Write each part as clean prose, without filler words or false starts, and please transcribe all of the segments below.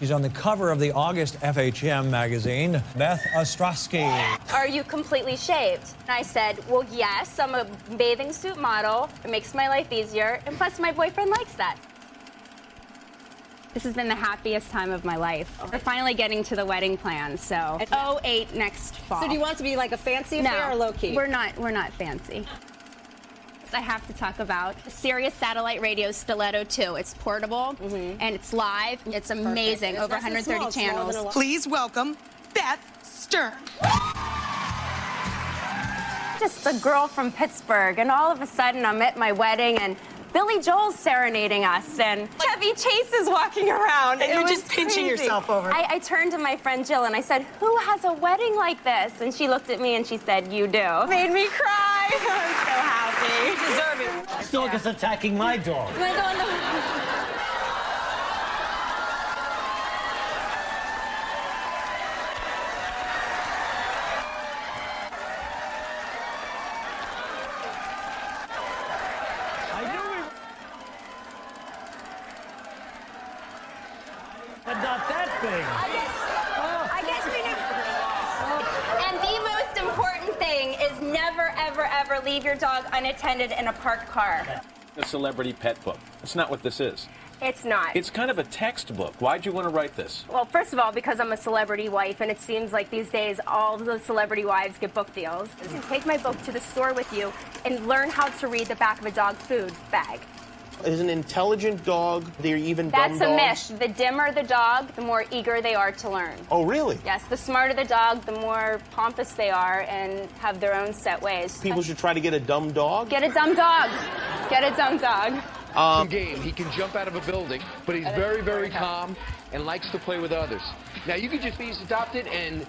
She's on the cover of the August FHM magazine, Beth Ostrowski. Are you completely shaved? And I said, well, yes, I'm a bathing suit model. It makes my life easier, and plus my boyfriend likes that. This has been the happiest time of my life. We're finally getting to the wedding plans, so it's 08 next fall. So do you want it to be like a fancy affair or low-key? We're not fancy. I have to talk about the Sirius Satellite Radio Stiletto 2. It's portable, and it's live. It's amazing. Over 130 channels. Please welcome Beth Stern. Just a girl from Pittsburgh, and all of a sudden I'm at my wedding, and Billy Joel's serenading us, and Chevy Chase is walking around. And It you're was just pinching crazy. yourself over. I turned to my friend Jill and I said, who has a wedding like this? And she looked at me and she said, you do. Made me cry. I'm so happy. You deserve it. Dog is attacking my dog. You wanna go in the... But not that big. I guess we know. And the most important thing is never, ever, ever leave your dog unattended in a parked car. A celebrity pet book. That's not what this is. It's not. It's kind of a textbook. Why'd you want to write this? Well, first of all, because I'm a celebrity wife, and it seems like these days all of the celebrity wives get book deals. So take my book to the store with you and learn how to read the back of a dog food bag. Is an intelligent dog, they're even dumb That's a dogs? myth. The dimmer the dog, the more eager they are to learn. Oh, really? Yes, the smarter the dog, the more pompous they are and have their own set ways. People should try to get a dumb dog? Get a dumb dog. Get a dumb dog. Game. He can jump out of a building, but he's very, very calm and likes to play with others. Now, you could just be adopted and...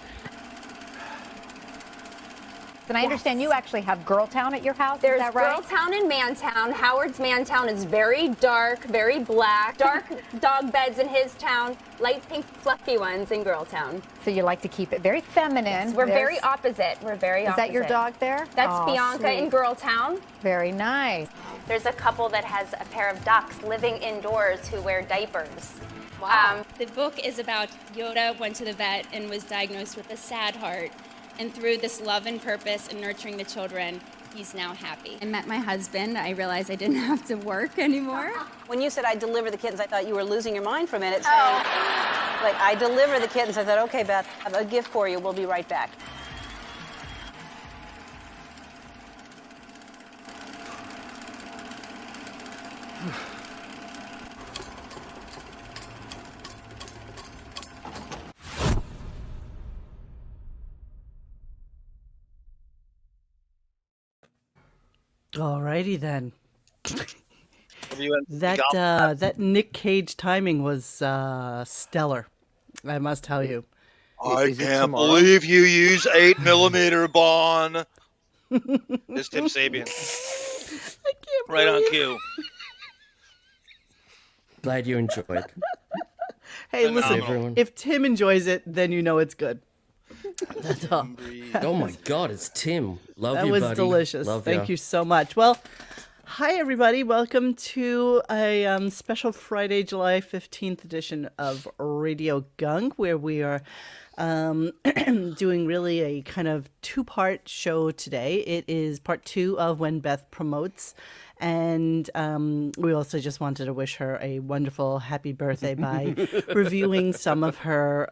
And I understand you actually have Girl Town at your house, There's is that right? Girl Town and Mantown. Howard's Mantown is very dark, very black. Dark dog beds in his town, light pink fluffy ones in Girl Town. So you like to keep it very feminine. We're very opposite. We're very opposite. Is that your dog there? That's Aw, Bianca sweet. in Girl Town. Very nice. There's a couple that has a pair of ducks living indoors who wear diapers. Wow. The book is about Yoda went to the vet and was diagnosed with a sad heart. And through this love and purpose and nurturing the children, he's now happy. I met my husband. I realized I didn't have to work anymore. When you said I deliver the kittens, I thought you were losing your mind for a minute. Saying, like, I deliver the kittens. I thought, okay, Beth, I have a gift for you. We'll be right back. Alrighty then. That Nick Cage timing was stellar, I must tell you. I can't believe you use 8mm, Bon. It's Tim Sabian. I can't right on cue. Glad you enjoyed. Hey, listen, everyone. if Tim enjoys it, then you know it's good. That's all. Oh my God, it's Tim. Love That you, was buddy. delicious. Love Thank you so much. Well, hi everybody. Welcome to a special Friday, July 15th edition of RadioGunk, where we are doing really a kind of two-part show today. It is part 2 of When Beth Promotes. And we also just wanted to wish her a wonderful happy birthday by reviewing some of her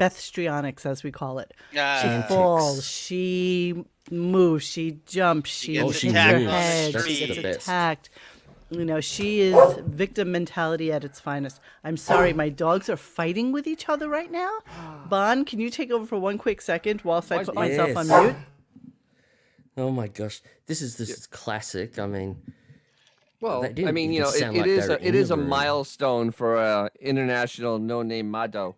Bethstrionics, as we call it. She falls, she moves, she jumps, she hits her head, she gets attacked. You know, she is victim mentality at its finest. I'm sorry, my dogs are fighting with each other right now. Bon, can you take over for one quick second whilst I put myself on mute? Oh my gosh, this is classic. I mean, Well, I mean, you know, it is a milestone for international no-name Mado.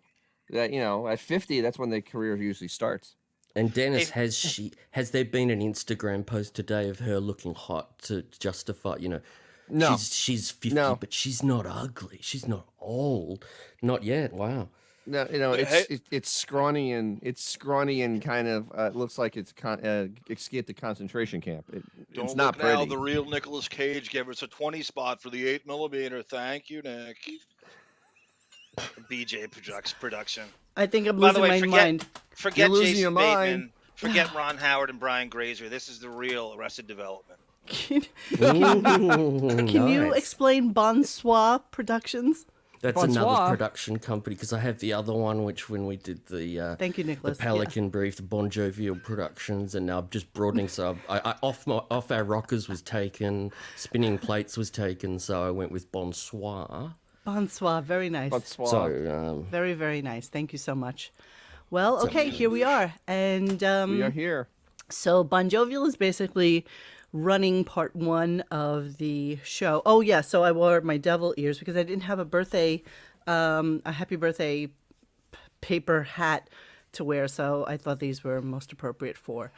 That, you know, at 50, that's when their career usually starts. And Dennis, has there been an Instagram post today of her looking hot to justify, you know? No. She's 50, but she's not ugly. She's not old. Not yet. Wow. No, you know, it's scrawny and kind of looks like it's escaped the concentration camp. It's not pretty. Now the real Nicolas Cage gave us a 20 spot for the 8mm. Thank you, Nick. BJ production. I think I'm By the losing way, my mind. Forget You're losing Jason your mind. Bateman. Forget Ron Howard and Brian Grazer. This is the real Arrested Development. Can you explain Bonsoir Productions? That's another production company, because I have the other one, which when we did the Thank you, Nicholas. the Pelican Brief, the Bon Jovial Productions, and now I'm just broadening. So I off our rockers was taken, spinning plates was taken, so I went with Bonsoir. Bonsoir, very nice. Bonsoir. So very, very nice. Thank you so much. Well, okay, here we are, and we are here. So Bon Jovial is basically running part 1 of the show. Oh yeah, so I wore my devil ears because I didn't have a happy birthday paper hat to wear, so I thought these were most appropriate for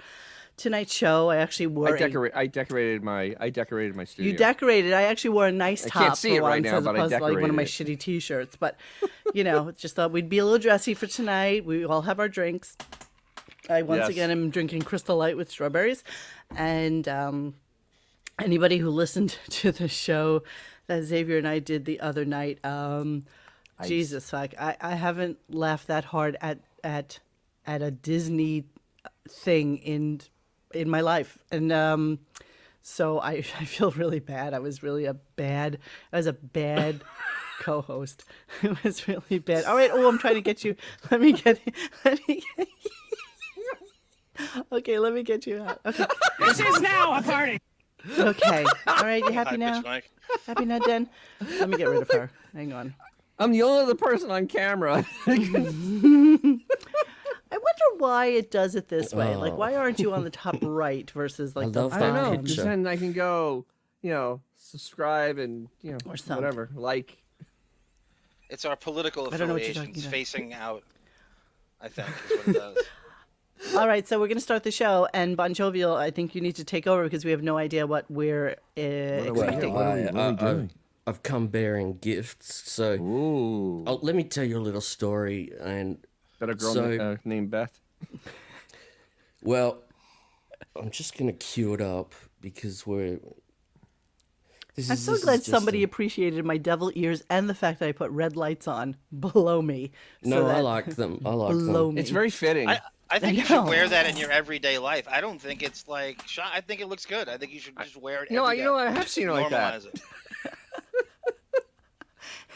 tonight's show. I actually wore. I decorated my studio. You decorated. I actually wore a nice top. I can't see it right now, but I decorated like one of my shitty T-shirts. But just thought we'd be a little dressy for tonight. We all have our drinks. I once again am drinking Crystal Light with strawberries, and anybody who listened to the show that Xavier and I did the other night, Jesus, fuck, I haven't laughed that hard at a Disney thing in my life, and so I feel really bad. I was a bad co-host. It was really bad. All right. Oh, I'm trying to get you. Let me get you. Okay, let me get you out. Okay. This is now a party. Okay. All right, you happy now? Happy now, Den? Let me get rid of her. Hang on. I'm the only other person on camera. I wonder why it does it this way. Like, why aren't you on the top right versus like the I don't know. Because then I can go, subscribe and or whatever, like. It's our political affiliations facing out, I think, is what it does. All right, so we're going to start the show, and Bon Jovial, I think you need to take over because we have no idea what we're expecting. What are we doing? I've come bearing gifts, so let me tell you a little story. And got a girl named Beth. Well, I'm just going to cue it up because I'm so glad somebody appreciated my devil ears and the fact that I put red lights on below me. I like them. I like them. Me. It's very fitting. I think you should wear that in your everyday life. I don't think it's like. I think it looks good. I think you should just wear it. Every day. I have seen it like that. It.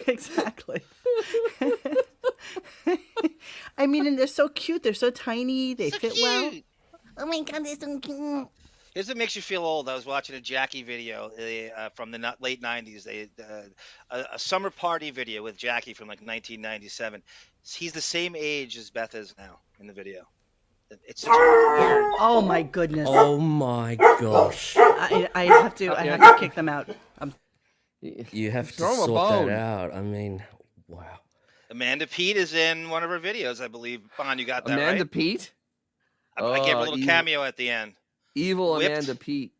Exactly. I mean, and they're so cute. They're so tiny. They fit well. Oh my God, they're so cute. Here's what makes you feel old. I was watching a Jackie video from the late 90s. A summer party video with Jackie from like 1997. He's the same age as Beth is now in the video. It's such a weird. Oh my goodness. Oh my gosh. I have to kick them out. You have to sort that out. I mean, wow. Amanda Peet is in one of her videos, I believe. Bon, you got that right? Amanda Peet? I gave her a little cameo at the end. Evil Whipped. Amanda Peet.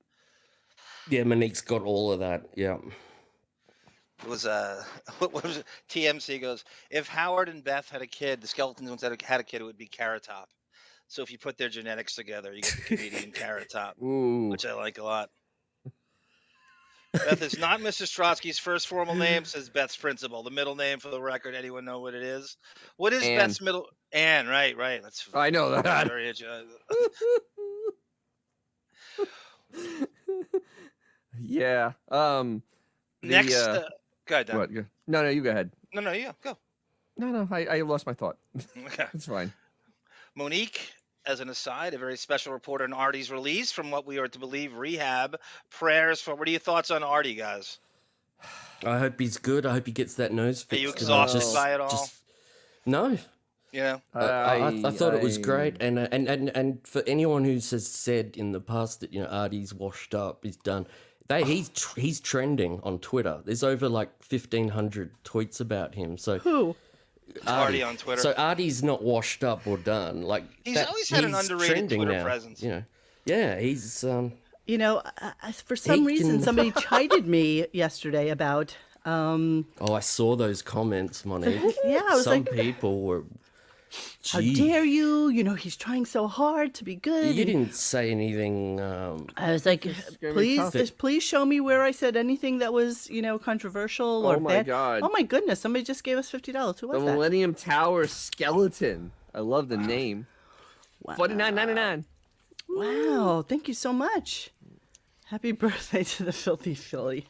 Yeah, Monique's got all of that. Yeah. It was what was it? TMC goes, if Howard and Beth had a kid, the Skeletons had a kid, it would be Carrot Top. So if you put their genetics together, you get the comedian Carrot Top, which I like a lot. Beth is not Mrs. Strotsky's first formal name, says Beth's principal. The middle name, for the record, anyone know what it is? What is Beth's middle? Anne, right. That's. I know that. Yeah. Next, go ahead, Dan. What? No, you go ahead. No, yeah, go. No, I lost my thought. Okay. It's fine. Monique, as an aside, a very special report on Artie's release from what we are to believe rehab. Prayers for. What are your thoughts on Artie, guys? I hope he's good. I hope he gets that nose fixed. Are you exhausted by it all? No. Yeah. I thought it was great, and for anyone who has said in the past that Artie's washed up, he's done. He's trending on Twitter. There's over like 1,500 tweets about him. So who? Artie on Twitter. So Artie's not washed up or done. Like he's always had an underrated Twitter presence. Yeah, he's. For some reason, somebody chided me yesterday about. Oh, I saw those comments, Monique. Yeah, I was some people were. How dare you? You know, he's trying so hard to be good. You didn't say anything. I was like, please show me where I said anything that was, controversial or bad. Oh my God. Oh my goodness, somebody just gave us $50. Who was The that? Millennium Tower Skeleton. I love the name. Wow. $49.99. Wow, thank you so much. Happy birthday to the Filthy Philly.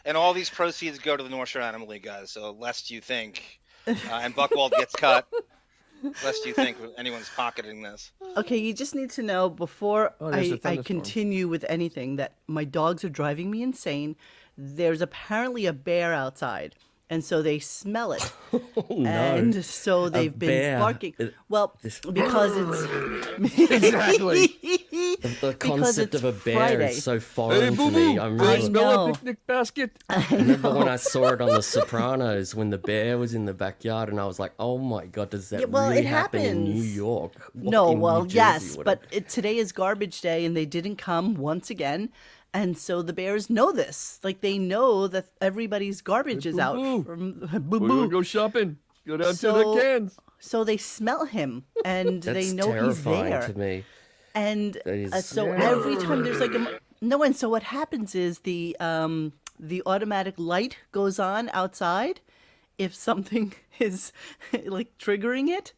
And all these proceeds go to the North Shore Animal League, guys. So lest you think, and Buckwald gets cut, lest you think anyone's pocketing this. Okay, you just need to know before there's a I thunderstorm. continue with anything that my dogs are driving me insane. There's apparently a bear outside, and so they smell it. No. And so they've been bear. barking. Well, because it's Exactly. The concept of a bear Friday. is so foreign to me. I'm I really. know. A picnic basket. I remember when I saw it on The Sopranos when the bear was in the backyard, and I was like, "Oh my God, does that really it happen in New happens. York?" No, In well, New Jersey, yes, whatever. but today is garbage day, and they didn't come once again. And so the bears know this. Like, they know that everybody's garbage is out. From We're gonna go shopping. Go down to the cans. So they smell him, and That's they know he's terrifying there. to me. And That is- so every time there's like and so what happens is the automatic light goes on outside if something is like triggering it,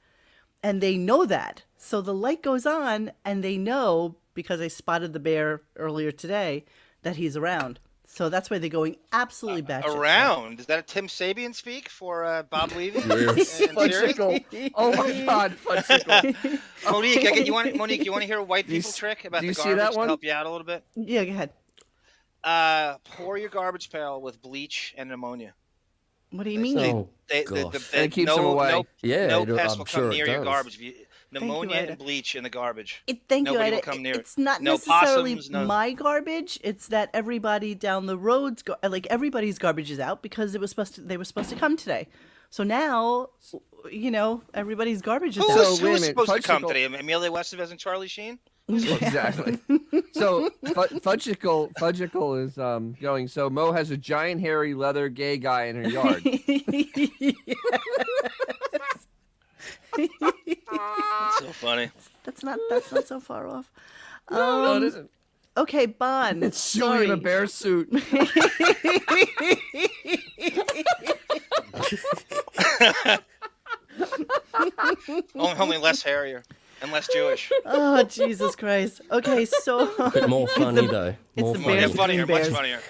and they know that. So the light goes on, and they know, because I spotted the bear earlier today, that he's around. So that's why they're going absolutely batshit. Around? Is that a Tim Sabian speak for Bob Levy? Yes. Fudgesicle. Oh my God, Fudgesicle. Monique, you want to hear a white people trick about do you the see garbage that to one? help you out a little bit? Yeah, go ahead. Pour your garbage pail with bleach and ammonia. What do you mean? Oh, gosh. And it keeps them away. No I'm pest will sure come it near your does. garbage. Pneumonia Ida. and bleach in the garbage. Thank you, Nobody Ida. will come near it. It's not No necessarily possums, no- my garbage. It's that everybody down the roads, everybody's garbage is out because they were supposed to come today. So now, everybody's garbage is Who out. was wait a minute, supposed to come Fudgesicle. today? Amelia Estevez and Charlie Sheen? Exactly. So Fudgesicle is going. So Mo has a giant hairy leather gay guy in her yard. That's so funny. That's not so far off. No, it isn't. Okay, Bon. It's Julie in a bear suit. Only less hairier and less Jewish. Oh, Jesus Christ. Okay, so But more funny though. More the funny. bears Yeah, funnier, between much bears. funnier.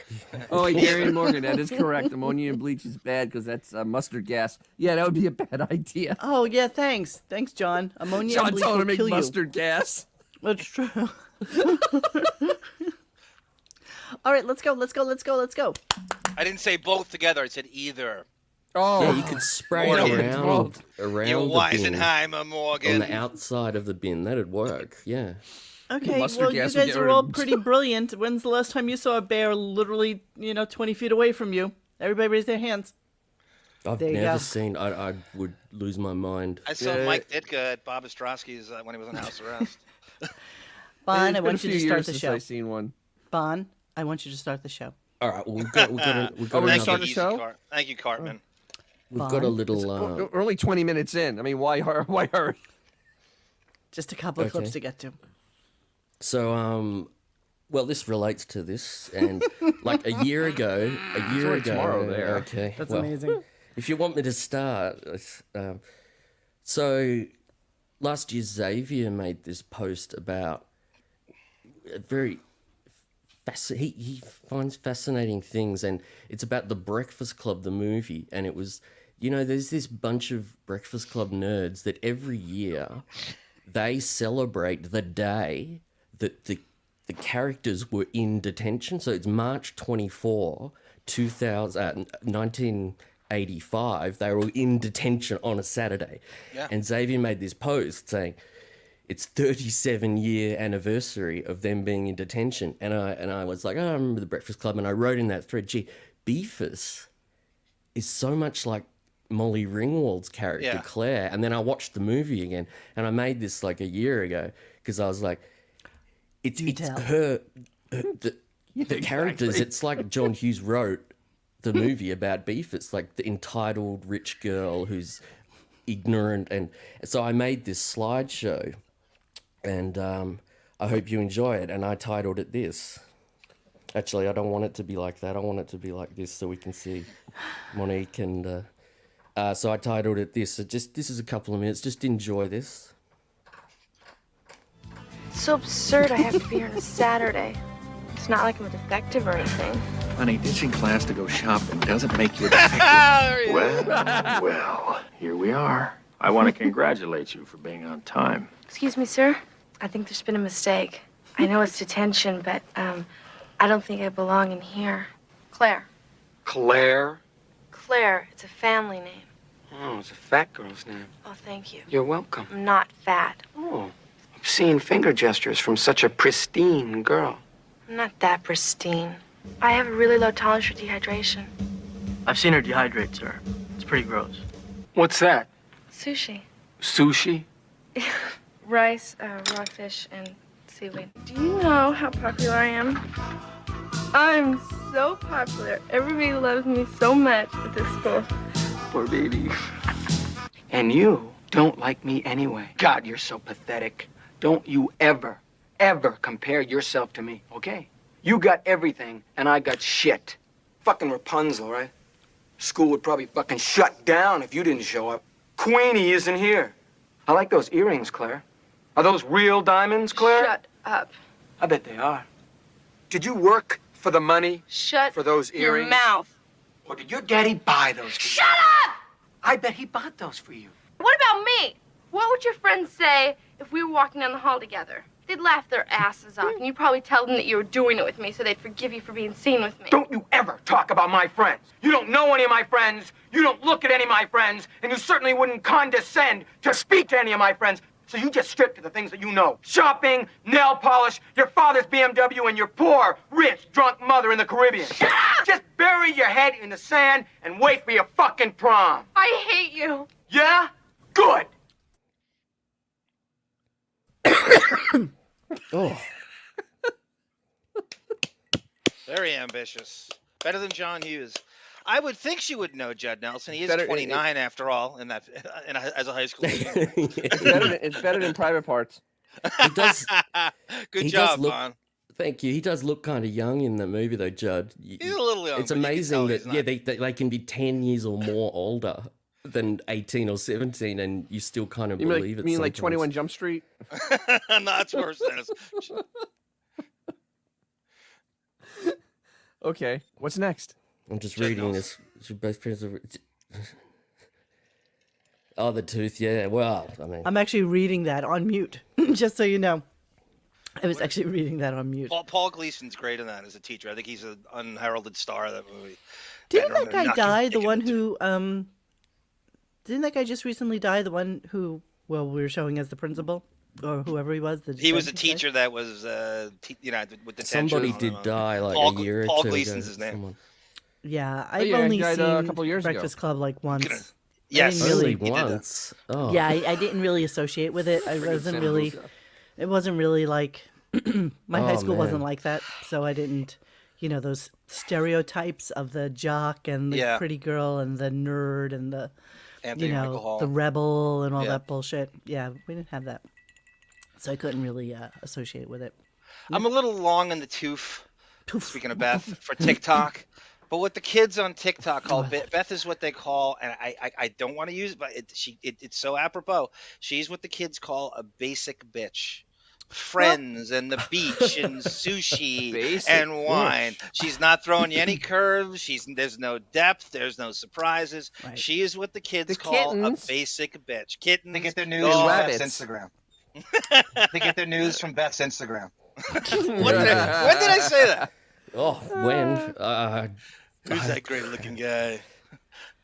Oh, Gary Morgan, that is correct. Ammonia and bleach is bad because that's mustard gas. Yeah, that would be a bad idea. Oh, yeah, thanks. Thanks, John. Ammonia and John bleach told her will to make kill you. mustard gas. That's true. All right, let's go. I didn't say both together. I said either. Oh, Yeah, you could spray Morgan. it around You the bin Weisenheimer on Morgan. the outside of the bin. That'd work. Yeah. Okay, Mustard well, you gas would guys get are rid all of- pretty brilliant. When's the last time you saw a bear literally, 20 feet away from you? Everybody raise their hands. I've There you never go. seen. I would lose my mind. I saw Mike Ditka at Bob Ostrowski's when he was on house arrest. Bon, It's I been want a you to few start years the since show. I've seen one. Bon, I want you to start the show. All right. Well, we've got we're another, start the show? Thank you, Cartman. we've got a little. We're only 20 minutes in. I mean, why hurry? Just a couple of clips Okay. to get to. So, well, this relates to this, and like a year ago, only tomorrow there. Okay, That's well, amazing. If you want me to start, so last year Xavier made this post about a very he finds fascinating things, and it's about the Breakfast Club, the movie, and it was, there's this bunch of Breakfast Club nerds that every year they celebrate the day that the characters were in detention. So it's March 24, 1985. They were in detention on a Saturday. Yeah. And Xavier made this post saying it's 37-year anniversary of them being in detention. And I was like, I remember the Breakfast Club. And I wrote in that thread, gee, Beefus is so much like Molly Ringwald's character, Claire. And then I watched the movie again, and I made this like a year ago because I was like, it's her the characters. It's like John Hughes wrote the movie about beef. It's like the entitled rich girl who's ignorant, and so I made this slideshow, and I hope you enjoy it. And I titled it this. Actually, I don't want it to be like that. I want it to be like this, so we can see Monique. And so I titled it this. So this is a couple of minutes. Just enjoy this. It's so absurd. I have to be here on a Saturday. It's not like I'm a defective or anything. Honey, ditching class to go shopping doesn't make you a defective. Well, here we are. I want to congratulate you for being on time. Excuse me, sir. I think there's been a mistake. I know it's detention, but I don't think I belong in here. Claire. Claire? Claire. It's a family name. Oh, it's a fat girl's name. Oh, thank you. You're welcome. I'm not fat. Oh, obscene finger gestures from such a pristine girl. I'm not that pristine. I have a really low tolerance for dehydration. I've seen her dehydrate, sir. It's pretty gross. What's that? Sushi. Sushi? Rice, raw fish, and seaweed. Do you know how popular I am? I'm so popular. Everybody loves me so much at this school. Poor baby. And you don't like me anyway. God, you're so pathetic. Don't you ever compare yourself to me, okay? You got everything, and I got shit. Fucking Rapunzel, right? School would probably fucking shut down if you didn't show up. Queenie isn't here. I like those earrings, Claire. Are those real diamonds, Claire? Shut up. I bet they are. Did you work for the money? Shut for those earrings? your mouth. Or did your daddy buy those for you? Shut up! I bet he bought those for you. What about me? What would your friends say if we were walking down the hall together? They'd laugh their asses off, and you'd probably tell them that you were doing it with me so they'd forgive you for being seen with me. Don't you ever talk about my friends. You don't know any of my friends, you don't look at any of my friends, and you certainly wouldn't condescend to speak to any of my friends. So you just stick to the things that you know. Shopping, nail polish, your father's BMW, and your poor, rich, drunk mother in the Caribbean. Shut up! Just bury your head in the sand and wait for your fucking prom. I hate you. Yeah? Good. Oh. Very ambitious. Better than John Hughes. I would think she would know Judd Nelson. He is Better- 29 after all, as a high school student. It's better than Private Parts. He does. Good he job, does look, Bon. Thank you. He does look kind of young in the movie, though, Judd. He's a little young. It's but you can amazing tell that he's not. they can be 10 years or more older than 18 or 17, and you still kind of You mean, believe it. you mean like sometimes. 21 Jump Street? No, that's worse than us. Okay, what's next? I'm just Judd reading Nelson. this. Both parents are... Oh, the tooth, yeah. Well, I mean... I'm actually reading that on mute, just so you know. I was actually reading that on mute. Paul Gleason's great in that as a teacher. I think he's an unheralded star of that movie. Didn't Better that guy than die? The Knocking one Into- who, didn't that guy just recently die? The one who, well, we were showing as the principal, or whoever he was. He was a detention guy? teacher that was, with detention. Somebody on did him. die like Paul, a year or Paul two Gleason's ago. his name. Someone. Yeah, Oh, I've yeah, only he died, seen a couple years ago. Breakfast Club like once. Yes. I didn't Only really, once. Oh. yeah, I didn't really associate with it. I wasn't really. It wasn't really like my high school wasn't man. like that, so I didn't. You know those stereotypes of the jock and the Yeah. pretty girl and the nerd and the Anthony Michael Hall. the rebel and all Yeah. that bullshit. Yeah, we didn't have that, so I couldn't really associate with it. I'm a little long in the tooth. Speaking of Beth, for TikTok. But what the kids on TikTok call Beth is what they call, and I don't want to use it, but it's so apropos. She's what the kids call a basic bitch. Friends and the beach and sushi Basic and wine. bitch. She's not throwing you any curves. There's no depth. There's no surprises. Right. She is what the kids The call kittens. a basic bitch. Kittens. They get their news dogs. from rabbits. Beth's Instagram. They get their news from Beth's Instagram. When did I say that? Oh, when? Who's that great looking guy?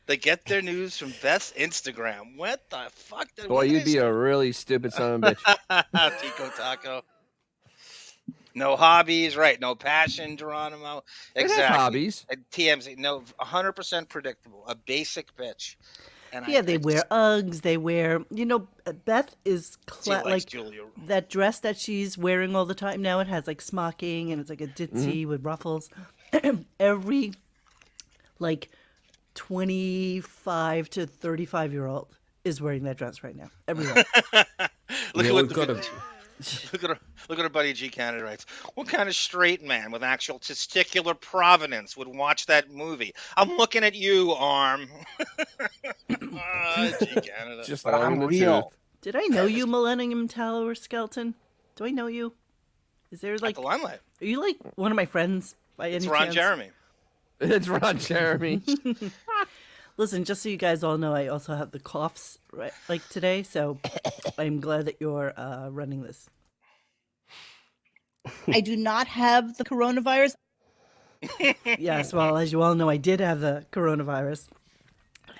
They get their news from Beth's Instagram. What the fuck? Boy, you'd be a really stupid son of a bitch. Tico Taco. No hobbies, right? No passion, Geronimo. They have Exactly. hobbies. And TMZ, no, 100% predictable. A basic bitch. And Yeah, they wear Uggs. They wear, Beth is She likes like Julia. that dress that she's wearing all the time now. It has like smocking and it's like a ditzy with ruffles. Every like 25 to 35-year-old is wearing that dress right now. Everyone. Look at our buddy G. Canada writes. What kind of straight man with actual testicular provenance would watch that movie? I'm looking at you, Arm. G. Canada. Just But I'm the real. truth. Did I know you, Millennium Tower Skeleton? Do I know you? Is there like the limelight? Are you like one of my friends by any It's Ron chance? Jeremy. It's Ron Jeremy. Listen, just so you guys all know, I also have the coughs like today, so I'm glad that you're running this. I do not have the coronavirus. Yes, well, as you all know, I did have the coronavirus.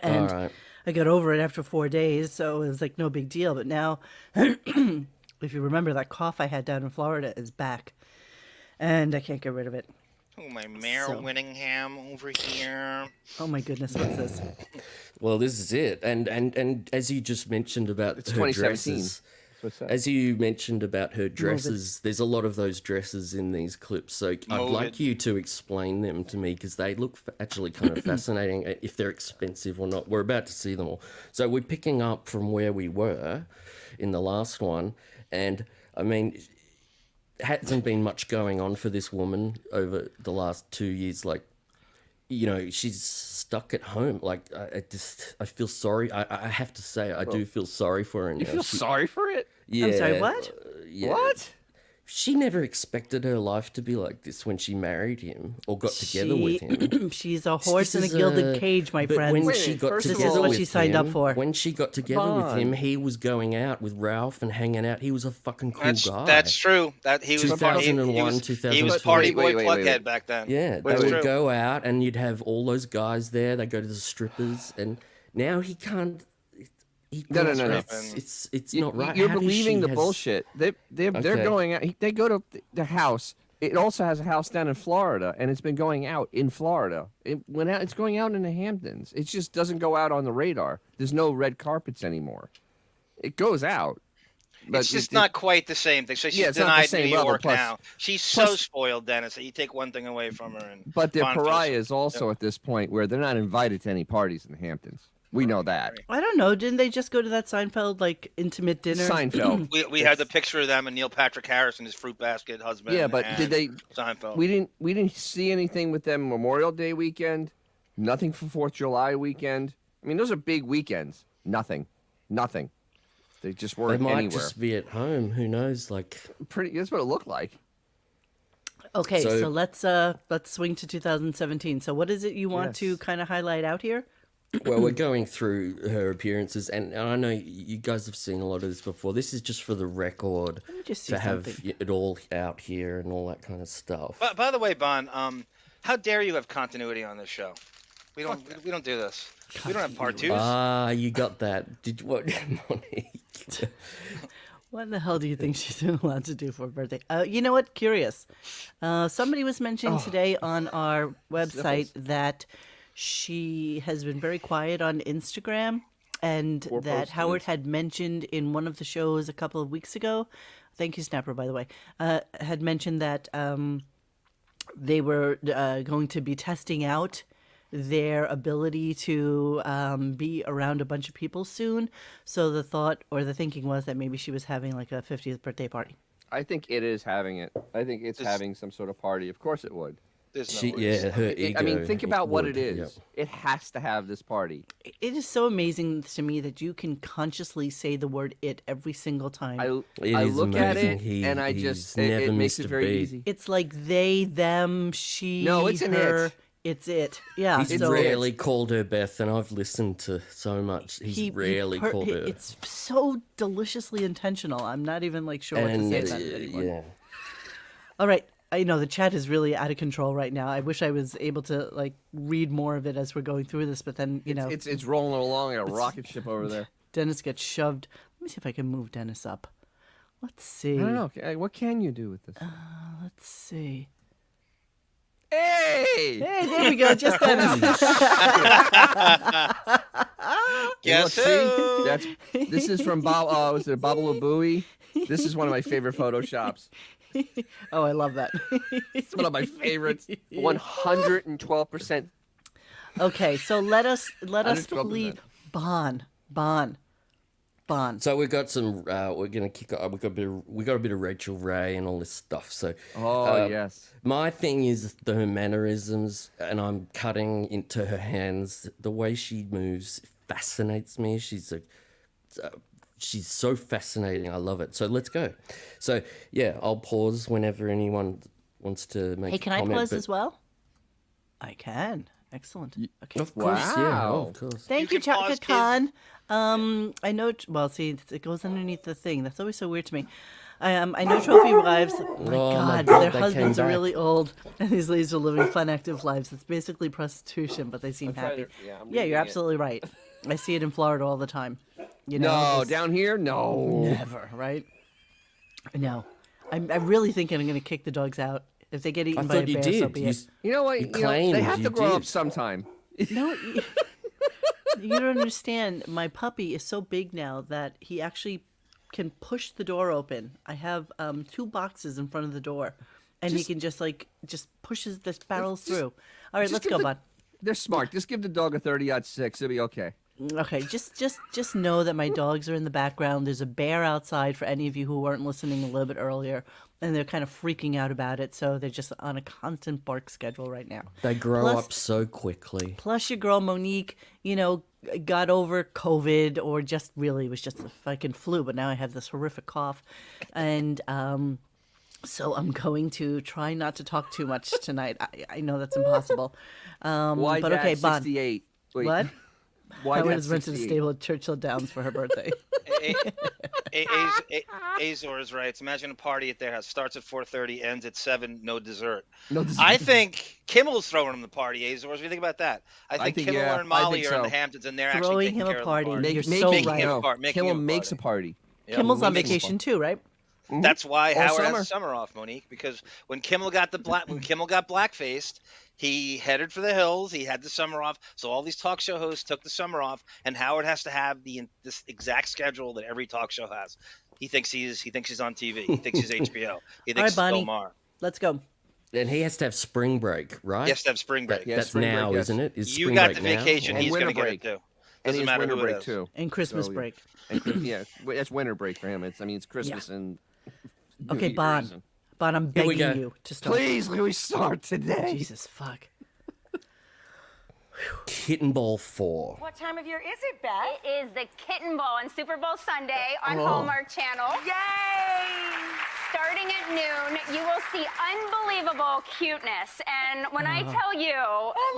And All right. I got over it after 4 days, so it was like no big deal. But now, if you remember, that cough I had down in Florida is back. And I can't get rid of it. Oh, my Mayor Winningham over here. Oh my goodness, what's this? Well, this is it, and as you just mentioned about It's her 2017. dresses, What's that? as you mentioned about her dresses, there's a lot of those dresses in these clips. So I'd like you to explain them to me because they look actually kind of fascinating. If they're expensive or not, we're about to see them all. So we're picking up from where we were in the last one, and I mean, hasn't been much going on for this woman over the last 2 years. Like, you know, she's stuck at home. Like, I feel sorry. I have to say, I do feel sorry for her. You feel sorry for it? Yeah. I'm sorry, what? Yeah. What? She never expected her life to be like this when she married him or got together with him. She's a horse This in a is gilded cage, my but friend. when she got This together is what with she signed up him- for. When she got together with him, he was going out with Ralph and hanging out. He was a fucking cool guy. That's true. That he was 2001, he 2002. was party boy plughead back then. Yeah, they That's would true. go out and you'd have all those guys there. They go to the strippers, and now he can't. No. It's not right. You're How does believing she the has- bullshit. They're Okay. going out. They go to the house. It also has a house down in Florida, and it's been going out in Florida. It went out. It's going out in the Hamptons. It just doesn't go out on the radar. There's no red carpets anymore. It goes out. But It's just not quite the same thing. So she's it's not the denied same New level, York plus- now. She's plus- so spoiled, Dennis, that you take one thing away from her. And But they're Ron feels- pariahs also at this point, where they're not invited to any parties in the Hamptons. We know that. I don't know. Didn't they just go to that Seinfeld like intimate dinner? Seinfeld. We had the picture of them and Neil Patrick Harris and his fruit basket husband. Yeah, but and did they? Seinfeld. We didn't see anything with them Memorial Day weekend. Nothing for 4th of July weekend. I mean, those are big weekends. Nothing. They just They weren't might anywhere. just be at home. Who knows? Like, That's what it looked like. Okay, So- so let's swing to 2017. So what is it you want to kind of highlight out here? well, we're going through her appearances, and I know you guys have seen a lot of this before. This is just for the record Let me just see to have something. it all out here and all that kind of stuff. By the way, Bon, how dare you have continuity on this show? We don't do this. We don't have part twos. Ah, you got that. Did what, Monique? What the hell do you think she's allowed to do for her birthday? You know what? Curious. Somebody was mentioning today on our website that she has been very quiet on Instagram, and Or that posts Howard news. had mentioned in one of the shows a couple of weeks ago. Thank you, Snapper, by the way. Had mentioned that they were going to be testing out their ability to be around a bunch of people soon. So the thought or the thinking was that maybe she was having like a 50th birthday party. I think it is having it. I think it's having some sort of party. Of course it would. Her ego. I mean, think about what would, it is. yep. It has to have this party. It is so amazing to me that you can consciously say the word "it" every single time. I is look at amazing. it and I He's just never it makes missed it a very beat. easy. It's like they, them, she, No, it's an her. it. It's it. Yeah. He's so rarely called her Beth, and I've listened to so much. He's rarely called her. It's so deliciously intentional. I'm not even like sure what to say about it anymore. Yeah. All right. I know the chat is really out of control right now. I wish I was able to like read more of it as we're going through this, but then you know It's rolling along like a rocket ship over there. Dennis gets shoved. Let me see if I can move Dennis up. Let's see. I don't know. What can you do with this? Let's see. Hey! Hey, there we go. Just Dennis. Guess Look, who? see? This is from was it Baba Booey? This is one of my favorite Photoshops. Oh, I love that. It's one of my favorites. 112%. Okay, so let us just please, Bon. So we've got some. We're gonna kick off. We got a bit of Rachel Ray and all this stuff. So, yes. My thing is her mannerisms, and I'm cutting into her hands. The way she moves fascinates me. She's so fascinating. I love it. So let's go. So yeah, I'll pause whenever anyone wants to make. Hey, can a comment, I pause but- as well? I can. Excellent. Okay. Of course, yeah. Wow. Of course. Thank you, Chaka Khan. I know. Well, see, it goes underneath the thing. That's always so weird to me. I know trophy wives. Oh my God, God, their they husbands came are back. really old, and these ladies are living fun, active lives. It's basically prostitution, but they seem happy. I'm Yeah, reading you're it. absolutely right. I see it in Florida all the time. You know, No, this- down here, no. never, right? No, I'm really thinking I'm going to kick the dogs out. If they get eaten by a thought you bear, so did. be You, it. You know what? You You know, claimed they have you to grow up did. sometime. No, you don't understand. My puppy is so big now that he actually can push the door open. I have 2 boxes in front of the door, and he can just pushes the barrels through. All right, just let's give go, the- bud. They're smart. Just give the dog a 30-06. It'll be okay. Okay, just know that my dogs are in the background. There's a bear outside for any of you who weren't listening a little bit earlier, and they're kind of freaking out about it. So they're just on a constant bark schedule right now. They grow Plus- up so quickly. Plus, your girl Monique, got over COVID or just really was just a fucking flu, but now I have this horrific cough, and so I'm going to try not to talk too much tonight. I know that's impossible, Why but Dad okay, Bon. 68? Wait. What? Why I Dad was rented a 68? stable at Churchill Downs for her birthday. Azores writes, imagine a party at their house. Starts at 4:30, ends at 7, no dessert. No dessert. I think Kimmel's throwing him the party, Azores. What do you think about that? I think think, Kimmel yeah, and I Molly think are in the so. Hamptons, and they're Throwing actually taking him a care of party. the party. You're Making so him right. a party. Making Kimmel him a makes a party. party. Yeah. Kimmel's on Making vacation too, right? That's why All Howard summer. has summer off, Monique, because when Kimmel got blackfaced, he headed for the hills. He had the summer off, so all these talk show hosts took the summer off, and Howard has to have this exact schedule that every talk show has. He thinks he's on TV. He thinks he's HBO. He All right, thinks it's Bonnie. Omar. Let's go. And he has to have spring break, right? He has to have spring break. Yeah, That's spring now, break, yes. isn't it? Is You spring got break the now? vacation. And He's winter going to get break. it too. And Doesn't it's matter winter who it break is. too. And Christmas So, yeah. break. And yeah, that's winter break for him. It's Christmas and. Okay, New Bon. Year's and- Bon, I'm Here we begging go. you to start. Please, let me start today. Jesus, fuck. Kitten Ball 4. What time of year is it, Beth? It is the Kitten Ball on Super Bowl Sunday on Oh. Hallmark Channel. Yay! Starting at noon, you will see unbelievable cuteness. And when I tell you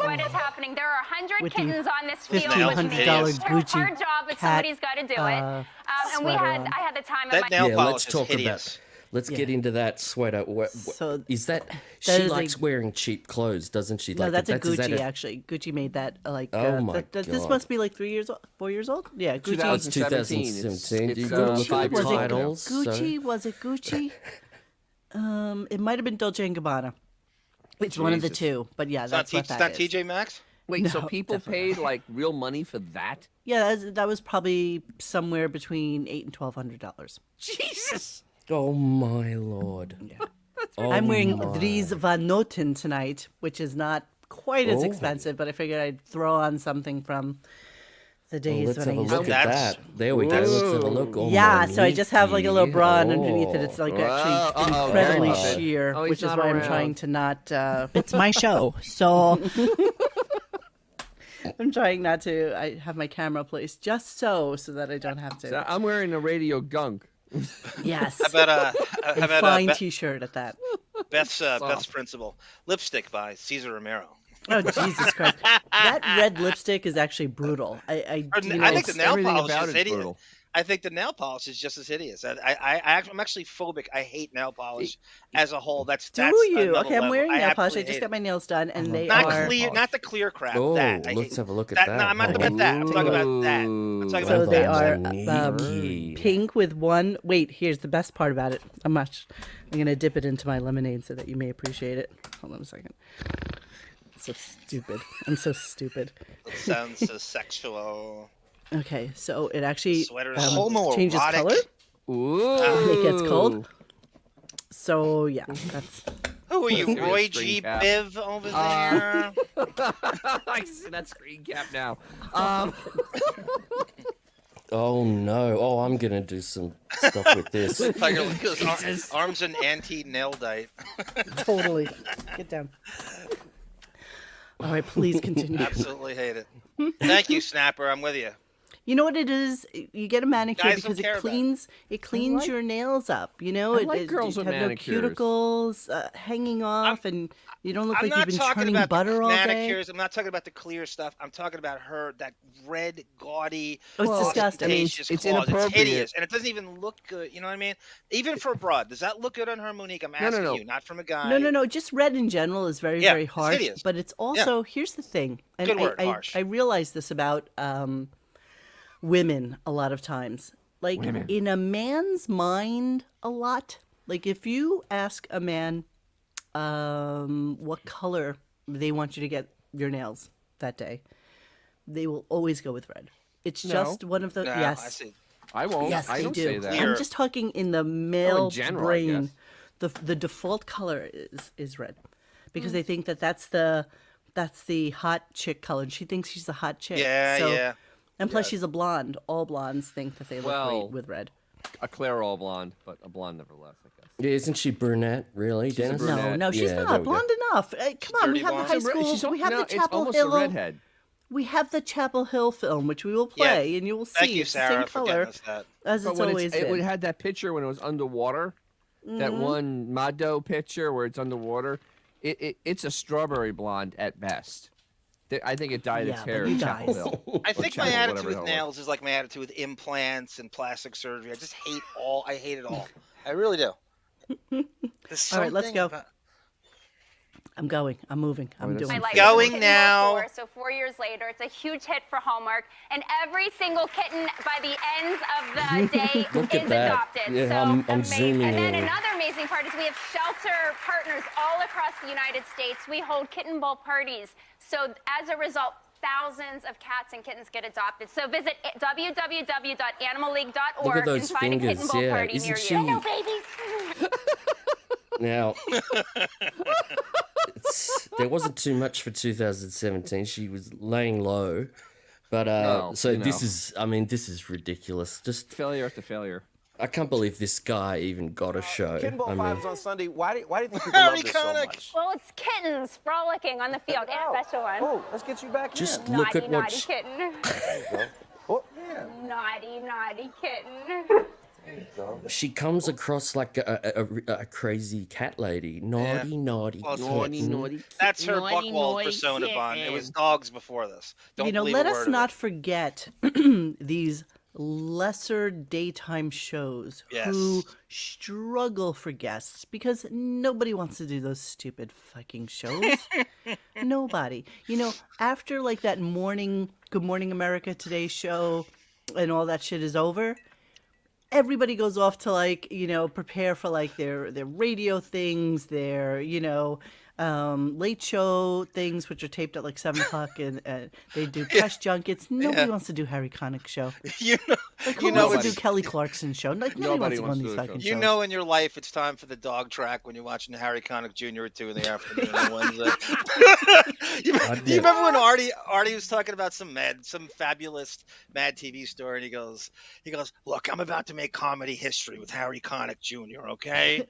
what is happening, there are 100 With the kittens on this field with me. $1,500 It's Gucci her job, but cat, somebody's got to do it. And sweater on. I had the time of That my nail Yeah, polish let's is talk hideous. about. Let's get into that sweater. So is that that she is likes wearing cheap clothes, doesn't she? No, Like, that's a is that Gucci, actually. Gucci made that, Oh my this God. must be like 4 years old? Yeah, Gucci. 2017. 2017. It's, You gotta look at the was it titles. so- Gucci? Was it Gucci? It might have been Dolce & Gabbana. It's one of the Jesus. two, but yeah, It's not, that's what it's that not is. TJ Maxx? Wait, so No, people definitely paid like real money for that? Yeah, that was probably somewhere between $800 and $1,200. Jesus. Oh my lord. Oh I'm wearing my. Dries Van Noten tonight, which is not quite as Oh. expensive, but I figured I'd throw on something from the Oh, days let's when have I a used to. look at that. There we go. Let's have a look. Oh, Yeah, so I just have like a little bra Monique. underneath it. It's like Oh. actually Uh-oh, incredibly very good. sheer, Oh, he's which is not why I'm around. trying to not. It's my show, so I'm trying not to. I have my camera placed just so that I don't have to. So I'm wearing a RadioGunk. Yes, How about a fine T-shirt at that. Beth's principal? Lipstick by Cesar Romero. Oh Jesus Christ! That red lipstick is actually brutal. I think the nail everything polish about is it's hideous. brutal. I think the nail polish is just as hideous. I'm actually phobic. I hate nail polish as a whole. That's Do that's you? another Okay, I'm level. wearing nail polish. I absolutely just hate got my nails done, and they not are clear, not the clear crap. Oh, that I let's hate. have a look at that. No, I'm not talking about that. I'm talking about that. I'm talking so about they that. are Monique. pink with one. Wait, here's the best part about it. I'm gonna dip it into my lemonade so that you may appreciate it. Hold on a second. So stupid. I'm so stupid. It sounds so sexual. Okay, so it actually Sweater is homoerotic. changes color Ooh. when it gets cold. So yeah, that's. Who Who are you, Give me a Roy screen G. cap. Biv over there? I see that screen cap now. Oh no! Oh, I'm gonna do some stuff with this. Tiger Lily arms and anti-nail dite. Totally. Get down. All right, please continue. Absolutely hate it. Thank you, Snapper. I'm with you. You know what it is? You get a manicure Guys don't because care it about cleans your nails up. You know, I like girls you with have no manicures. cuticles hanging off, and you don't look I'm like not you've been talking churning about butter all day. manicures. I'm not talking about the clear stuff. I'm talking about that red, gaudy, Oh, it's disgusting. I mean, ostentatious it's claws. It's inappropriate. hideous, and it doesn't even look good. You know what I mean? Even for a broad, does that look good on her, Monique? I'm asking no. you, not from a guy. No. Just red in general is very, Yeah, very it's harsh. hideous. But it's also here's the thing, and Good word, harsh. I realize this about women a lot of times. Like in a man's mind, a lot. Like if you ask a man what color they want you to get your nails that day, they will always go with red. It's just one of the yes. I see. I won't. Yes, I they don't do. say that. I'm just talking in the male general, I brain. guess. The default color is red, because they think that's the hot chick color. And she thinks she's a hot chick. Yeah. And plus, she's a blonde. All blondes think that they look great with red. A Clairol blonde, but a blonde nevertheless, I guess. Yeah, isn't she brunette? Really, Dennis? No, she's Yeah, there not we go. blonde enough. Come on, we have the high school. We have the it's Chapel almost Hill. a redhead. We have the Chapel Hill film, which we will play, and you will see Thank you, it's Sara, the same for getting color us that. as But it's when always been. it had that picture when it was underwater, that one Mado picture where it's underwater. It's a strawberry blonde at best. I think it dyed its hair at Chapel Hill. I or think my Chapel, attitude whatever with the hell it was. nails is like my attitude with implants and plastic surgery. I just hate it all. I really do. All right, let's go. I'm going. I'm moving. I'm doing. My life Going is now. 4, so 4 years later, it's a huge hit for Hallmark, and every single kitten by the end of the day Look at is that. adopted. Yeah, so I'm amazing. zooming And then in. another amazing part is we have shelter partners all across the United States. We hold kitten ball parties. So as a result, thousands of cats and kittens get adopted. So visit www.animalleague.org Look at and those find a kitten fingers, ball yeah. party Isn't near she- you. Hello, babies. Now, there wasn't too much for 2017. She was laying low, but this is ridiculous. Just failure after failure. I can't believe this guy even got a show. Kitten Ball I mean, 5 is on Sunday. Why do you think people love this so much? Well, it's kittens frolicking on the field. It's a special one. Oh, let's get you back Just in. look at what Naughty kitten. Oh, yeah. Naughty kitten. she comes across like a crazy cat lady. Naughty, naughty, kitten. That's her Naughty, Buckwald naughty persona, Bon. It kitten. was dogs before this. Don't believe let a us word of not it. forget these lesser daytime shows who struggle for guests because nobody wants to do those stupid fucking shows. Nobody. After like that morning Good Morning America Today show and all that shit is over, everybody goes off to prepare for their radio things, their late show things, which are taped at 7 o'clock, and they do press junkets. Nobody wants to do Harry Connick's show. Who wants to do Kelly Clarkson's show? Nobody wants to go on these fucking shows. You know, in your life, it's time for the dog track when you're watching Harry Connick Jr. at 2 in the afternoon on Wednesday. you remember when Artie was talking about some fabulous Mad TV story, and he goes, "Look, I'm about to make comedy history with Harry Connick Jr. Okay."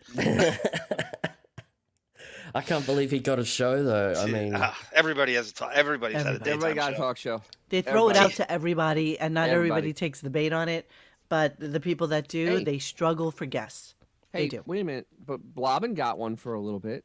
I can't believe he got a show though. I mean, everybody has everybody's had a daytime Everybody got a show. talk show. They throw it out to everybody, and not everybody takes the bait on it. But the people that do, Hey. they struggle for guests. Hey, They do. wait a minute. But Blobbin got one for a little bit.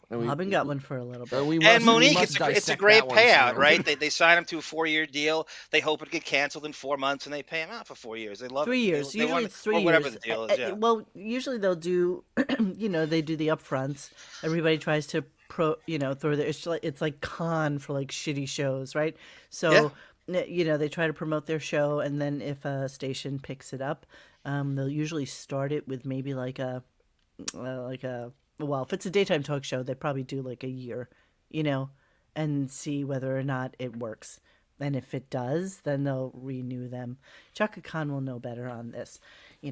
Robin got one for a little bit. And Monique, it's a great payout, right? They sign him to a 4-year deal. They hope it get canceled in 4 months, and they pay him out for 4 years. They love 3 it. years. They Usually want- it's 3 or years. whatever the deal is. Yeah. Well, usually they'll do, they do the upfronts. Everybody tries to throw their. It's like con for shitty shows, right? So, they try to promote their show, and then if a station picks it up, they'll usually start it with maybe well, if it's a daytime talk show, they probably do a year, and see whether or not it works. And if it does, then they'll renew them. Chaka Khan will know better on this.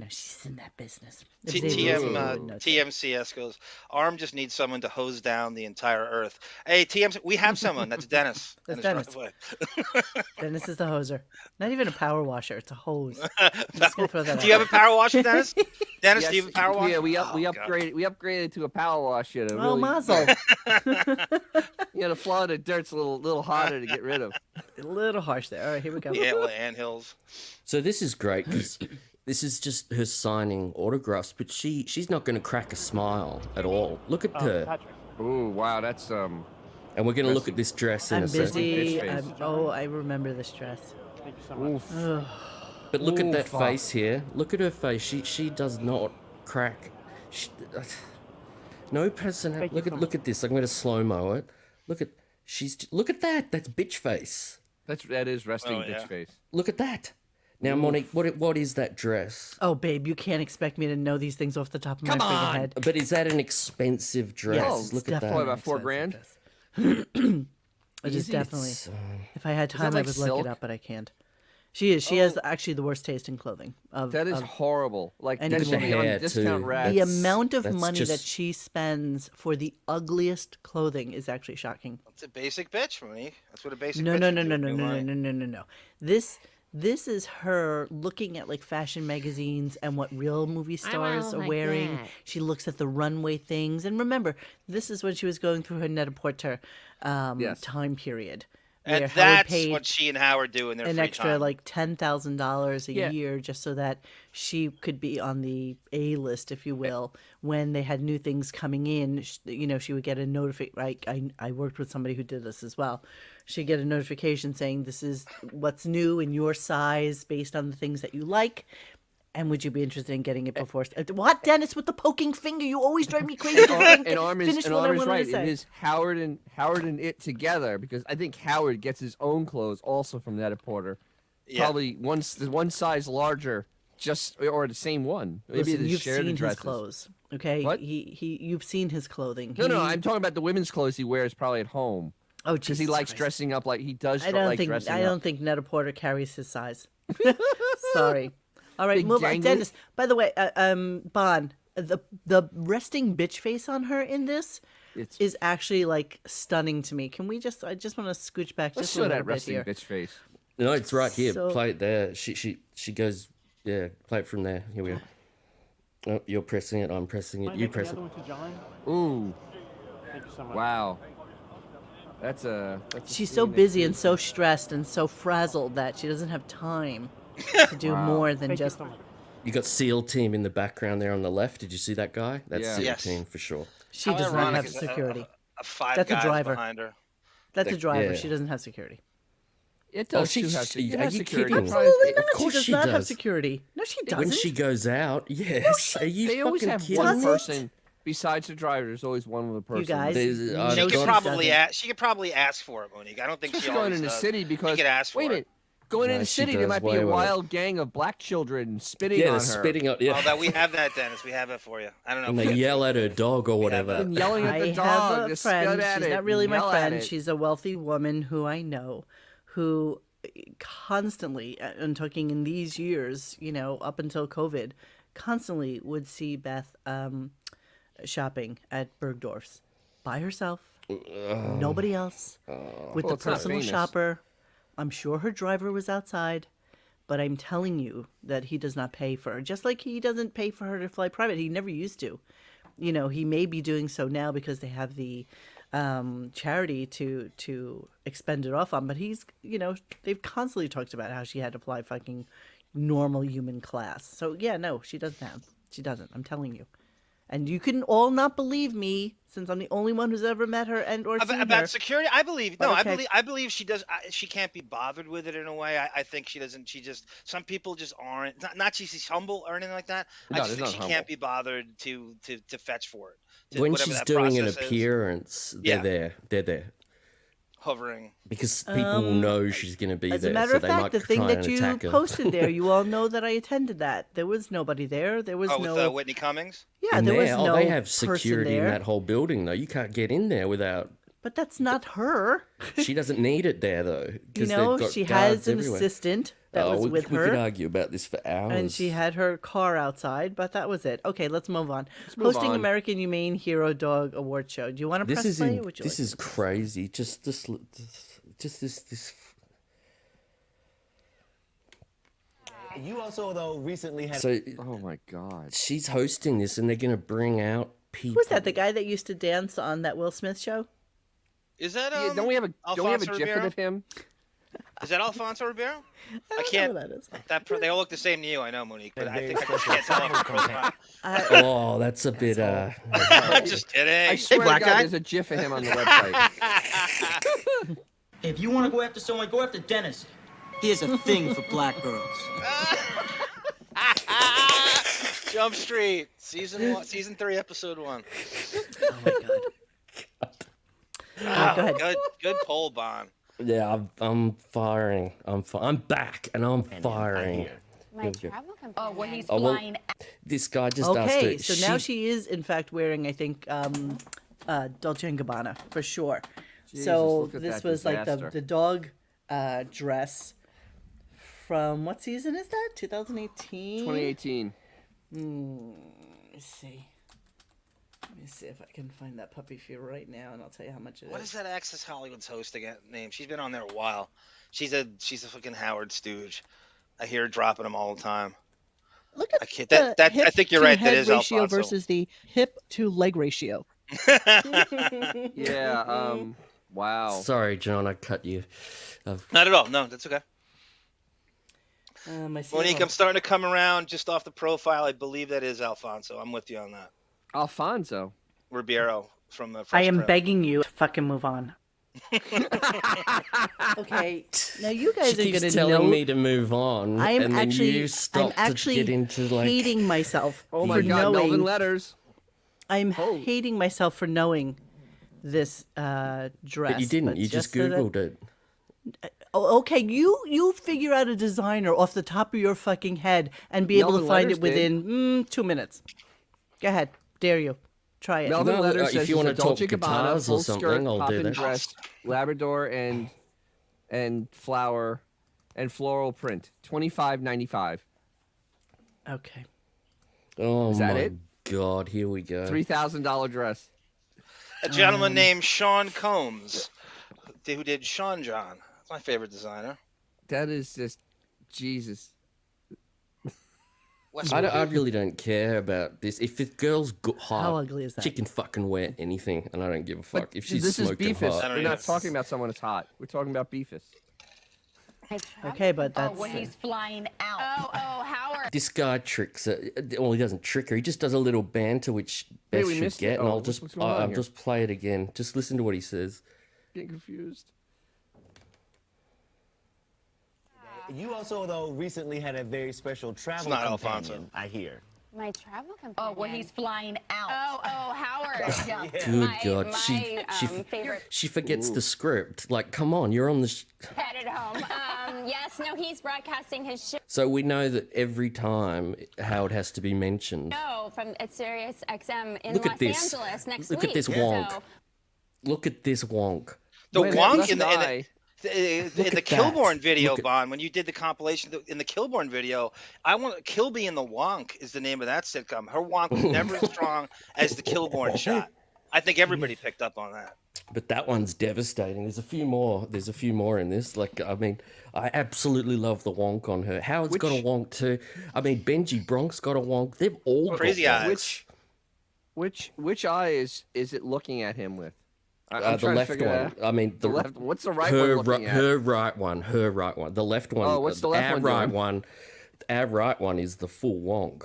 she's in that business. TMCS goes, Arm just needs someone to hose down the entire earth. Hey, TMC, we have someone. That's Dennis. That's Dennis. Dennis is the hoser. Not even a power washer. It's a hose. Do you have a power washer, Dennis? Dennis, Yes, do you have a power washer? Yeah, we upgraded to a power washer. To Oh, really, mazel. The flow of the dirt's a little harder to get rid of. A little harsh there. All right, here we go. Yeah, well, anthills. So this is great because this is just her signing autographs, but she's not going to crack a smile at all. Look at her. Oh wow, that's And we're going to look at this dress in I'm a second. busy. I remember this dress. Thank you so much. But look at that fuck. face here. Look at her face. She does not crack. No personality. Look at this. I'm going to slow mo it. Look at that. That's bitch face. That is resting bitch face. Look at that. Now, Monique, what is that dress? Oh, babe, you can't expect me to know these things off the top of my friggin' head. But is that an expensive dress? Yes, Look at that. Probably about $4,000. It is definitely. If I had that time, like I would silk? look it up, but I can't. She is. She has actually the worst taste in clothing. That is horrible. Like And that look should at be the on hair, discount too. racks. The amount of That's money that just- she spends for the ugliest clothing is actually shocking. It's a basic bitch, Monique. That's what a basic No, bitch no, would no, do no, with no, new no, money. no, no, no, no. This is her looking at like fashion magazines and what real movie stars are wearing. She looks at the runway things, and remember, this is when she was going through her Net-a-Porter time period. And where Howard that's paid what she and Howard do in their an free extra time. like $10,000 a Yeah. year just so that she could be on the A list, if you will, when they had new things coming in. She would get a notification. I worked with somebody who did this as well. She'd get a notification saying this is what's new in your size based on the things that you like. And would you be interested in getting it before? What, Dennis, with the poking finger? You always drive me crazy. And Arm is what I wanted right. to say. It is Howard and it together, because I think Howard gets his own clothes also from Net-a-Porter. Yeah. Probably one size larger, or the same one. Maybe Listen, they you've share the seen his dresses. clothes, okay? What? You've seen his clothing. No, I'm talking about the women's clothes he wears probably at home. Oh, because he Jesus likes Christ. dressing up like he does. I don't like think dressing I up. don't think Net-a-Porter carries his size. Sorry. All right, Big move on. gangly. Dennis, by the way, Bon, the resting bitch face on her in this is actually like stunning to me. Can we I just want to scooch back Let's just show a little that bit resting here. bitch face. No, it's right here. So- Play it there. She goes. Yeah, play it from there. Here we go. Oh, you're pressing it. I'm pressing it. You press it. Ooh. Thank you so much. Wow. That's She's so busy and so stressed and so frazzled that she doesn't have time to do Wow. more than Thank you just. so much. You got SEAL Team in the background there on the left. Did you see that guy? That's Yeah. SEAL Yes. Team for sure. She How does not ironic have is security. A five That's a guys driver. behind her. That's a driver. Yeah. She doesn't have security. It Oh, does. she- too have she- it are has you security. kidding? Absolutely Of not. She course does she not have does. security. No, she doesn't. When she goes out, yes. Are you They always fucking have kidding one me? person besides the driver. There's always one other person. guys, There's- you I've She know could gone- probably ask. She could probably ask for it, Monique. I don't think Especially she going always in the does. city because she could ask for wait a it. minute, going No, in the she city there does might be way a with it. wild gang of black children spitting Yeah, on they're her. spitting up. Yeah. Oh, that we have that, Dennis. We have it for you. I don't know. And if they we- yell at her dog or whatever. And yelling at the I dog. have a just friend. spit at She's it not really and my yell at friend. it. She's a wealthy woman who I know, who constantly, and talking in these years, up until COVID, constantly would see Beth shopping at Bergdorf's by herself, nobody else, with Well, the it's not personal famous. shopper. I'm sure her driver was outside. But I'm telling you that he does not pay for her. Just like he doesn't pay for her to fly private. He never used to. He may be doing so now because they have the charity to expend it off on. But he's, they've constantly talked about how she had to fly fucking normal human class. So, yeah, no, she doesn't have. She doesn't. I'm telling you. And you can all not believe me, since I'm the only one who's ever met her and or seen about her. security. I believe. But No, okay. I believe she does. She can't be bothered with it in a way. I think she doesn't. She just. Some people just aren't. Not she's humble or anything like that. I No, just it's think not she humble. can't be bothered to fetch for it. To When whatever she's that doing an process is. appearance, they're Yeah. there. They're there. Hovering. Because people will know she's going to be As there. a matter so of they fact, might the thing try that and you attack her. posted there, you all know that I attended that. There was nobody there. There was Oh, no. with Whitney Cummings. Yeah, In there was there? no Oh, they have person security in there. that whole building, though. You can't get in there without But that's not her. She doesn't need it there though. You 'cause know, they've got she guards has an everywhere. assistant that was with her. We could argue about this for hours. And she had her car outside, but that was it. Okay, let's move on. move Hosting on. American Humane Hero Dog Award Show. Do you want to press play? Or would you This like is crazy. Just this. You also, though, recently had. So, oh my God, she's hosting this, and they're gonna bring out people. Who's that? The guy that used to dance on that Will Smith show? Is that don't we have a Alfonso GIF Ribeiro? of him? Is that Alfonso Ribeiro? I know can't. who that is. They all look the same to you, I know, Monique, but I think I just can't tell off the profile. Oh, that's a bit. I'm just kidding. I swear black to God, guy. there's a GIF of him on the website. If you want to go after someone, go after Dennis. He has a thing for black girls. Jump Street, season 3, episode 1. Oh my God. Go ahead. Good poll, Bon. Yeah, I'm firing. I'm back, and I'm firing. My travel company. Oh, well, he's Oh, well, flying. this guy just asked Okay, her. so now she is in fact wearing, I think, Dolce and Gabbana for sure. Jesus, so look at this that was like disaster. the dog dress from what season is that? 2018. 2018. Let me see. Let me see if I can find that puppy for you right now, and I'll tell you how much it is. What is that Access Hollywood's hosting name? She's been on there a while. She's a fucking Howard stooge. I hear her dropping them all the time. Look at I think you're right. That is ratio Alfonso. versus the hip to leg ratio. Yeah. Wow. Sorry, John, I cut you. Not at all. No, that's okay. I see Monique, one. I'm starting to come around just off the profile. I believe that is Alfonso. I'm with you on that. Alfonso Ribeiro from the. I am begging you to fucking move on. Okay, now you guys She are keeps gonna telling know. me to move on, I'm and then actually, you stop I'm actually to get into like. hating myself Oh for my God, knowing. Melvin Letters. I'm hating myself for knowing this dress. But you didn't. You just so that- googled it. Oh, okay, you figure out a designer off the top of your fucking head and be able to Melvin find Letters it within 2 minutes. Go ahead, dare you? Try it. Melvin Well, Letters if says you it's wanna a Dolce talk Gabbana, guitars or full something, skirt, I'll do pop-in that. dress, Labrador and flower and floral print. $25.95. Okay. Oh Is that my it? God! Here we go. $3,000 dress. A gentleman named Sean Combs, who did Sean John. That's my favorite designer. That is just Jesus. I really don't care about this. If the girl's hot, How ugly is that? she can fucking wear anything, and I don't give a fuck. If she's This is smoking Beefus. hot. We're not talking about someone that's hot. We're talking about Beefus. Okay, but that's. Oh, well, he's flying out. Oh, Howard. This guy tricks her. Well, he doesn't trick her. He just does a little banter, which Hey, Beth we should missed get, it. and Oh, I'll what's just, going on I'll here? just play it again. Just listen to what he says. Getting confused. You also, though, recently had a very special travel not companion, Alfonso. I hear. My travel company. Oh, well, he's flying out. Oh, Howard. Good God, My she favorite she forgets the script. Like, come on, you're on the. pet at home. Yes, no, he's broadcasting his show So we know that every time Howard has to be mentioned. from at Sirius XM in Look Los at this. Angeles next Look week. at this wonk. Look at this wonk. The Wait, wonk let's in the die. at Kilborn that. video, Look at- Bond, when you did the compilation in the Kilborn video, I want Kilby and the Wonk is the name of that sitcom. Her wonk was never as strong as the Kilborn shot. I think everybody picked up on that. But that one's devastating. There's a few more. There's a few more in this. Like, I mean, I absolutely love the wonk on her. Howard's got a wonk too. I mean, Benji Bronk's got a wonk. They've all Crazy got eyes. wonks. Which eye is it looking at him with? I'm the trying to left figure one. out. I mean, The left. What's the right her, one looking at? Her right one. Her right one. The left one. Oh, what's the left our one right doing? one? Our right one is the full wonk.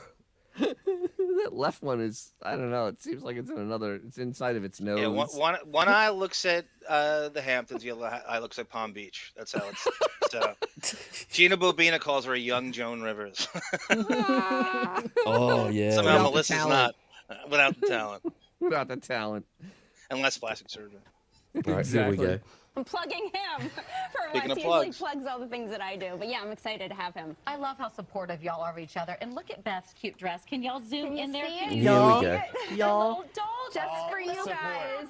That left one is. I don't know. It seems like it's in another. It's inside of its nose. Yeah, one eye looks at the Hamptons, the other eye looks at Palm Beach. That's how it's set up. Gina Bobina calls her a young Joan Rivers. Oh yeah. Somehow Without the Melissa's talent. not without the talent Without the talent. and less plastic surgery. All right, here we go. I'm plugging him for Speaking once. of He usually plugs. plugs all the things that I do. But yeah, I'm excited to have him. I love how supportive y'all are of each other. And look at Beth's cute dress. Can y'all zoom in there? see it? Here Y'all, we go. y'all. Just for you guys.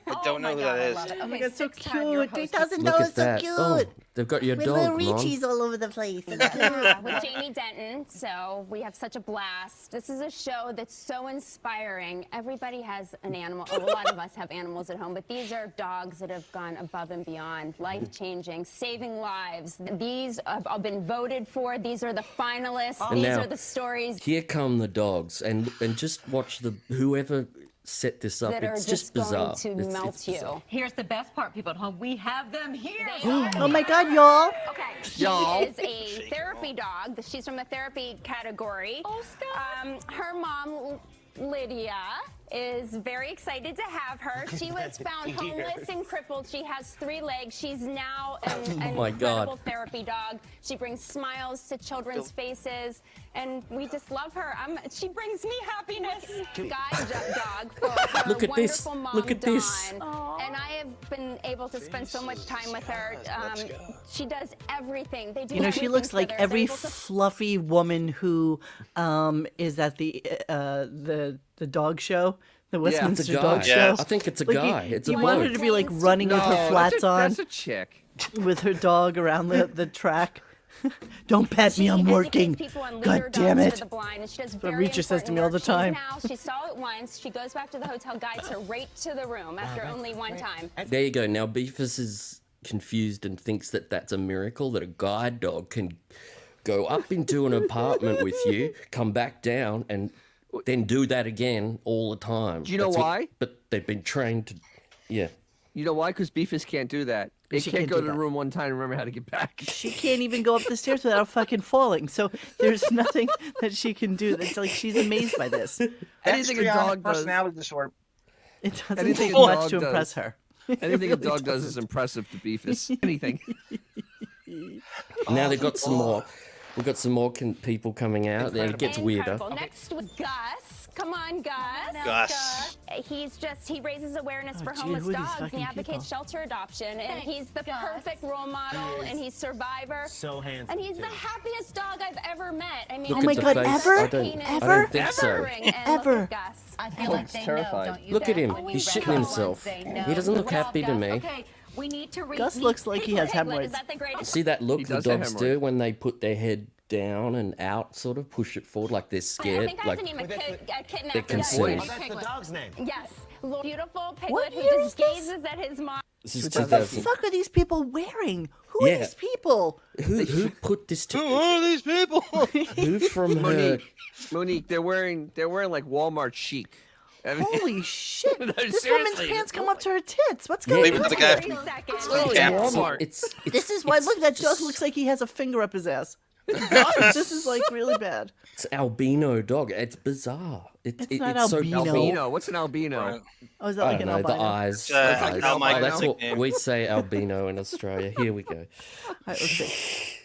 I don't know who that is. Oh my god, so your cute. host. $3,000, Look at so that. cute. Oh, they've got your With dog, little Mom. Reachies all over the place. Yeah, with Jamie Denton. So we have such a blast. This is a show that's so inspiring. Everybody has an animal. A lot of us have animals at home, but these are dogs that have gone above and beyond, life-changing, saving lives. These have all been voted for. These are the finalists. And These now, are the stories Here come the dogs, and just watch whoever set this up. that are It's just bizarre. going to It's melt bizarre. you. Here's the best part, people at home. We have them here. Oh my god, y'all. Okay, she is a therapy dog. She's from the therapy category. Oh, her mom, Lydia, is very excited to have her. She was found homeless and crippled. She has 3 legs. She's now an my God. incredible therapy dog. She brings smiles to children's faces, and we just love her. She brings me happiness. Guide dog for her Look at this. wonderful mom, Look at this. Dawn. And I have been able to spend so much time with her. She does everything. They do You know, she everything looks like together. They're every able to fluffy woman who is at the dog show, the Westminster It's a guy. Dog Show. I think it's a Like, guy. You, It's a you want her bloke. to be like running with her flats on, That's a chick. with her dog around the track. Don't pat me, She I'm educates working. people on God leader damn dogs it. for the blind, and she does what very Reacher says to me important all the work. time. She saw it once. She goes back to the hotel, guides her right to the room after only one time. There you go. Now Beefus is confused and thinks that that's a miracle, that a guide dog can go up into an apartment with you, come back down, and then do that again all the time. Do you know That's what- why? But they've been trained to, yeah. You know why? Because Beefus can't do that. It She can't can't go do to the that. room one time and remember how to get back. She can't even go up the stairs without fucking falling. So there's nothing that she can do. It's like she's amazed by this. Anything a Bethstrionic dog does. personality disorder. It doesn't Anything take a much dog to does. impress her. Anything It a dog really does is impressive to Beefus. Anything. Now they've got some more. We've got some more people coming out. Then it gets weirder. Incredible. Next was Gus. Come on, Gus. Gus. He raises awareness for gee, homeless who are these dogs, and fucking he advocates people? shelter adoption, and he's the perfect role model, and he's Survivor. So handsome. And he's the happiest dog I've ever met. I mean, Look Oh my at the God, face. ever? I don't think so. Ever? I feel like they terrified. know, don't you? Look at Beth? him. When He's you shitting read himself. they know. He doesn't look Well, happy to Gus, me. Okay, we need to read. Gus looks like he has Piglet, hemorrhoids. is that the greatest? See that look He the does have dogs do hemorrhoids. when they put their head down and out, sort of push it forward like they're I scared, think I like have to name a kitten they're after concerned. Oh, that's the dog's name. Yes, beautiful What piglet who year just is this? gazes at his mom. this is What the 2000. fuck are these people wearing? Who Yeah. are these people? Who put this Who to? are these people? Who from her? Monique, they're wearing like Walmart chic. I mean, Holy shit! No, This woman's seriously. pants come up to her tits. What's Yeah, going Leave it on? to the guy. 3 seconds. literally Yeah. Walmart. It's This is why. Look, that dog looks like he has a finger up his ass. This is like really bad. It's albino dog. It's bizarre. It's not it's albino. so Albino. What's an albino? Oh, is that I like don't an know, the albino? eyes. It's the like eyes. Al Mike That's what nickname. we say albino in Australia. Here we go. All right, let's see.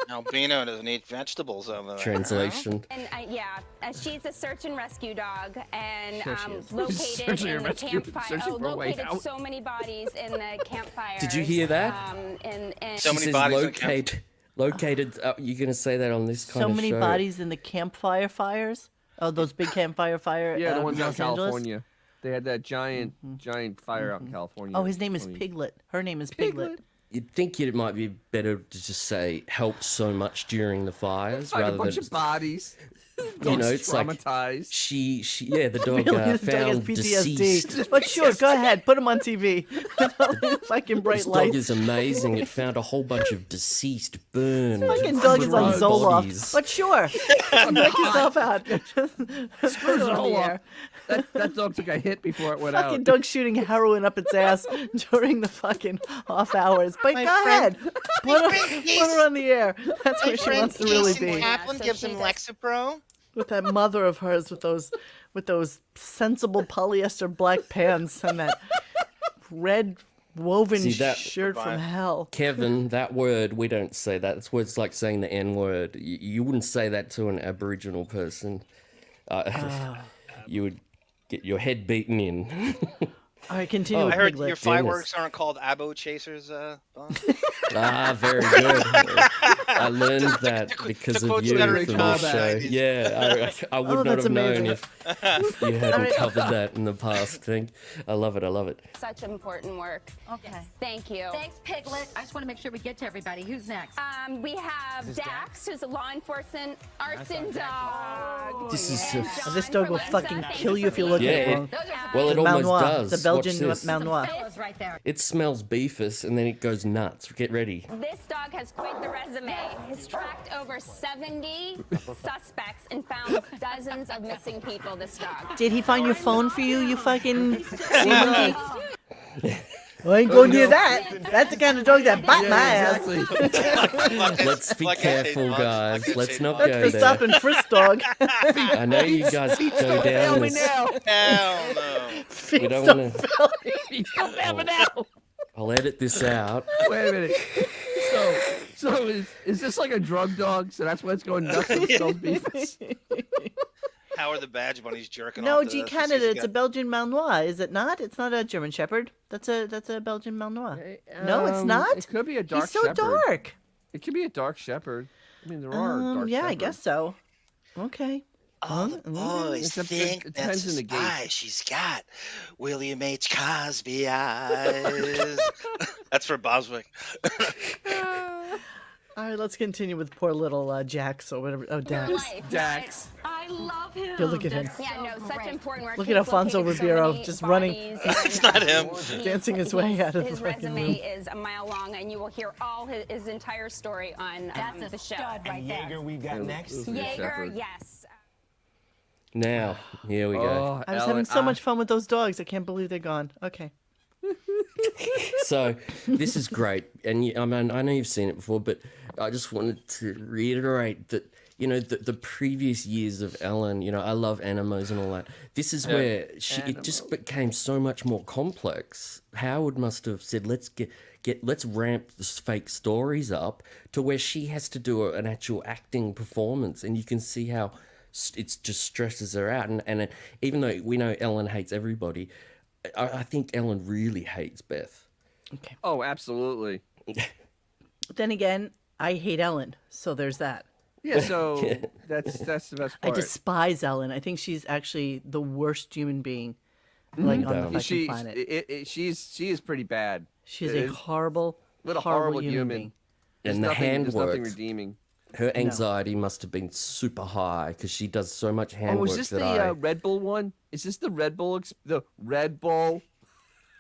Albino doesn't eat vegetables over there. Translation. And she's a search and rescue dog, and Sure she is. located Searching in and the rescue- campfire. searching for a way Located out. so many bodies in the campfire. Did you hear that? So She many says bodies in the camp. located. You're gonna say that on this kind So of many show? bodies in the campfire fires. Oh, those big campfire fire. Yeah, the in ones out in Los Angeles? California. They had that giant fire out in California. Oh, his name is Monique. Piglet. Her name is Piglet. You'd think it might be better to just say helped so much during the fires Find a rather bunch than of bodies. you know, it's like traumatized. she yeah, the dog Really, this dog has found PTSD. deceased. But sure, go ahead, put him on TV. Fucking bright This dog lights. is amazing. It found a whole bunch of deceased, burned, Fucking dog is on drugged Zoloft. bodies. But sure, knock yourself out. Screw Put it on the Zoloft. air. That dog took a hit before it went Fucking out. dog shooting heroin up its ass during the fucking off hours. But go ahead, put her on the air. That's where she wants to really be. Kaplan gives him Lexapro. With that mother of hers, with those sensible polyester black pants and that red woven See, that- shirt from hell. Kevin, that word, we don't say that. It's words like saying the N word. You wouldn't say that to an Aboriginal person. You would get your head beaten in. All right, continue with I heard Piglet. your fireworks aren't called abo chasers, Bon. Very good. I learned that because of you from this show. Yeah, I would not have known if you hadn't covered that in the past. I love it. I love it. Such important work. Okay. Thank you. Thanks, Piglet. I just want to make sure we get to everybody. Who's next? We have Dax, who's a law enforcement arson dog. This is This dog will fucking kill you if you look at it wrong. Well, it almost does. The Belgian Watch this. Malinois. Right there. It smells beefus and then it goes nuts. Get ready. This dog has quite the resume. Has tracked over 70 suspects and found dozens of missing people, this dog. Did he find your phone for you, you fucking sea monkey? I ain't going near that. That's the kind of dog that bite my ass. Let's be careful, guys. Let's not That's go the there. stop and frisk dog. I know you guys go down this. Hell no. We don't want to. I'll edit this out. Wait a minute. So is this like a drug dog? So that's why it's going nuts and it smells beefus? How are the Badge Bunnies jerking No, off? G Canada, it's a Belgian Malinois, is it not? It's not a German Shepherd. That's a Belgian Malinois. No, it's not. It could be a dark He's so shepherd. dark. It could be a dark shepherd. I mean, there are dark Yeah, I shepherds. guess so. Okay. All the boys Except think it that's depends on the a gate. spy. She's got William H. Cosby eyes. That's for Boswick. All right, let's continue with poor little Jax or whatever. Oh, Dax. Dax. I love him. Yeah, look at him. Yeah, no, such important work. Look He's at Alfonso located so Ribeiro many just running. bodies. It's not him. Dancing his way out of His the fucking resume room. is a mile long, and you will hear all his entire story on That's the a show. stud right there. Jaeger, we've got next. Jaeger, yes. Now, here we go. Oh, I was Ellen, having so much fun with those dogs. I can't believe they're gone. Okay. So this is great, and I mean, I know you've seen it before, but I just wanted to reiterate that the previous years of Ellen. I love animos and all that. This is where it just became so much more complex. Howard must have said, let's let's ramp the fake stories up to where she has to do an actual acting performance, and you can see how it just stresses her out. And even though we know Ellen hates everybody, I think Ellen really hates Beth. Okay. Oh, absolutely. Then again, I hate Ellen, so there's that. Yeah, so that's the best I part. despise Ellen. I think she's actually the worst human being, like on the fucking planet. She is pretty bad. She's It a is- horrible, what a horrible horrible human human. being. There's And the nothing, hand there's nothing work. redeeming. Her anxiety must have been super high because she does so much handwork. Oh, is this that the I... Red Bull one? Is this the Red Bull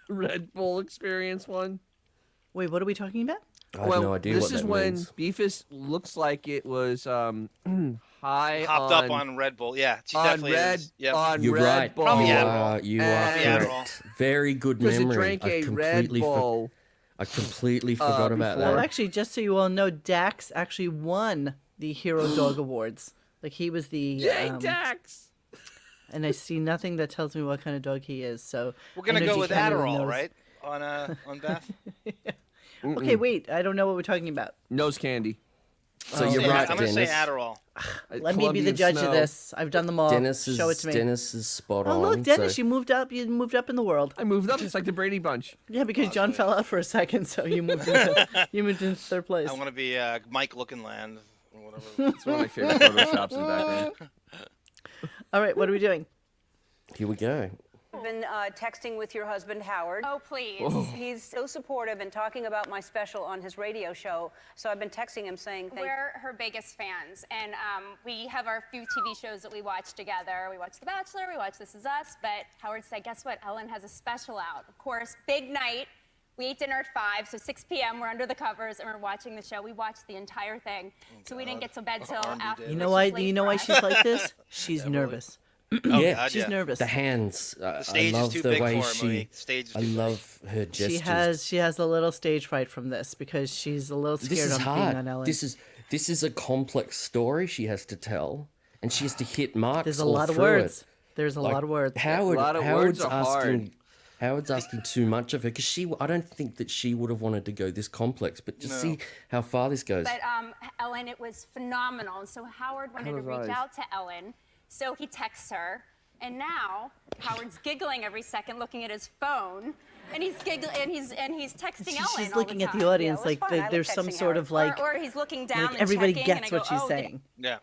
Red Bull experience one? Wait, what are we talking about? I have no idea this what is that when means. Beefus looks like it was high Hopped up on Red Bull. Yeah, she definitely is. Yep. on You're Red right. Bull. Probably You Adderall. are Adderall. correct. Very good Because it memory. drank a Red completely Bull. I completely forgot about Well, that. actually, just so you all know, Dax actually won the Hero Dog Awards. Like he was the Yay, Dax! And I see nothing that tells me what kind of dog he is. So We're gonna I know go G. with Canada Adderall, knows. right? On Beth. Okay, wait. I don't know what we're talking about. Nose candy. So you're right, I'm gonna say Dennis. Adderall. Let me be the judge of this. I've done them all. Dennis Show it to me. Dennis is spot Oh on. look, Dennis, so- you moved up. You moved up in the world. I moved up. It's like the Brady Bunch. Yeah, because John fell out for a second, so you moved into third place. I want to be Mike Lookinland or whatever. It's one of my favorite photoshops in the background. All right, what are we doing? Here we go. I've been texting with your husband, Howard. Oh, please. He's so supportive and talking about my special on his radio show. So I've been texting him saying, We're her biggest fans, and we have our few TV shows that we watch together. We watch The Bachelor, we watch This Is Us, but Howard said, guess what? Ellen has a special out. Of course, big night. We ate dinner at 5, so 6 p.m. We're under the covers and we're watching the show. We watched the entire thing, so we didn't get to bed till after. You know why? You know why she's like this? She's nervous. Yeah, God, she's yeah. nervous. The hands. The I stage love is too the big way for her, she. Marie. The stage is I too big. love her gestures. She has a little stage fright from this because she's a little This scared is on hard. being on Ellen. This is a complex story she has to tell, and she has to hit marks. There's a all lot of through words. It. There's a Like, lot of words. Howard, A lot of Howard's words are asking. hard. Howard's asking too much of her because I don't think that she would have wanted to go this complex. But just see how far this goes. But Ellen, it was phenomenal. And so Howard wanted to reach out to Ellen. So he texts her And now Howard's giggling every second, looking at his phone, and he's giggling, and he's texting Ellen. She's all looking the at time. the audience Yeah, it was like fun. I there's like some texting sort of like, or he's looking down and everybody checking, gets and I what go, she's "Oh, saying. Yeah.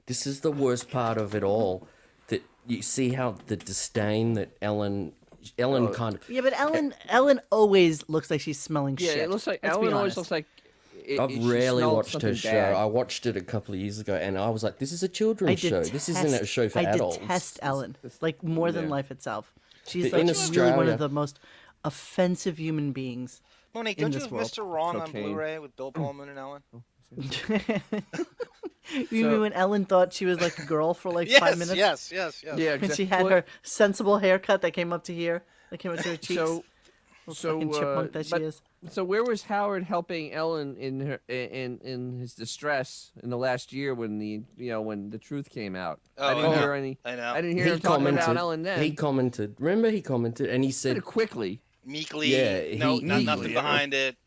This is the worst part of it all. That you see how the disdain that Ellen kind of. Yeah, but Ellen always looks like she's smelling Yeah, shit. it looks like Let's be Ellen always honest. looks like. I've rarely watched her show. I watched it a couple of years ago, and I was like, "This is a children's show. This isn't a show for adults." I detest Ellen, like more than life itself. She's But in like really one Australia- of the most offensive human beings. Monique, in don't you this have world. Mr. Wrong Cocaine. on Blu-ray with Bill Pullman and Ellen? You mean when Ellen thought she was like a girl for like 5 minutes? Yes. Yeah, And she had her sensible haircut that came up to here, that came up to her cheeks. So, Fucking chipmunk that she is. So where was Howard helping Ellen in her in his distress in the last year when the truth came out? Oh, I didn't I know. hear any. I know. I didn't hear him talking about Ellen then. He commented. Remember, he commented, and he said quickly, meekly. Yeah, nothing meekly, behind it.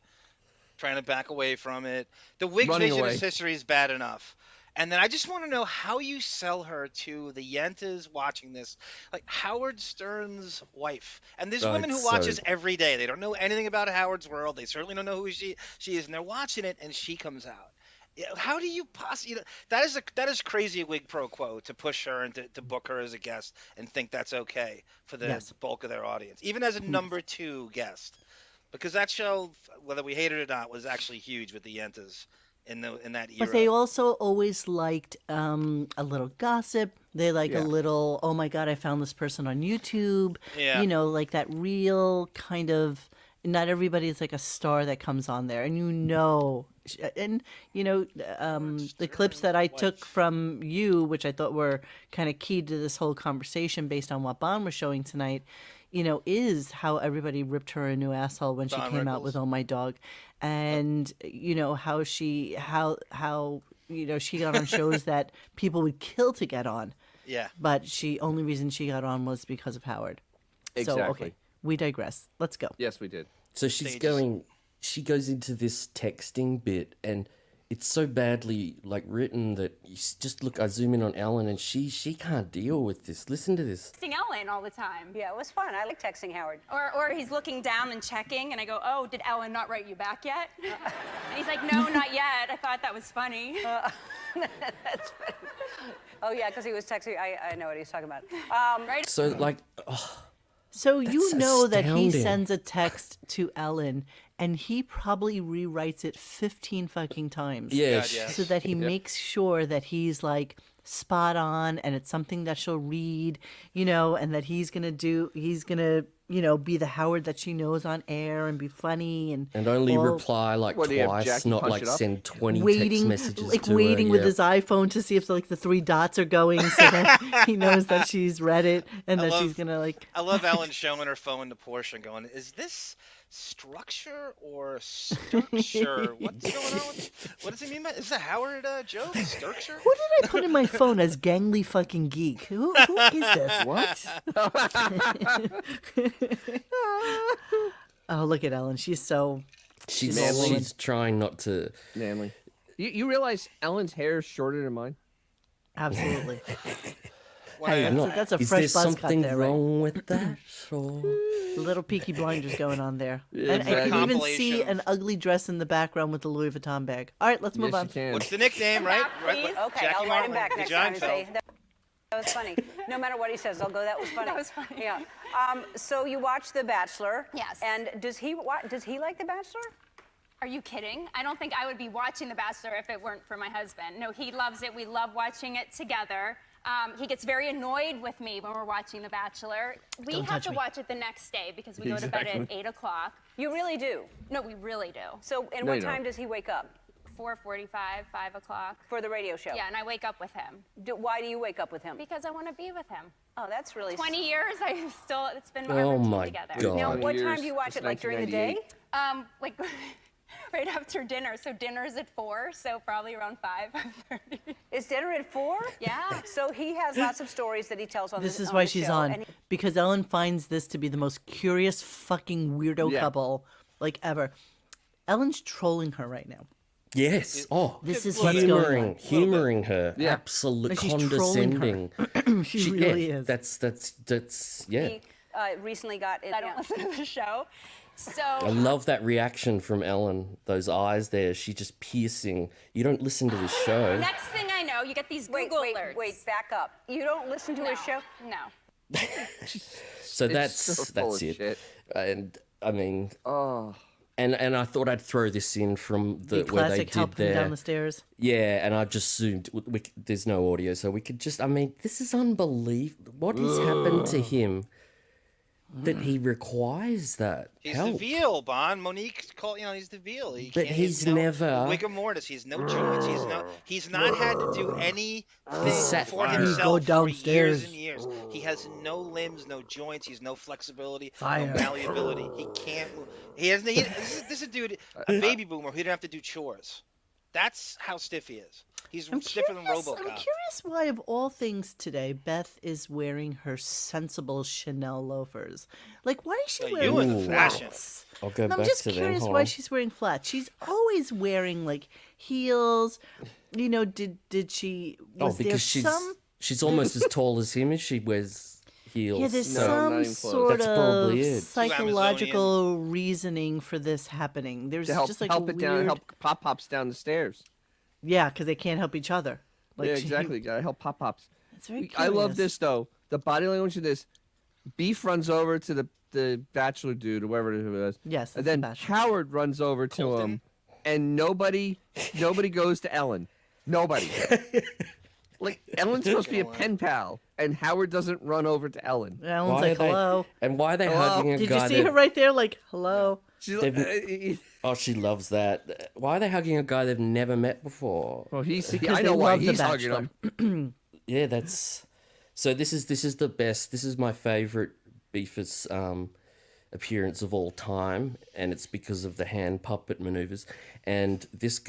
Trying to back away from it. The Wig's Running vision away. of history is bad enough. And then I just want to know how you sell her to the Yentas watching this, like Howard Stern's wife. And there's women who it's watch so- this every day. They don't know anything about Howard's world. They certainly don't know who she is, and they're watching it, and she comes out. Yeah, how do you possibly? That is crazy wig pro quo to push her and to book her as a guest and think that's okay for the bulk of their audience, even as a number 2 guest, because that show, whether we hate it or not, was actually huge with the Yentas. In that era. But they also always liked a little gossip. They like a little, oh my God, I found this person on YouTube. Yeah. You know, like that real kind of, not everybody is like a star that comes on there. And the clips that I took from you, which I thought were kind of key to this whole conversation based on what Bon was showing tonight, is how everybody ripped her a new asshole when she Don came out with Rickles. Oh My Dog. And, how she got on shows that people would kill to get on. Yeah. But only reason she got on was because of Howard. So, Exactly. okay, we digress. Let's go. Yes, we did. So she goes into this texting bit, and it's so badly written that you just look. I zoom in on Ellen, and she can't deal with this. Listen to this. Texting Ellen all the time. Yeah, it was fun. I like texting Howard. Or he's looking down and checking, and I go, "Oh, did Ellen not write you back yet?" And he's like, "No, not yet. I thought that was funny." That's funny. Oh yeah, because he was texting. I know what he's talking about. Right. So So you know that he astounding. sends a text to Ellen, and he probably rewrites it 15 fucking times. Yes. God, yeah. So that he Yeah. makes sure that he's like spot on, and it's something that she'll read, and that he's gonna be the Howard that she knows on air and be funny and only all- reply What, do you have twice, Jackie not punch it up? send 20 text waiting, messages like to her. waiting with Yeah. his iPhone to see if the 3 dots are going, so that he knows that she's read it and that she's gonna like. I love Ellen showing her phone to Portia and going, "Is this structure or structure? What's going on? What does he mean by? Is the Howard joke structure?" Who did I put in my phone as gangly fucking geek? Who is this? What? Oh, look at Ellen. She's She's trying not to. Manly. You realize Ellen's hair is shorter than mine? Absolutely. Hey, that's a is fresh there buzz cut something there, right? wrong with that? Or... Little Peaky Blinders going on there. Yeah, And I can even see Compilation. an ugly dress in the background with the Louis Vuitton bag. All right, let's move Yes, on. you can. What's the nickname, right? please. Okay, Jackie I'll write Martin, him back the next time and Giant say Fell. that was funny. No matter what he says, I'll go. That was funny. That was funny. Yeah. So you watch The Bachelor. Yes. And does he like The Bachelor? Are you kidding? I don't think I would be watching The Bachelor if it weren't for my husband. No, he loves it. We love watching it together. He gets very annoyed with me when we're watching The Bachelor. We Don't have touch to me. watch it the next day because we go to bed at 8 o'clock. You really do. No, we really do. So, and No, what you don't. time does he wake up 4:45, 5 o'clock. for the radio show? Yeah, and I wake up with him Why do you wake up with him? because I want to be with him. Oh, that's really 20 years, it's been our Oh routine my together. God. Now, what time years. do you watch It's it? Like during the day? 1998. Like right after dinner. So dinner's at 4, so probably around 5, 5:30. Is dinner at 4? Yeah. So he has lots of stories that he tells on This the is on why the she's show, on, and because Ellen finds this to be the most curious fucking weirdo Yeah. couple like ever. Ellen's trolling her right now. Yes. Oh, This is what's going on. humoring her. Yeah. Absolute Like she's trolling her. condescending. She really is. That's yeah. He recently got. I don't listen to the show. So I love that reaction from Ellen. Those eyes there. She just piercing. You don't listen to the show. next thing I know, you get these Google alerts. Wait, back up. You don't listen to his show? No. So that's it. Shit. And I mean, Oh. and I thought I'd throw this in from The where they classic did help him their down the stairs. Yeah, and I just zoomed. There's no audio, so we could just. I mean, this is unbelievable. What has happened to him that he requires that He's help? the veal, Bon. Monique called, he's the veal. But he's never. Rigor mortis. He's no joints. He's not had to do anything sat for fire. himself Go for downstairs. years and years. He has no limbs, no joints. He's no flexibility, Fire. no malleability. He can't move. He hasn't. This is a dude, a baby boomer who didn't have to do chores. That's how stiff he is. He's stiffer than RoboCop. I'm curious why, of all things today, Beth is wearing her sensible Chanel loafers. Like, why is she You wearing in fashion. flats? I'll go I'm back just to them. curious Hold why on. she's wearing flats. She's always wearing like heels. Did she? Was there because she's almost as tall as him, as she wears heels. Yeah, there's No, not some even close. sort That's probably of it. psychological reasoning for this happening. There's To help, just like help a it weird... down, help Pop-Pops down the stairs. Yeah, because they can't help each other. Like Yeah, exactly. Gotta help Pop-Pops. It's very I love curious. this, though. The body language of this. Beef runs over to the bachelor dude, or whoever it was. Yes, And it's the then bachelor. Howard runs over to him, and nobody goes to Ellen. Nobody. Like, Ellen's supposed to be a pen pal, and Howard doesn't run over to Ellen. Ellen's Why like, are they- hello. And why are they Hello? hugging a Did guy you see her right there? Like, hello. She's They've- Oh, she loves that. Why are they hugging a guy they've never met before? Well, Because I they know why love The he's hugging Bachelor. him. Yeah, that's. So this is the best. This is my favorite Beefus appearance of all time, and it's because of the hand puppet maneuvers. And this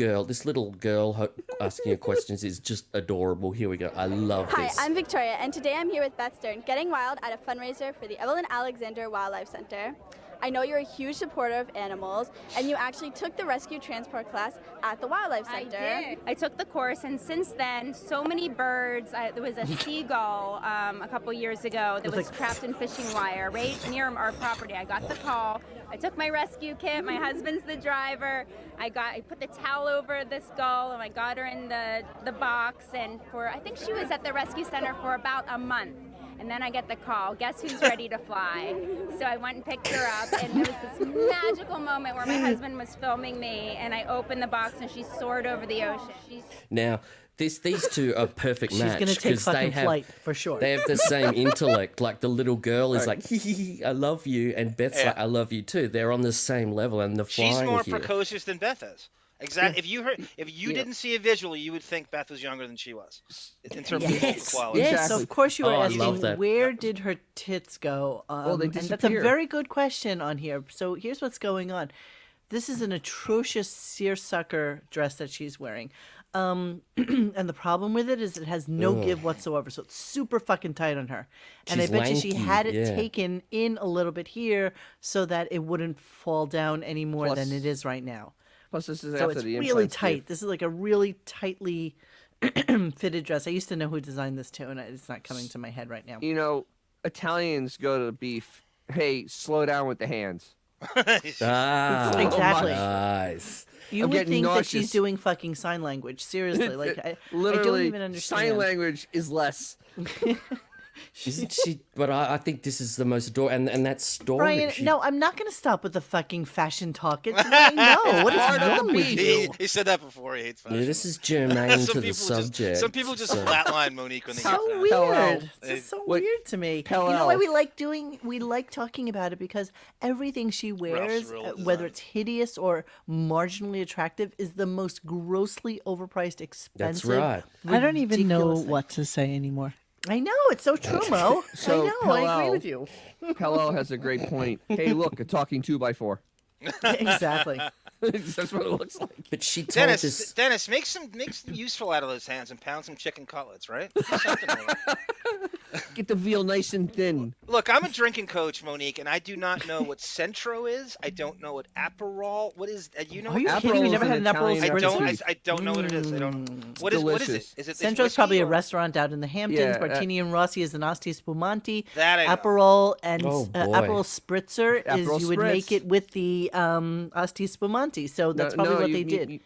little girl asking her questions is just adorable. Here we go. I love Hi, this. I'm Victoria, and today I'm here with Beth Stern, getting wild at a fundraiser for the Evelyn Alexander Wildlife Center. I know you're a huge supporter of animals, and you actually took the rescue transport class at the Wildlife Center. I did. I took the course, and since then, so many birds. There was a seagull a couple years ago that was trapped in fishing wire right near our property. I got the call. I took my rescue kit. My husband's the driver. I put the towel over this gull, and I got her in the box. And I think she was at the rescue center for about a month. And then I get the call, guess who's ready to fly? So I went and picked her up, and there was this magical moment where my husband was filming me, and I opened the box, and she soared over the ocean. Now, these two are a perfect She's match. gonna take 'cause they fucking have, flight, for sure. They have the same intellect. Like the little girl is like, hee, hee, hee, I love you, and Beth's like, I love you too. They're on the same level, and the flying She's more here. precocious than Beth is. Exactly. If you didn't see a visual, you would think Beth was younger than she was in terms of vocal quality. Yes, so of course you were I love asking, that. where did her tits go? Well, they and that's a disappear. very good question on here. So here's what's going on. This is an atrocious seersucker dress that she's wearing. And the problem with it is it has no give whatsoever. So it's super fucking tight on her. And She's I bet you she lanky, had it yeah. taken in a little bit here so that it wouldn't fall down any more Plus- than it is right now. Plus, this is So after it's the really implants, tight. Dave. This is like a really tightly fitted dress. I used to know who designed this too, and it's not coming to my head right now. You know, Italians go to beef. Hey, slow down with the hands. Ah, Exactly. Nice. You I'm would getting think that nauseous. she's doing fucking sign language. Seriously, like I Literally, don't even understand. sign language is less. Isn't she? But I think this is the most adorable, and that story. Brian, no, I'm not going to stop with the fucking fashion talk. It's I know. What is part of the wrong with beef. you? He said that before. He hates fashion. Yeah, this is germane to the people subject. some people just so- flatline Monique when they get So that. weird. It's just so What- weird to me. Pell You know why L. we like talking about it because everything she wears, real whether design. it's hideous or marginally attractive, is the most grossly overpriced, expensive. right. I don't even know ridiculous thing. what to say anymore. I know it's so true, Mo. So, I know. I agree Pell-L. with you. Pello has a great point. Hey, look, a talking 2x4. Exactly. That's what it looks like. But she told us. Dennis, make some useful out of those hands and pound some chicken cutlets, right? Do something with it. Get the veal nice and thin. Look, I'm a drinking coach, Monique, and I do not know what Centro is. I don't know what Aperol. What is? You know? Are you kidding? You never had an Aperol Spritzer? I don't know what it is. I don't. What is it? Is it Centro's probably a restaurant out in the Hamptons. Martini and Rossi is an Asti Spumante. That I know. Aperol and Aperol Spritzer is you would Spritz. make it with the Asti Spumante. So that's probably what they did.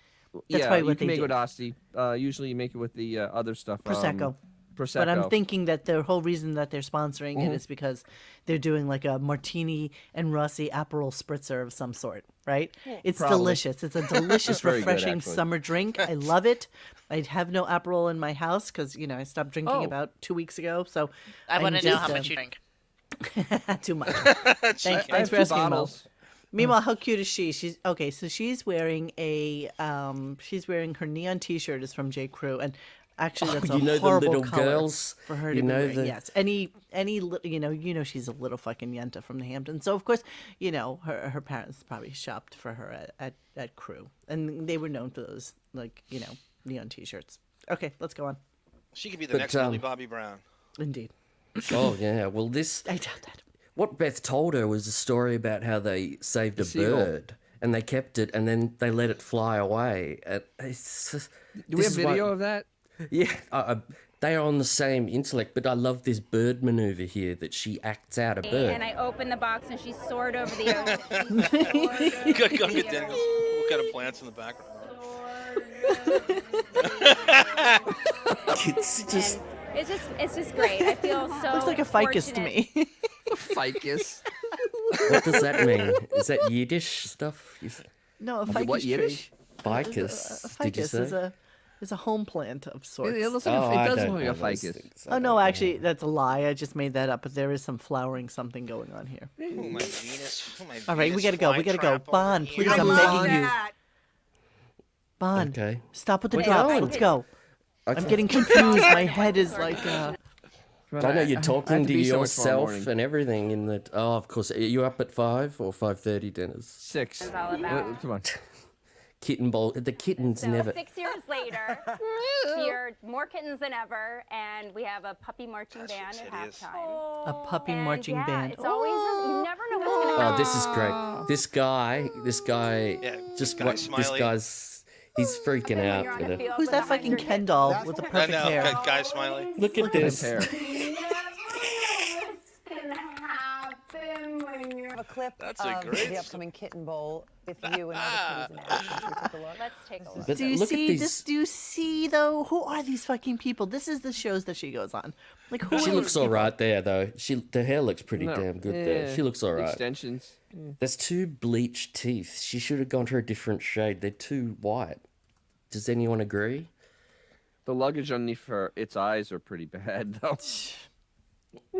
That's probably what they make did. it with Asti. Usually you make it with the other stuff. Prosecco. Prosecco. But I'm thinking that the whole reason that they're sponsoring it is because they're doing like a Martini and Rossi Aperol Spritzer of some sort, right? It's Probably. delicious. It's a delicious, very good, refreshing actually. summer drink. I love it. I have no Aperol in my house because, I stopped drinking about 2 weeks ago. So I want to know how much you drink. Too much. Thanks for asking, Mo. Meanwhile, how cute is she? She's okay. So she's wearing she's wearing her neon T-shirt is from J. Crew, and actually that's a the horrible little color girls. for her You to be know wearing. Yes, any she's a little fucking yenta from the Hamptons. So of course, her parents probably shopped for her at Crew, and they were known for those neon T-shirts. Okay, let's go on. She could be the next Millie Bobby Brown. Indeed. Oh yeah. Well, this. I doubt that. What Beth told her was a story about how they saved a bird and they kept it and then they let it fly away. Do we have video of that? Yeah, they are on the same intellect, but I love this bird maneuver here that she acts out a bird. And I open the box and she soared over the ocean. Good, go get Dennis. What kind of plants in the background? It's just great. I feel so. Looks like a ficus to me. Ficus. What does that mean? Is that Yiddish stuff? No, a ficus What, Yiddish? tree. Ficus. A Did you ficus say? is a home plant of sorts. It looks like it does look like a ficus. Oh no, actually, that's a lie. I just made that up. But there is some flowering something going on here. Oh, my Venus. Oh, my All right, we gotta go. We gotta go. flytrap over Bon, here. please, I'm begging you. Bon, Okay. stop with the We're drops. going. Let's go. Okay. I'm getting confused. My head is like. I know you're I talking have to be somewhere tomorrow yourself morning. and everything in the. Oh, of course. Are you up at 5 or 5:30, Dennis? 6. It's all about. Come on. Kitten bowl. The kittens So never. 6 years later, we're more kittens than ever, and we have a puppy marching band at halftime. A puppy And marching band. It's always you never know what's gonna happen. Oh, this is great. This guy, just Guy what this Smiley. guy's, he's freaking out. You know. Who's that fucking Ken doll with the I perfect know, hair? Guy Smiley. Look at His this. hair. A clip That's of great the upcoming Kitten Bowl with you and other kitties in action. Should we take a look? Let's take a look. But Do you look see at these. this? Do you see though? Who are these fucking people? This is the shows that she goes on. Like who? She are looks these all people? right there, though. The hair looks pretty No. damn good there. She looks all right. Extensions. There's 2 bleached teeth. She should have gone for a different shade. They're too white. Does anyone agree? The luggage underneath its eyes are pretty bad, though.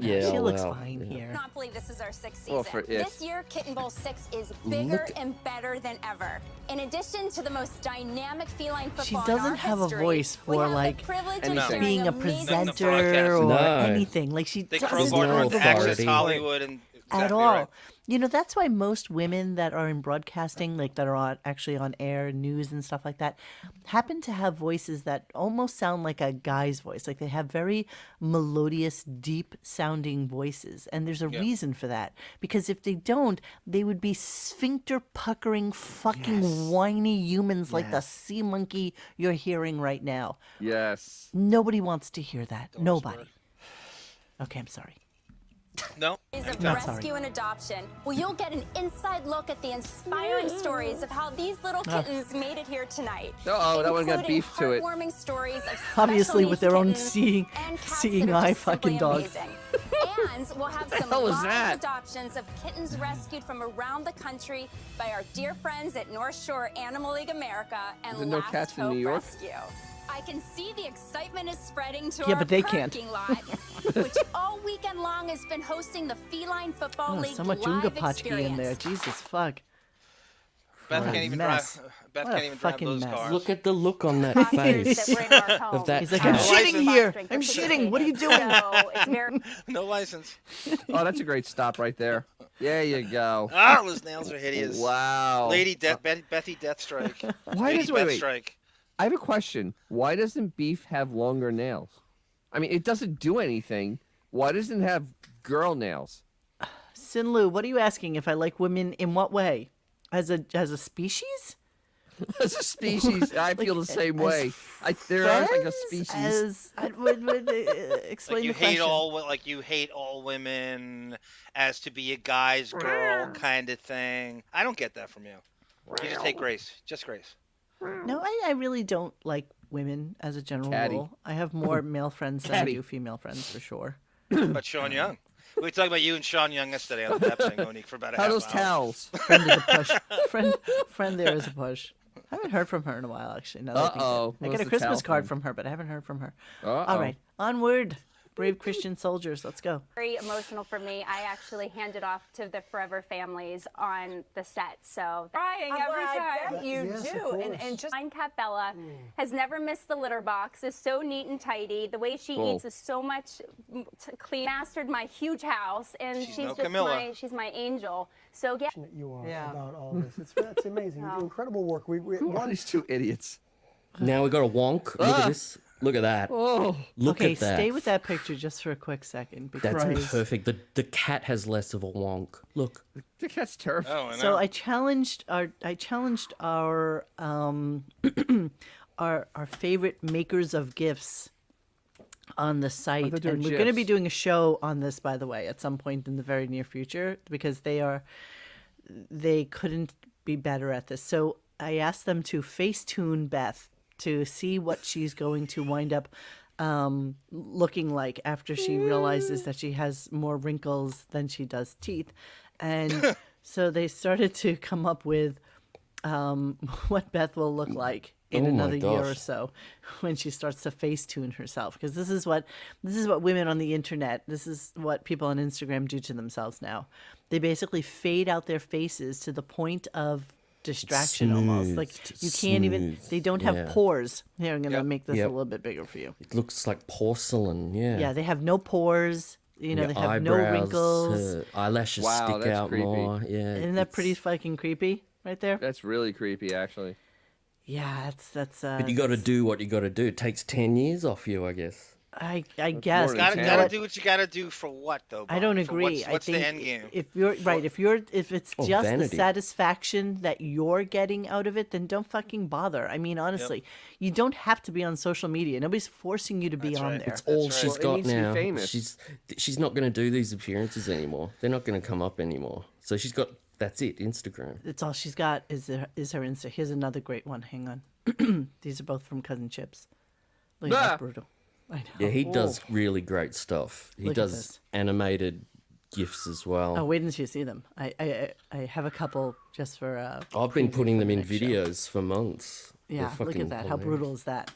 Yeah, She looks well, fine yeah. here. I cannot believe this is our 6th season. Well, This year, Kitten Bowl 6 is bigger and better than ever. In addition to the most dynamic feline She football in our doesn't have a history, voice we for have the like privilege of sharing being a amazing presenter or No. anything. Like she They doesn't crowbarred her have with the Access voice for it Hollywood and at exactly all. right. You know, that's why most women that are in broadcasting, like that are actually on air, news and stuff like that, happen to have voices that almost sound like a guy's voice. Like they have very melodious, deep sounding voices. And there's a reason for that. Because if they don't, they would be sphincter puckering, fucking whiny humans like the sea monkey you're hearing right now. Yes. Nobody wants to hear that. Nobody. Okay, I'm sorry. No. Of Not rescue sorry. and adoption. Well, you'll get an inside look at the inspiring stories of how these little kittens made it here tonight. Uh-oh, that one got including beef to it. heartwarming stories of Obviously, special with their own needs seeing and cats seeing that are eye just simply fucking dog. amazing. And we'll have some hell is live that? adoptions of kittens rescued from around the country by our dear friends at North Shore Animal League America and Is there no Last cats in Hope New York? Rescue. I can see the excitement is spreading to Yeah, our but they can't. parking lot, which all weekend long has been hosting the Feline Football Oh, League so much live Unga Pachki in there. experience. Jesus fuck. Beth What can't a even mess. drive. Beth What a can't even drive fucking those mess. cars. Look at the look on that Doctors face that were in our home. of that He's like, I'm cat. shitting here. I'm shitting. What are you doing? So it's very No license. Oh, that's a great stop right there. There you go. Ah, those nails are hideous. Wow. Lady Bethy Deathstrike. Why Lady does wait? Bethstrike. I have a question. Why doesn't beef have longer nails? I mean, it doesn't do anything. Why doesn't it have girl nails? Sinlu, what are you asking? If I like women in what way? As a species? As a species, I feel the same way. There are like a species. Explain Like the question. you hate all women as to be a guy's girl kind of thing. I don't get that from you. You just hate Grace. Just Grace. No, I really don't like women as a general Catty. rule. I have more male friends than I Catty. do female friends for sure. But Sean Young. We were talking about you and Sean Young yesterday on the Deppening, Monique, for about a How half those hour. towels? Friend is a push. Friend there is a push. I haven't heard from her in a while, actually. now that I think Uh-oh. of it. I What's got a the Christmas towel card from? from her, but I haven't heard from her. Uh-oh. All right, onward, brave Christian soldiers. Let's go. very emotional for me. I actually handed off to the Forever families on the set, so crying every time. You do, and just Mine cat Bella has never missed the litter box. Is so neat and tidy. The way she Cool. eats is so much clean. Mastered my huge house, and she's no just Camilla. she's my angel. So yeah. passionate you are about all this. It's amazing. You do incredible work. Who are these two idiots? Now we got a wonk. Look at this. Look at that. Oh, Look Okay, at that. stay with that picture just for a quick second. That's Because perfect. The cat has less of a wonk. Look. the cat's terrifying. Oh, I know. So I challenged our our favorite makers of gifts on the site, they're doing and we're going to be GIFs. doing a show on this, by the way, at some point in the very near future, because they couldn't be better at this. So I asked them to Facetune Beth to see what she's going to wind up looking like after she realizes that she has more wrinkles than she does teeth. And so they started to come up with what Beth will look like in Oh my another year or gosh. so when she starts to Facetune herself, because this is what women on the internet, this is what people on Instagram do to themselves now. They basically fade out their faces to the point of distraction almost. Like you can't even, they don't have yeah. pores. Here, I'm going to make this Yep. a little bit bigger for you. It looks like porcelain. Yeah. Yeah, they have no pores. You know, Your they have no eyebrows, wrinkles. her eyelashes Wow, stick that's out creepy. more. Yeah. Isn't that pretty fucking creepy right there? That's really creepy, actually. Yeah, that's But you got to do what you got to do. It takes 10 years off you, I guess. I guess. more than but you know Gotta what? do what you gotta do for what though? I Bob? don't For agree. What's I the think end game? if you're right, if it's Oh, just the vanity. satisfaction that you're getting out of it, then don't fucking bother. I mean, honestly, you don't have to be on social media. Nobody's forcing you to be That's on right. there. It's all right. she's Well, it got needs to be now. famous. She's not going to do these appearances anymore. They're not going to come up anymore. So she's got, that's it, Instagram. It's all she's got is her Insta. Here's another great one. Hang on. These are both from Cousin Chips. Look at Ah! that brutal. I know. Yeah, he does really great stuff. He Look at does this. animated GIFs as well. Oh, wait until you see them. I have a couple just for. I've been preview putting for them the in next show. videos for months. They're Yeah, look fucking at that. How hilarious. brutal is that?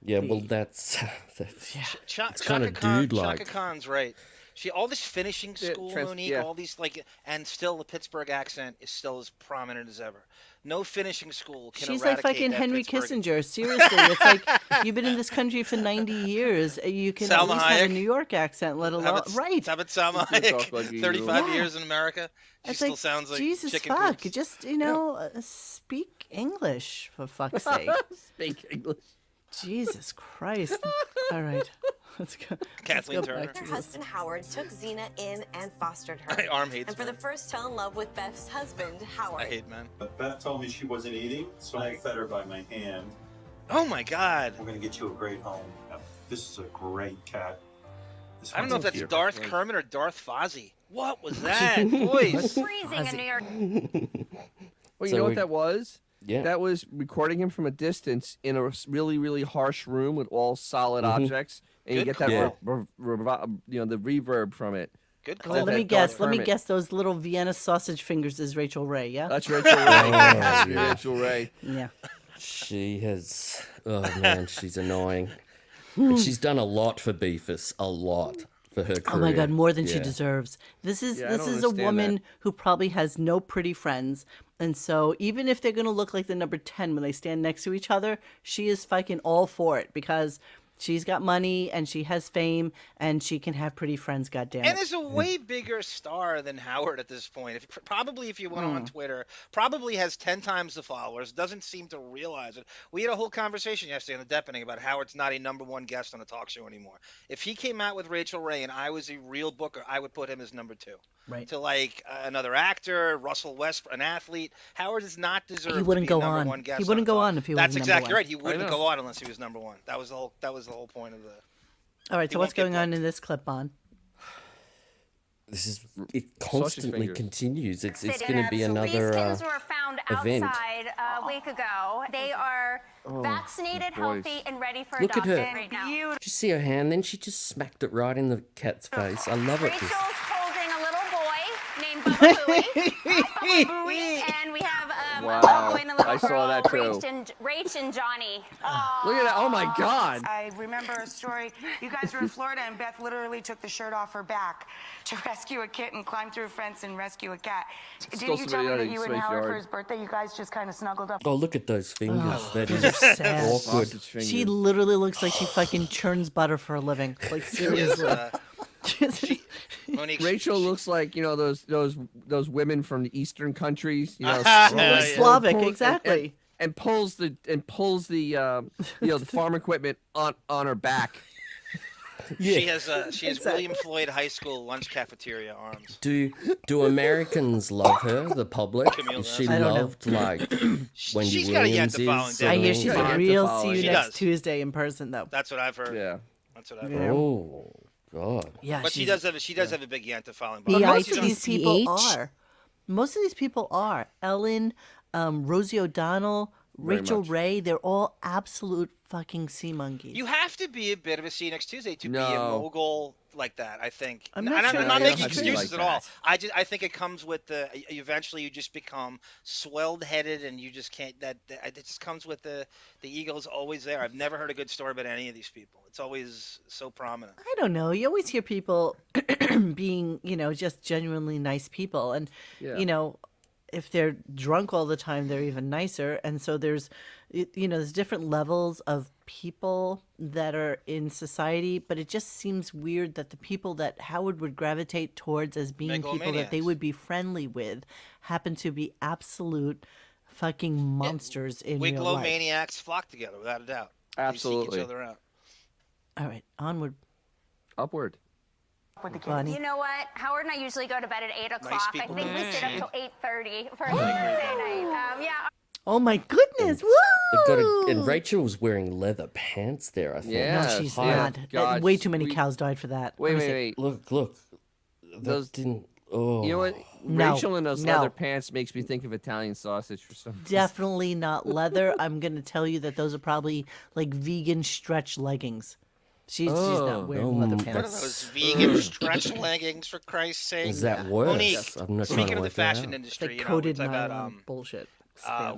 Yeah, well, that's It's kinda dude-like. Chaka Khan's right. She all this finishing school, Monique, all these and still the Pittsburgh accent is still as prominent as ever. No finishing school can She's like eradicate fucking that Henry Pittsburgh. Kissinger. Seriously, it's like you've been in this country for 90 years. You can Salma at least have a Hayek. New York accent, let alone right. How about Salma You talk Hayek? like you 35 do. years in America. She It's still like, sounds like Jesus chicken fuck, coops. just speak English for fuck's sake. Speak English. Jesus Christ! All right, let's go. Kathleen let's go Turner. back to Her this. husband Howard took Xena in and fostered her. My arm hates And for men. the first fell in love with Beth's husband, Howard. I hate men. But Beth told me she wasn't eating, so I fed her by my hand. Oh my God! We're gonna get you a great home. This is a great cat. This I don't know if one's that's cute. Darth Kermit or Darth Fozzie. What was that voice? Freezing in New York. Well, you So know we- what that was? Yeah. That was recording him from a distance in a really, really harsh room with all solid objects, and you Good get that, call. the reverb from it. Good call. Well, let that me Darth guess. Let me Kermit. guess. Those little Vienna sausage fingers is Rachel Ray. Yeah. That's Rachel Ray. Oh, That's yeah. Rachel Ray. Yeah. She has, oh man, she's annoying. But she's done a lot for Beefus, a lot for her career. Oh my God, more than she Yeah. deserves. This is Yeah, I this don't is a understand woman that. who probably has no pretty friends, And so even if they're going to look like the number 10 when they stand next to each other, she is fucking all for it because she's got money and she has fame and she can have pretty friends, goddammit. And is a way bigger star than Howard at this point. Probably if you went on Twitter, probably has 10 times the followers, doesn't seem to realize it. We had a whole conversation yesterday on the Deppening about Howard's not a #1 guest on a talk show anymore. If he came out with Rachel Ray and I was a real booker, I would put him as #2. Right. To like another actor, Russell Westbrook, an athlete. Howard does not deserve He wouldn't to be go a on. #1 guest. He wouldn't go on if he was That's number exactly one. right. He wouldn't go on unless he was #1. That was the whole point of the. All right, so what's going on in this clip, Bon? It constantly continues. It's going to be another These kids were found event. outside a week ago. They are vaccinated, healthy, and ready for Look at adoption her. right now. Did you see her hand? Then she just smacked it right in the cat's face. I love it. Rachel's holding a little boy named Bubba Booey, and we have a Wow. little boy and a little I saw girl, that too. Rach and Johnny. Look at that. Oh my God. I remember a story. You guys were in Florida and Beth literally took the shirt off her back to rescue a kitten, climb through a fence and rescue a cat. Didn't you tell me that you and Howard for his birthday, you guys just kind of snuggled up? Oh, look at those fingers. That Those is are sad. awkward. She literally looks like she fucking churns butter for a living. Like seriously. Rachel looks like those women from the Eastern countries, Slavic, exactly. and pulls the the farm equipment on her back. She has William Floyd High School lunch cafeteria arms. Do Americans love her? The public? Is she I don't know. loved like Wendy She's got a Williams Yenta following, is? Dave. I hear she's a real see you She next does. Tuesday in person though. That's what I've heard. Yeah. That's what I've heard. Oh God. Yeah, But she does have a big Yenta following. But most She's of on- these people are. Most of these people are. Ellen, Rosie O'Donnell, Very Rachel much. Ray, they're all absolute fucking sea monkeys. You have to be a bit of a See You Next Tuesday to be a No. mogul like that, I think. I'm And not sure I'm not that making that's true. excuses Like at all. that. I think it comes with the eventually you just become swelled headed and you just can't it just comes with the ego's always there. I've never heard a good story about any of these people. It's always so prominent. I don't know. You always hear people being, just genuinely nice people. And, Yeah. if they're drunk all the time, they're even nicer. And so there's different levels of people that are in society, but it just seems weird that the people that Howard would gravitate towards as being people that they Megalomaniacs. would be friendly with happen to be absolute fucking monsters in real life. Wiglomaniacs flock together without a doubt. Absolutely. They seek each other out. All right, onward. Upward. Bonnie. You know what? Howard and I usually go to bed at 8 o'clock. I people. think we sit up till 8:30 for his birthday night. Yeah. Oh my goodness! Woo! They've got and Rachel's wearing leather pants there. I think. Yeah. No, she's Yeah. not. God, Way too many we- cows died for that. Wait, Let me wait, see. wait. Look. Those Didn't. Oh. You know what? No, Rachel in those no. leather pants makes me think of Italian sausage for some reason. Definitely not leather. I'm gonna tell you that those are probably like vegan stretch leggings. She's not wearing leather What are pants. those vegan stretch leggings, for Christ's sake? Is that worse? Monique, I'm not trying speaking to of the work that fashion out. industry, Like you know, coated we talk about nylon bullshit.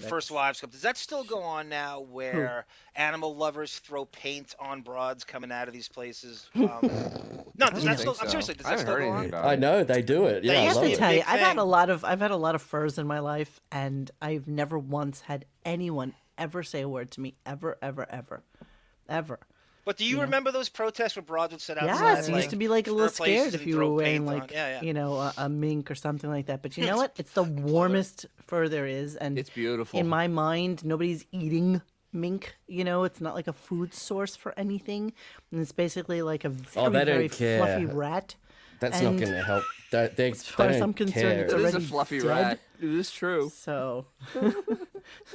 First Wives Club. Does that still go on now where animal lovers throw paint on broads coming out of these places? No, does that still, I'm seriously, does that still go on? I know they do it. Yeah, I I have love to it. tell you, Big I've had thing. a lot of furs in my life, and I've never once had anyone ever say a word to me, ever. But do you remember those protests where broads would sit outside? Yes, you used to be like a little fur places scared if and you throw were wearing paint on? like, Yeah. a mink or something like that. But you know what? It's the warmest fur there is, and It's beautiful. in my mind, nobody's eating mink. It's not like a food source for anything, and it's basically like a very, they don't very care. fluffy rat. That's And not going to help. They far as don't I'm concerned, care. it's It is a already fluffy dead. rat. It is true. So,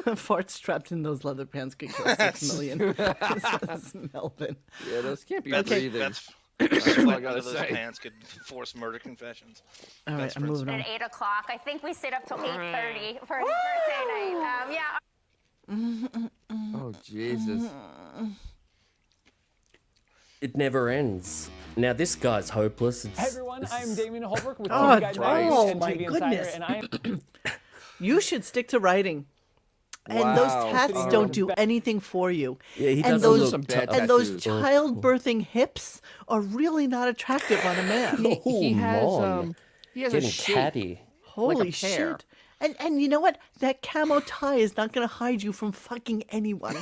farts trapped in those leather pants could kill 6 million. This is Melvin. Yeah, those can't be That's, breathing. that's That's all I sweat gotta under those say. pants could force murder confessions. All right, I'm moving on. At 8 o'clock. I think we sit up till 8:30 for his birthday night. Oh, Jesus. It never ends. Now this guy's hopeless. Hey everyone, I'm Damien Holbrook with Oh, TV Guide Magazine oh and my TV Insider, goodness. and I am You should stick to writing. And those Wow. tats don't do anything for you. Yeah, he and doesn't those look some bad and those tattoos. childbirthing hips are really not attractive on a man. He has Mon. he has Getting a shape. catty. Holy like a pear. shit. And you know what? That camo tie is not going to hide you from fucking anyone.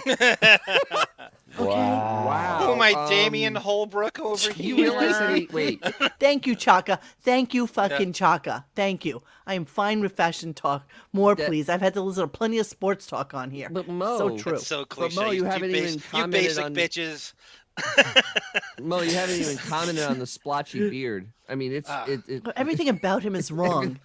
Wow. Oh, my Damian Holbrook over You here. realize that wait. Thank you, Chaka. Thank you, fucking Chaka. Thank you. I am fine with fashion talk. More, please. I've had to listen to plenty of sports talk on here. But Mo, so true. That's so cliche. Mo, you haven't even you commented basic on bitches. Mo, you haven't even commented on the splotchy beard. I mean, it's everything about him is wrong.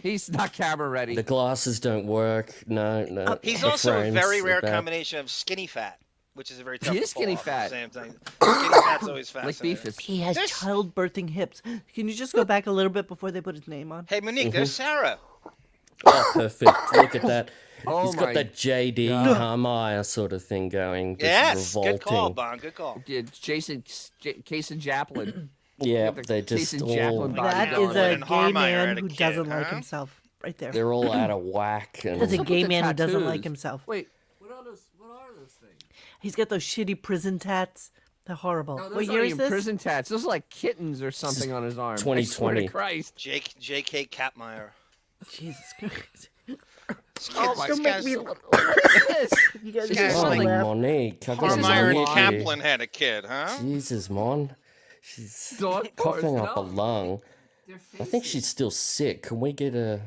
He's not camera ready. The glasses don't work. No. He's The also a frames very are rare bad. combination of skinny fat, which is a very tough He to is pull skinny off at fat. the same time. Skinny fat's always Like fascinating. Beefus. He has childbirthing hips. Can you just go back a little bit before they put his name on? Hey, Monique, there's Sarah. Oh, perfect. Look at that. Oh He's got my that J.D. God. Carmire sort of thing going. Just Yes, revolting. good call, Bon. Good call. Yeah, Case and Chaplin. Yeah, The they Case just and all... Chaplin body That going is on. a And gay Harmeyer man had a who kid, doesn't like huh? himself. Right there. They're all out of whack. And... That's a What's gay up with the man who doesn't like tattoos? himself. Wait, what are those things? He's got those shitty prison tats. They're horrible. No, those What aren't year is even this? prison tats. Those are like kittens or something on his arm. I 2020. swear to Christ. J.K. Capmeyer. Jesus Christ. Oh my Don't God. make me- Yes. You guys This are is Oh, like- laugh. Monique. I've got This is Harmeyer and a Monique lie. here. Kaplan had a kid, huh? Jesus, Mon. She's Dog coughing bars, up no. a lung. I think she's still sick. Can we get a...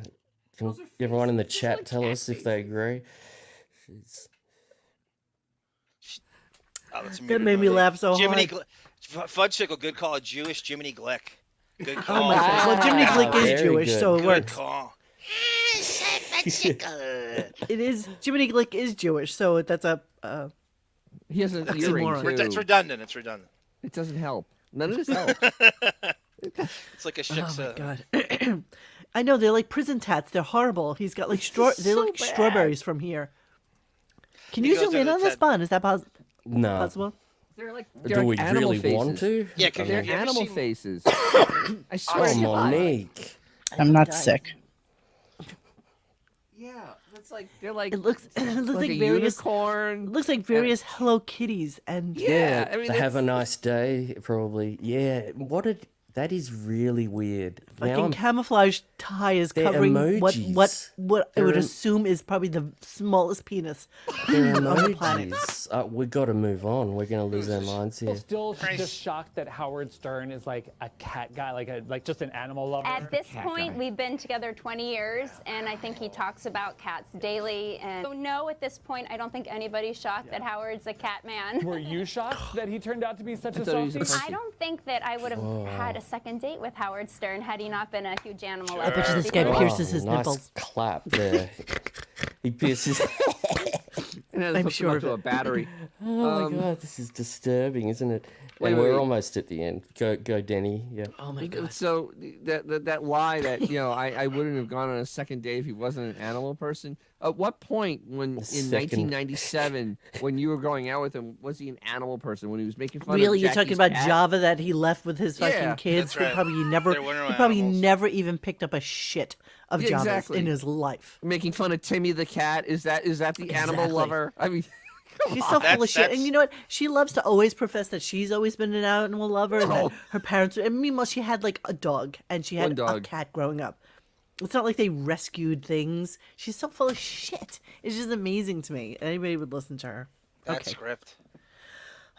Can everyone in the chat tell us if they agree? She's... Oh, that's That made me laugh so Jiminy hard. Fudgesicle, good call. Jewish Jiminy Glick. Good Oh call. my God. Well, Jiminy Glick is Very Jewish, good. so it Good works. call. It is. Jiminy Glick is Jewish, so that's a. He has an That's earring moron. too. It's redundant. It's redundant. It doesn't help. None of this helps. It's like a Oh shiksa. my God. I know they're like prison tats. They're horrible. He's got like they're so like bad. strawberries from here. Can He you goes zoom to in the on this, tat- Bon? Is that No. possible? They're like Do we animal really faces. want to? Yeah, can They're you ever animal seen- faces. I swear Oh, to God. Monique. I'm not sick. Yeah, that's like they're like It looks like a various. unicorn. It looks like various Hello Kitties and Yeah, I mean, Have a nice day, probably. Yeah, that is really weird. Now fucking camouflage tie is They're covering emojis. what I They're would em- assume is probably the smallest penis they're on the planet. emojis. We've got to move on. We're going to lose our minds here. Still just shocked that Howard Stern is like a cat guy, like just an animal lover. At this point, we've been together 20 years, and I think he talks about cats daily. And so no, at this point, I don't think anybody's shocked that Howard's a cat man. Were you shocked that he turned out to be such a thought he was a softie? I don't think that I would have had a second date with Howard Stern had he not been a huge animal lover. bet you this guy because- pierces his nice nipples. clap there. He pierces. I'm sure of to a it. battery. Oh my God, this is disturbing, isn't it? Wait, And wait, we're wait. almost at the end. Go, Denny. Yeah. Oh my God. So that lie that I wouldn't have gone on a second date if he wasn't an animal person. At what point when in second- 1997 when you were going out with him was he an animal person when he was making fun Really, of you're talking Jackie's about cat? Java that he left with his fucking Yeah, kids that's who right. probably never, There were no he probably animals. never even picked up a shit of Yeah, Java's exactly. in his life. Making fun of Timmy the cat is that the animal Exactly. lover? I mean, She's so full of That's- shit. And that's- you know what? She loves to always profess that she's always been an animal lover and that Oh. her parents. And meanwhile, she had like a dog and she had One dog. a cat growing up. It's not like they rescued things. She's so full of shit. It's just amazing to me. Anybody would listen to her. That Okay. script.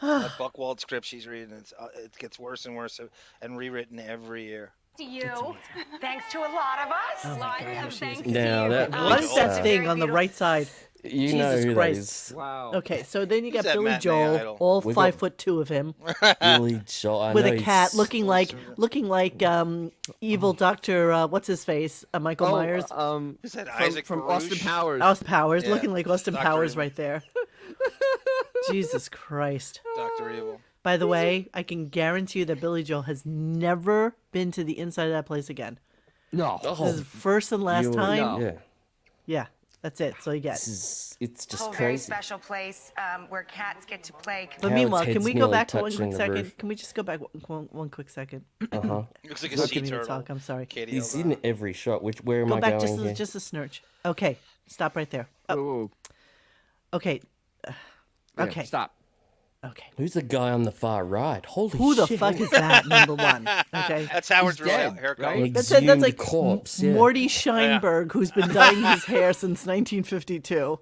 That Buckwald script she's reading, it gets worse and worse and rewritten every year. To you. Thanks to a lot of us. Oh my God, Thanks she's- to Now you. that What is that was, thing on the right side? You know Jesus who Christ. that wow. Okay, so then you got that Billy matinee Joel, idol? all We 5'2" of him, is. Billy Joel. I with know a cat, he's- looking like evil Doctor. What's his face? Michael Myers. Who's that, from, Isaac from Baruch? Austin Powers. Austin Powers, Yeah, looking like Austin Dr. Powers Evil. right there. Jesus Christ. Dr. Evil. By the way, I can guarantee you that Billy Joel has never been to the inside of that place again. No. This is first and last you- time. Yeah. Yeah, that's it. So you get. It's just Oh, very crazy. special place where cats get to play. But Howard's meanwhile, can head's we go nearly back for one touching quick the second? roof. Can we just go back one quick second? Uh-huh. Looks like a I sea couldn't even turtle. talk. I'm sorry. Katie He's O'Donnell. in every shot. Where am Go I back going here? just a snurch. Okay, stop right there. Whoa, whoa. Okay. Yeah, Okay. stop. Okay. Who's the guy on the far right? Holy Who the shit. fuck is that? Number one. Okay. That's Howard's He's real dead, haircut. right? That's Exhumed like corpse, yeah. Morty Scheinberg, who's been dyeing his hair since 1952.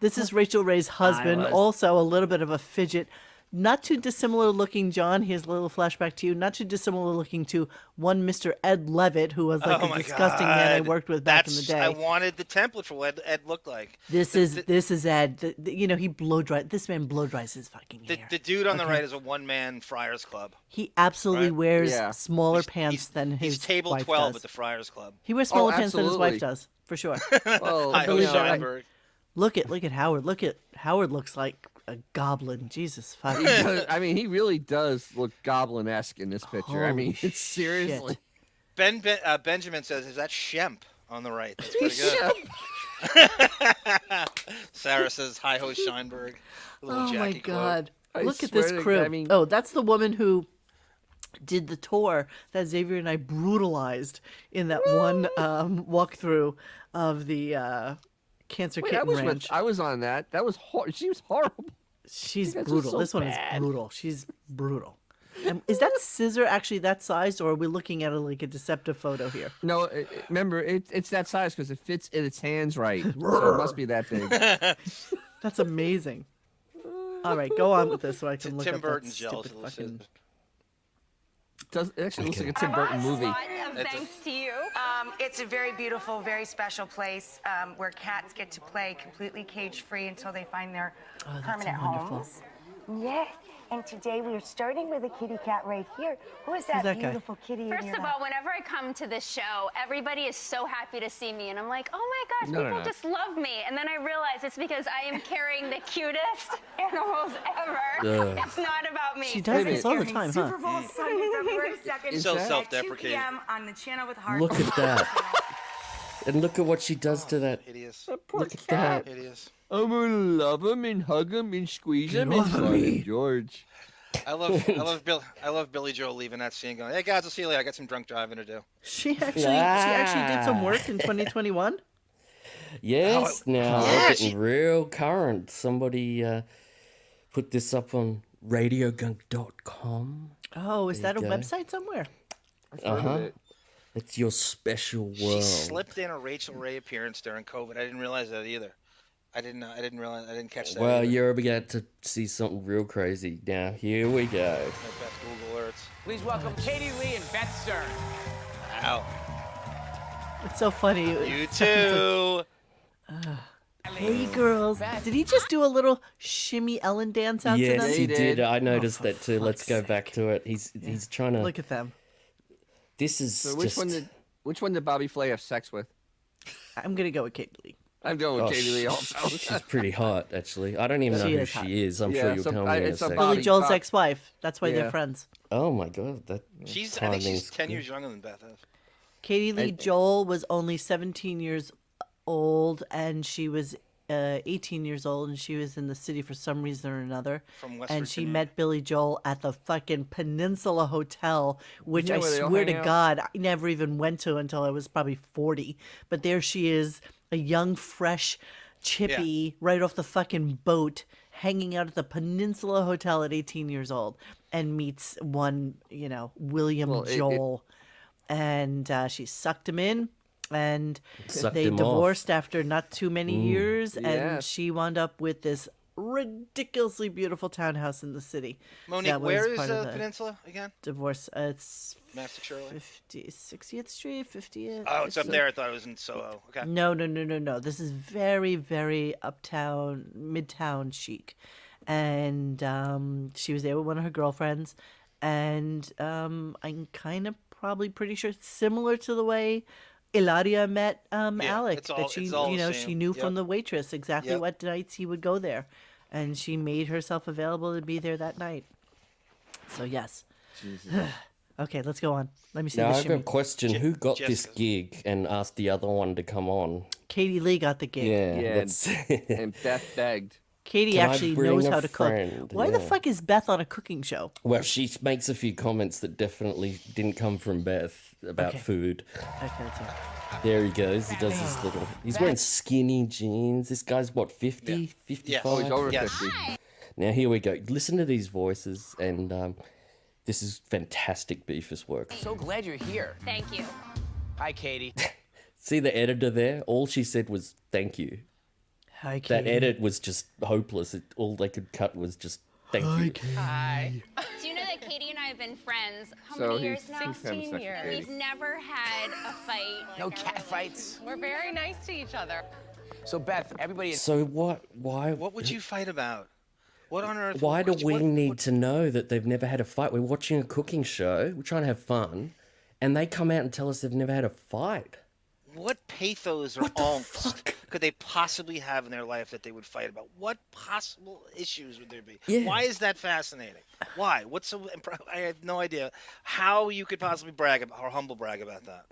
This is Rachel Ray's husband, also a little bit of a fidget. Not too dissimilar looking, John. Here's a little flashback to you. Not too dissimilar looking to one Mr. Ed Levitt, who was like a disgusting man I worked with back in the day. I wanted the template for what Ed looked like. This is Ed. He blow dries. This man blow dries his fucking hair. The dude on the right is a one-man Friars Club. He absolutely wears smaller pants than his He's table wife 12 does. at the Friars Club. He wears smaller pants than his absolutely. wife does, for sure. Well, I believe that. Scheinberg. Look at Howard. Look at Howard. Looks like a goblin. Jesus fuck. He does, I mean, he really does look goblin-esque in this picture. I mean, Holy it's seriously. Benjamin says, "Is that Shemp on the right?" That's pretty good. Sarah says, "Hi ho Scheinberg." Oh Jackie my quote. God! I Look at swear this to crew. God, I mean- Oh, that's the woman who did the tour that Xavier and I brutalized in that one walkthrough of the Cancer Wait, Kitten Ranch. I was on that. That was she was horrible. She's That's brutal. so This one bad. is brutal. She's brutal. Is that scissor actually that size, or are we looking at like a deceptive photo here? No, remember it's that size because it fits in its hands right. So it must be that big. That's amazing. All right, go on with this so I can look Tim up Burton that gel. stupid fucking... It actually looks like a Tim Burton movie. Thanks to you. It's a very beautiful, very special place where cats get to play completely cage-free until they find their permanent wonderful. homes. Yes. And today we are starting with a kitty cat right here. Who is that, that guy? beautiful kitty in First your of lap? all, whenever I come to this show, everybody is so happy to see me. And I'm like, oh my gosh, No, they're people not. just love me. And then I realize it's because I am carrying the cutest animals ever. It's not about me. She does this all the time, huh? Super Bowl Sunday, February 2nd. It's so at self-deprecating. 2 p.m. on the channel with Heart. Look at that. And look at what she does to that. Hideous. Look at that. Hideous. I'm gonna love him and hug him and squeeze him and over fun me. him, George. I love Billy Joel leaving that scene going, "Hey guys, I'll see you later. I got some drunk driving to do." She actually did some work in 2021. Yes, now we're getting real current. Somebody put this up on RadioGunk.com. Oh, is There that a you go. website somewhere? It's your special world. She slipped in a Rachel Ray appearance during COVID. I didn't realize that either. I didn't realize. I didn't catch that. Well, either. you're about to see something real crazy. Now, here we go. My best Google alerts. Please welcome Katie Lee and Beth Stern. Ow. It's so funny. You too. Hey, girls. Did he just do a little shimmy Ellen dance out to Yes, them? he did. I noticed that too. Let's go back to it. He's trying to. Look at them. This is So just. which one did Bobby Flay have sex with? I'm going to go with Katie Lee. I'm going with Oh, Katie Lee also. She's pretty hot, actually. I don't even know She who is hot. she is. I'm Yeah, sure you'll so tell me in a it's a second. Billy Bobby Joel's Pop. ex-wife. That's why they're Yeah. friends. Oh my god, that I think she's timing's 10 good. years younger than Beth is. Katie Lee Joel was only 17 years old, and she was 18 years old, and she was in the city for some reason or another. From West and she Virginia. met Billy Joel at the fucking Peninsula Hotel, which Isn't that I where they all swear to hang out? God, I never even went to until I was probably 40. But there she is, a young, fresh chippy, right off the fucking boat, hanging out at the Peninsula Hotel at 18 years old, and meets one, William Well, Joel. And she sucked him in, and Sucked they him off. divorced after not too many years, and Yes. she wound up with this ridiculously beautiful townhouse in the city. Monique, that was where is part of the Peninsula again? divorce? It's Master Shirley. 60th Street, 50th. Oh, it's up there. I thought it was in Soho. Okay. No. This is very, very uptown, midtown chic. And she was there with one of her girlfriends. And I'm kind of probably pretty sure it's similar to the way Ilaria met Alec. it's all- That she, it's all the she same. knew Yep. from the waitress exactly Yep. what nights he would go there. And she made herself available to be there that night. So, yes. Okay, let's go on. Let me see Now, the I've got a shimmy. question. Who got this Jessica. gig and asked the other one to come on? Katie Lee got the gig. Yeah, Yeah, that's... and Beth begged. Katie Can I actually bring knows a how to friend? cook. Why the Yeah. fuck is Beth on a cooking show? Well, she makes a few comments that definitely didn't come from Beth about Okay. food. Okay, that's it. There he goes. He does his little... He's wearing skinny jeans. This guy's, what, 50? 55? Oh, he's over Yes. 50. Now here we go. Listen to these voices, and this is fantastic Beefus work. So glad you're here. Thank you. Hi, Katie. See the editor there? All she said was "thank you." Hi, Katie. That edit was just hopeless. All they could cut was just "thank you." Hi. Do you know that Katie and I have been friends? How many years now? 16 years. We've never had a fight. No cat fights. We're very nice to each other. So Beth, everybody. So what? Why? What would you fight about? What on earth? Why do we need to know that they've never had a fight? We're watching a cooking show. We're trying to have fun, and they come out and tell us they've never had a fight. What pathos or angst could they possibly have in their life that they would fight about? What possible issues would there be? Yeah. Why is that fascinating? Why? What's so? I have no idea how you could possibly brag about or humble brag about that.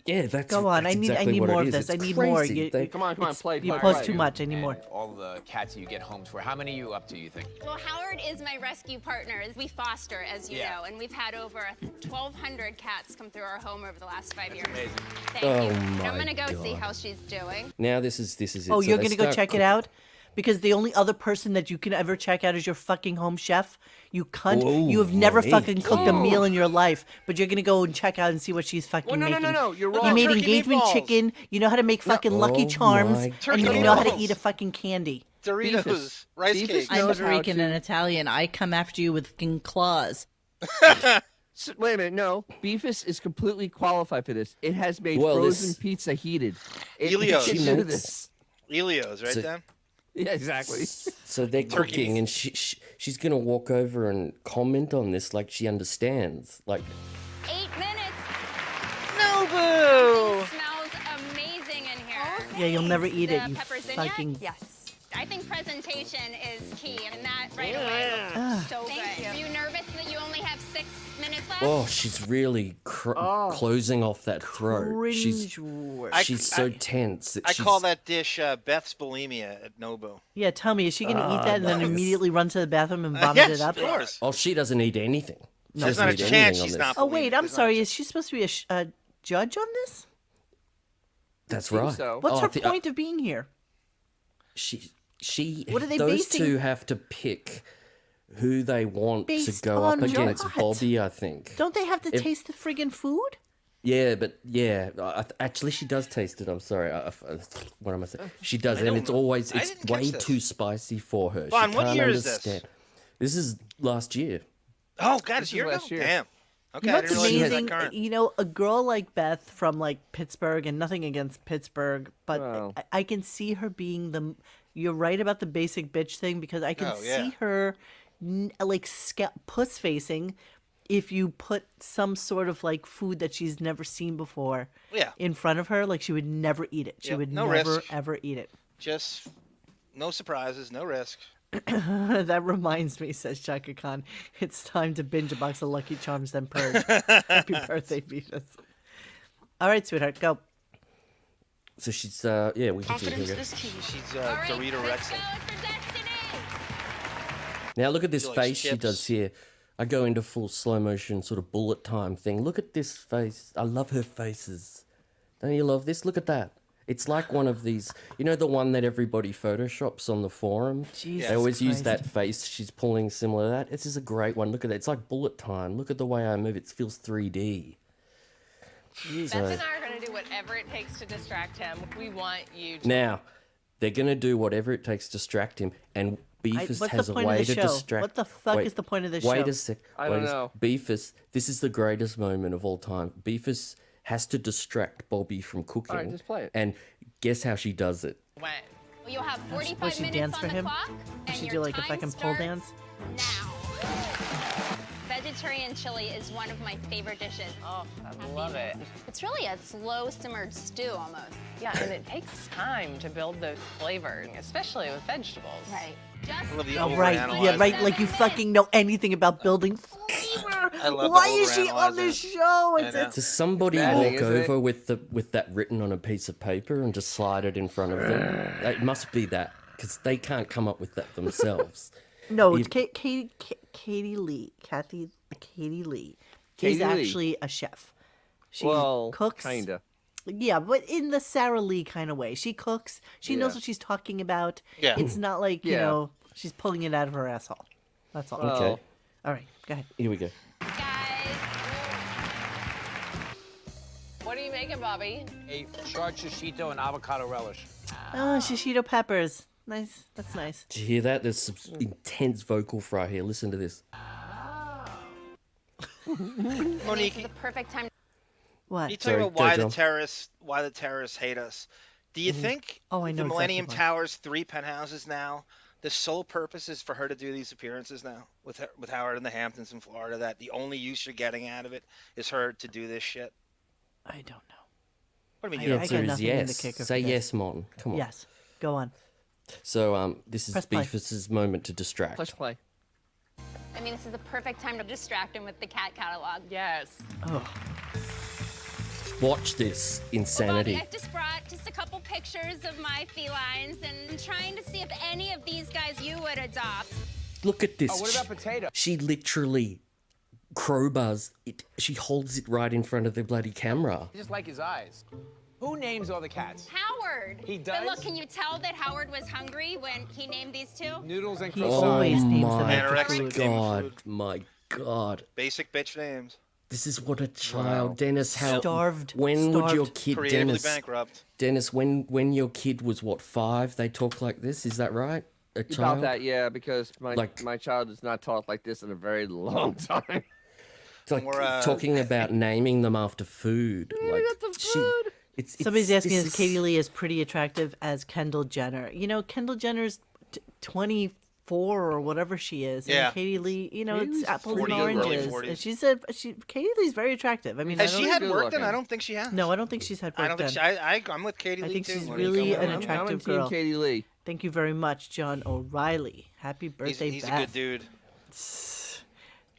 Yeah, that's Go on. that's I need exactly what more it of is. this. I It's need crazy. more. Come on, play. You post too much. I need more. All the cats you get homes for. How many are you up to, you think? Well, Howard is my rescue partner. We foster, as you know, and we've had over 1,200 cats come through our home over the last 5 years. Amazing. Thank Oh you. And my I'm gonna go see God. how she's doing. Now this is it. Oh, So you're they gonna go start check it out? Because the only other person that you can ever check out is your fucking home chef. You cunt. Whoa, You have never wait. fucking cooked a meal in your life, but you're gonna go and check out and see what she's fucking no, making. no, you're You wrong. made Turkey engagement meatballs. chicken. You know how to make fucking Lucky Oh Charms, my and Turkey you know how to meatballs. eat a fucking candy. Doritos, Beefus. rice Beefus cakes. I'm knows Puerto how Rican to- and Italian. I come after you with fucking claws. So, wait a minute, no. Beefus is completely qualified for this. It has made Well, frozen this- pizza heated. It Elio's. can She do makes- this. Elio's, right So- there. Yeah, exactly. So they're cooking, and she's gonna walk over and comment on this like she understands. Like, 8 minutes. Nobu. Smells amazing in here. Yeah, you'll never eat The it. You peppers in fucking. yet? Yes. I think presentation is key, and that right away looks so good. Are you nervous that you only have 6 minutes left? oh, she's really closing off that throat. She's Cringe-worthy. so tense. That I she's, call that dish Beth's bulimia at Nobu. Yeah, tell me, is she gonna eat that and then nice. immediately run to the bathroom and vomit Yes, it up? of course. Oh, she doesn't eat anything. She There's doesn't not a eat chance anything on she's this. not. Oh wait, I'm There's not a sorry. chance. Is she supposed to be a judge on this? That's think right. so. What's Oh, her I thi- point of being here? She. What are they those basing- two have to pick who they want to Based go up on against what? Bobby, I think. Don't they have to If- taste the friggin' food? Yeah, but actually she does taste it. I'm sorry. What am I saying? She does, and it's always I it's didn't catch way this. too spicy for her. Bon, she what can't year is this? understand. This is last year. Oh God, it's is a year ago. last year. Damn. Okay, You know I what's didn't realize it was amazing? that current. You know, a girl like Beth from like Pittsburgh, and nothing against Pittsburgh, but Wow. I can see her being the. You're right about the basic bitch thing because I can Oh, yeah. see her like puss facing if you put some sort of like food that she's never seen before Yeah. in front of her. Like she would never eat it. She Yeah, would no never risk. ever eat it. Just no surprises, no risk. That reminds me, says Chaka Khan, it's time to binge a box of Lucky Charms, then purge. Happy birthday, Beavis. All right, sweetheart, go. So she's yeah, we can see Confidence here. is key. She's All right, Dorito let's Rexing. go for Destiny. Now look at this She likes face she chips. does here. I go into full slow motion sort of bullet time thing. Look at this face. I love her faces. Don't you love this? Look at that. It's like one of these, you know, the one that everybody photoshops on the forum. Jesus They always use Christ. that face. She's pulling similar to that. This is a great one. Look at that. It's like bullet time. Look at the way I move. It feels 3D. Beth and I are going to do whatever it takes to distract him. We want you to. Now, they're going to do whatever it takes to distract him, and Beefus what's has the a point of way the to show? distract. What the fuck Wait, is the point of this wait show? a sec. I wait don't a sec. know. Beefus, this is the greatest moment of all time. Beefus has to distract Bobby from cooking. All right, just play it. And guess how she does it? When? Well, you'll have 45 Will she minutes dance on for the him? clock, Will and she your do like a time fucking pole starts dance? now. Vegetarian chili is one of my favorite dishes. Oh, I love it. It's really a slow simmered stew almost. Yeah, and it takes time to build those flavors, especially with vegetables. Right. Just I love the Oh, right. Yeah, overanalyzing. right. Like you fucking know anything about building flavor. I love the Why is she on overanalyzing. this show? I know. Does somebody maddening, walk isn't it? over with that written on a piece of paper and just slide it in front of them? It must be that, because they can't come up with that themselves. No, You- it's Katie Lee. Katie Lee. Katie She's Lee. actually a chef. She Well, cooks. kinda. Yeah, but in the Sara Lee kind of way. She cooks. She knows Yeah. what she's talking about. Yeah. It's not like, you Yeah. know, She's pulling it out of her asshole. That's all. Okay. All right, go ahead. Here we go. What are you making, Bobby? A charred shishito and avocado relish. Oh, shishito peppers. Nice. That's nice. Did you hear that? There's some intense vocal fry here. Listen to this. Monique, The perfect time. What? you talk about Go, why John. the terrorists hate us. Do you think Oh, I know the Millennium exactly why. Tower's 3 penthouses now, the sole purpose is for her to do these appearances now with Howard in the Hamptons in Florida, that the only use you're getting out of it is her to do this shit? I don't know. What do you mean? The You don't answer got is nothing in the yes. kicker Say for this. yes, Mon. Come on. Yes. Go on. So this is Press play. Beefus's moment to distract. Push play. I mean, this is the perfect time to distract him with the cat catalog. Yes. Oh. Watch this insanity. I just brought just a couple pictures of my felines and trying to see if any of these guys you would adopt. Look at this. Oh, what about potato? She literally crowbars it. She holds it right in front of the bloody camera. I just like his eyes. Who names all the cats? Howard. He But does? look, can you tell that Howard was hungry when he named these two? Noodles and He croissants. always names them my after Anorexic food. name of God, food. my God. Basic bitch names. This is what a child, Dennis. How Starved. When would your Starved. kid, Creatively Dennis? bankrupt. Dennis, when your kid was what 5, they talk like this. Is that right? A child. About that, yeah, because my Like- my child has not talked like this in a very long time. It's like More, talking about naming them after food. Like it's Somebody's asking this if Katie Lee is pretty attractive as Kendall Jenner. You know, Kendall Jenner's 24 or whatever she is. Yeah. And Katie Lee, you know, Katie it's Lee's apples 40, and early oranges. 40s. And she said, Katie Lee's very attractive. I mean, Has I she don't, had good work done? looking. I don't think she has. no, I don't think she's had work I don't think done. I'm with Katie I Lee think too. she's Monique. really I'm an with- I'm attractive in Team girl. Katie Lee. Thank you very much, John O'Reilly. Happy birthday, He's a Beth. good dude.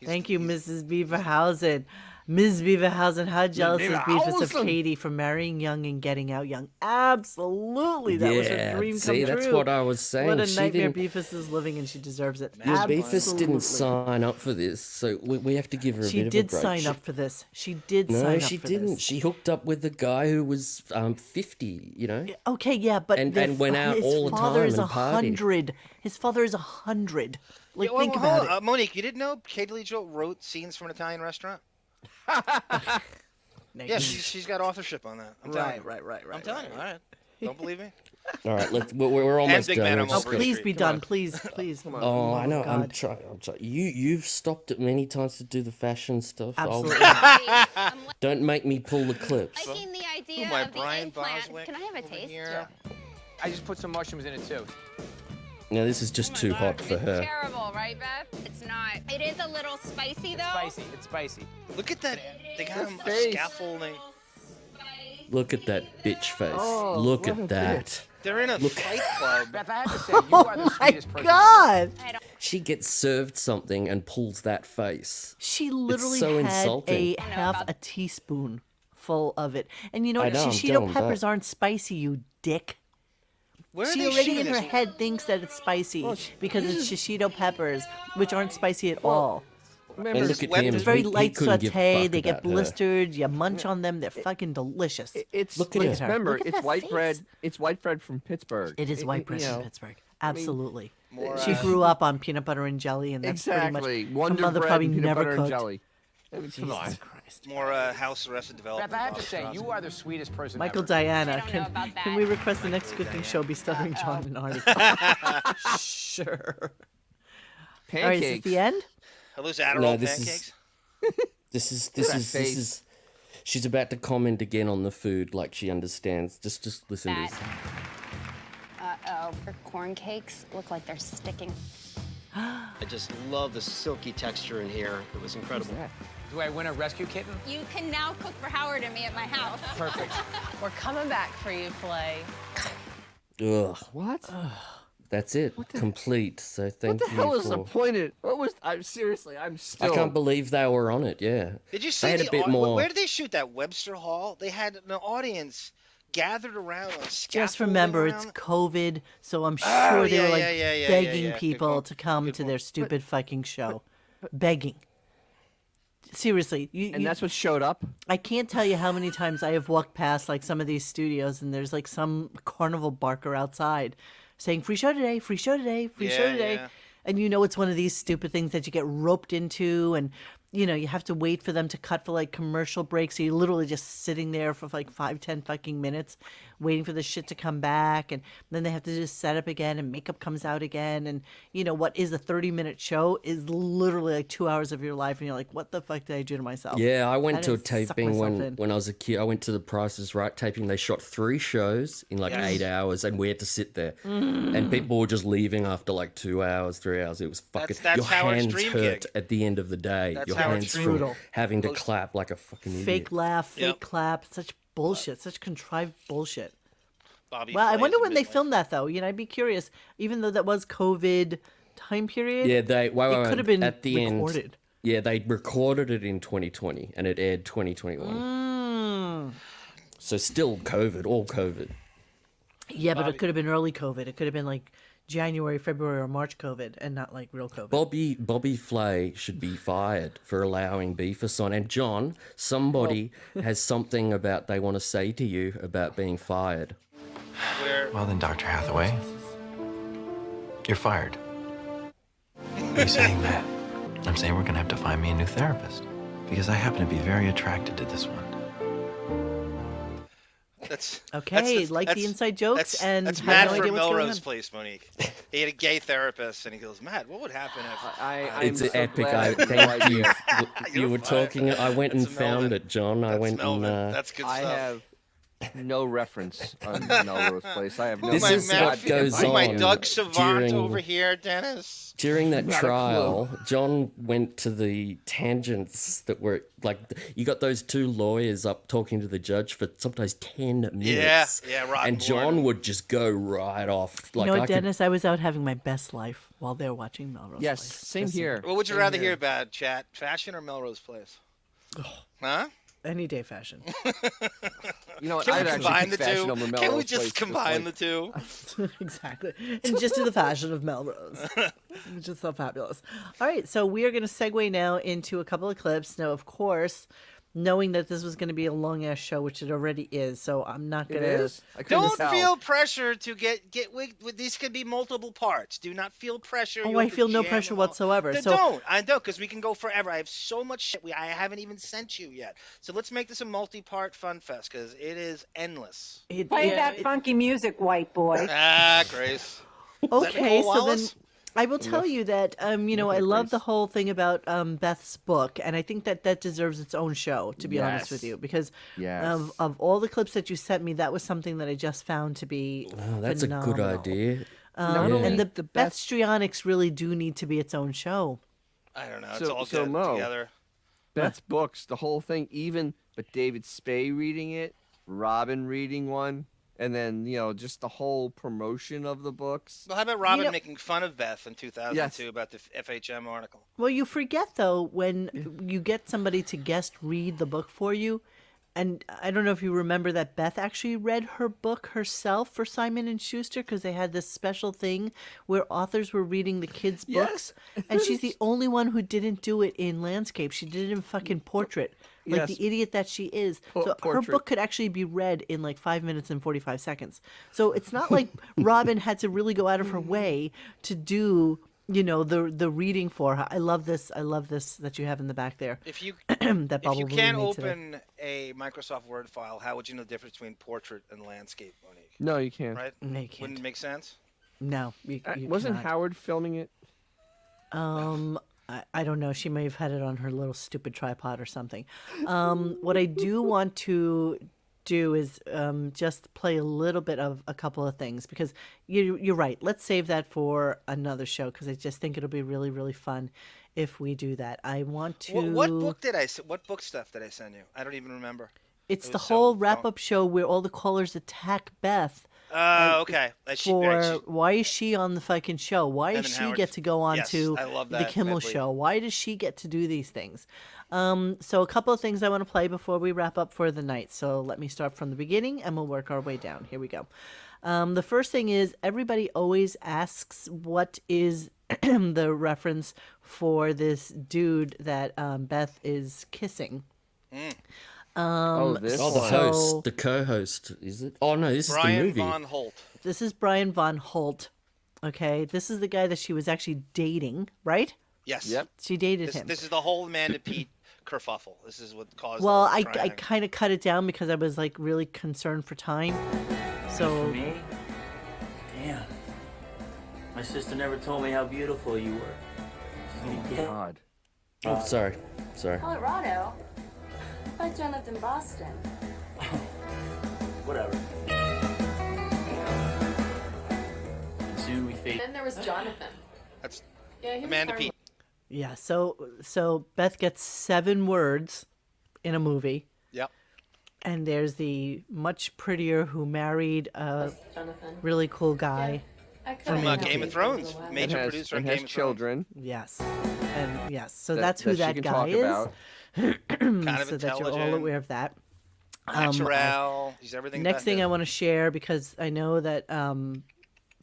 Thank you, Mrs. Beaverhausen. Ms. Beaverhausen, how jealous is Beavis of Beaverhausen. Katie for marrying young and getting out young? Absolutely. That was her Yeah, dream see, come that's true. what I was saying. What a She nightmare didn't- Beavis is living, and she deserves it. Your Absolutely. Beefus didn't sign up for this, so we have to give her a She bit of a did break. sign up for this. She did No, sign up she for didn't. this. She hooked up with the guy who was 50. You know. Okay, yeah, but And went out his all the father time is and partied. 100. His father is 100. Like, Yeah, well, think hold about on. it. Monique, you didn't know Katie Lee Joel wrote scenes from an Italian restaurant? Yeah, she's got authorship on that. I'm telling you. Right. I'm telling you. All right. Don't believe me? All right, we're almost Big done. Man We're on just Oh, Mulberry gonna- please Street. be Come done. on. Please. Oh, I know. I'm God. trying. You've stopped it many times to do the fashion stuff. Absolutely. I'm Don't make me pull the clips. liking the idea my of the Brian implant. Boswick Can I have a over taste? here. I just put some mushrooms in it too. Now this is just too hot for her. Terrible, right, Beth? It's not. It is a little spicy though. Spicy. It's spicy. Look at that. They got him face. scaffolding. Look at that bitch face. Oh, Look what a at that. They're in a fight club. Beth, I have to say, you are the My sweetest person. God. She gets served something and pulls that face. She literally so had insulting. a half a teaspoon full of it. And you know I what? know, I'm Shishito telling peppers that. aren't spicy, you dick. Where are She they already in shooting her this? head thinks that it's spicy because it's shishito peppers, which aren't spicy at all. Remember, And look at web- him. It's very he light couldn't give a saute. fuck They get about her. blistered. You munch on them. They're fucking delicious. it's Look at her. remember, Look at it's that white face. bread. It's white bread from Pittsburgh. It is white bread you from know, Pittsburgh. Absolutely. More, She grew up on peanut butter and jelly, and that's Exactly. pretty much Wonder her mother bread probably and peanut never butter cooked. and jelly. I mean, come on. Jesus Christ. More House Arrested Development. Beth, I have to say, you are the sweetest person Michael ever. Diana, I don't know can, about can that. we request the next cooking show be Stuttering John and Artie? Sure. All right, is this Pancakes. the end? Are those Adderall No, this pancakes? This that is face. She's about to comment again on the food, like she understands. Just listen to this. Uh-oh, her corn cakes look like they're sticking. I just love the silky texture in here. It was incredible. Do I win a rescue kitten? You can now cook for Howard and me at my house. Perfect. We're coming back for you, Flay. Ugh, What? that's it. Complete. So thank What the you hell is for. the point of? What was? I'm seriously. I'm I still. can't believe they were on it. Yeah. Did you see They had the a bit au- more. Where did they shoot that? Webster Hall? They had an audience gathered around. Just remember, it's COVID, so I'm sure Oh, they were yeah, like yeah, begging yeah. Good people call. to come to their stupid fucking show. Begging. Seriously. And that's what showed up. I can't tell you how many times I have walked past like some of these studios and there's like some carnival barker outside saying free show today, free show today, free show today. Yeah. And you know it's one of these stupid things that you get roped into, and you know you have to wait for them to cut for like commercial breaks, so you're literally just sitting there for like 5-10 fucking minutes waiting for the shit to come back, and then they have to just set up again and makeup comes out again, and you know what is a 30-minute show is literally like 2 hours of your life, and you're like, what the fuck did I do to myself? Yeah, I went Had to a suck taping myself in. when I was a kid. I went to the Price is Right taping. They shot 3 shows in like 8 hours, and we had to sit there. And people were just leaving after like 2 hours, 3 hours. It was fucking. That's your Howard's hands dream hurt gig. at the end of the day. That's your Howard's hands dream from Brutal. having to clap like a fucking idiot. Fake laugh, fake Yep. clap, such bullshit, such contrived bullshit. Bobby Well, I Flay's wonder in when they midlife. filmed that though. You know, I'd be curious. Even though that was COVID time period. Yeah, they. it could have been at the recorded. end. Yeah, they recorded it in 2020, and it aired 2021. So still COVID, all COVID. Yeah, but it could have been early COVID. It could have been like January, February, or March COVID, and not like real COVID. Bobby Flay should be fired for allowing Beefus on. And John, somebody has something about they want to say to you about being fired. Well then, Dr. Hathaway, you're fired. What are you saying, Matt? I'm saying we're gonna have to find me a new therapist because I happen to be very attracted to this one. Okay, like the inside jokes, and that's have Matt no from idea what's going Melrose on. Place, Monique. He had a gay therapist, and he goes, Matt, what would happen if... It's so epic. glad Thank I you. had You were talking. I went and found it, John. I went and. That's good I stuff. have no reference on Melrose Place. I have no. This is what goes on My Doug Savant during- over here, Dennis. During that Not a clue. trial, John went to the tangents that were like you got those 2 lawyers up talking to the judge for sometimes 10 minutes. Yeah, Rotten and John would just go right off. You Like know I what, could- Dennis? I was out having my best life while they were watching Melrose Yes, Place. same Just- here. What would you Same rather here. hear about, chat? Fashion or Melrose Place? Huh? Any day fashion. You know what? Can I'd we actually combine pick the fashion two? over Can we Melrose just Place, combine like- the two? Exactly. And just to the fashion of Melrose. Which is so fabulous. All right, so we are going to segue now into a couple of clips. Now, of course, knowing that this was going to be a long-ass show, which it already is, so I'm not going to... is. I couldn't Don't tell. feel pressure to get these could be multiple parts. Do not feel pressure. Oh, You I have to feel no jam pressure them all. whatsoever. Then So I don't, because we can go forever. I have so much shit I haven't even sent you yet. So let's make this a multi-part fun fest, because it is endless. Play that funky music, white boy. Ah, Grace. Okay, Nicole so then Wallace? I will tell you that you know I love the whole thing about Beth's book, and I think that deserves its own show. To be honest with you, because Yes. of all the clips that you sent me, that was something that I just found to be Oh, that's a good phenomenal. idea. Not Yeah. only And the the Beth- Bethstrionics really do need to be its own show. I don't know. It's So- all so good Mo, together. Beth's books, the whole thing, but David Spay reading it, Robin reading one, and then, just the whole promotion of the books. Well, how about Robin know- making fun of Beth in 2002 about the FHM article? Well, you forget though when you get somebody to guest read the book for you, and I don't know if you remember that Beth actually read her book herself for Simon and Schuster, because they had this special thing where authors were reading the kids' books, and she's the only one who didn't do it in landscape. She did it in fucking portrait. Like Yes. the idiot that she is. So her Portrait. book could actually be read in like 5 minutes and 45 seconds. So it's not like Robin had to really go out of her way to do, the reading for her. I love this that you have in the back there. If you that if Bubble you Balloon can't made today. open a Microsoft Word file, how would you know the difference between portrait and landscape, Monique? No, you can't. Right? No, you can't. Wouldn't it make sense? No, you Wasn't cannot. Howard filming it? I don't know. She may have had it on her little stupid tripod or something. What I do want to do is just play a little bit of a couple of things, because you're right. Let's save that for another show, because I just think it'll be really, really fun if we do that. I want to. What book stuff did I send you? I don't even remember. It's It the was so whole fun. wrap-up show where all the callers attack Beth. Okay. Why is she on the fucking show? Why And does then she Howard- get to go on Yes, to I love the that Kimmel medley. show? Why does she get to do these things? So a couple of things I want to play before we wrap up for the night. So let me start from the beginning and we'll work our way down. Here we go. The first thing is everybody always asks what is the reference for this dude that Beth is kissing. This Oh, the one. host, the co-host, is it? Oh no, this is Brian the movie. Von Holt. This is Brian Von Holt. Okay, this is the guy that she was actually dating, right? Yes. Yep. She dated him. This is the whole Amanda Pete kerfuffle. This is what caused. Well, the I triangle. kind of cut it down because I was like really concerned for time. So. For me? Damn. My sister never told me how beautiful you were. Oh, God. Oh, sorry. Colorado? I thought John lived in Boston. Whatever. Soon we fade. Then there was Jonathan. That's Yeah, he was Amanda horrible. Pete. Yeah, so Beth gets 7 words in a movie. Yep. And there's the much prettier who married a Jonathan. really cool guy. From Game of Thrones, major has, producer and on has Game of children. Yes. And yes, so That- that's who that she that can guy talk is. about. Kind of so that you're all intelligent. aware of that. Natural. He's everything. Next Beth thing is. I want to share, because I know that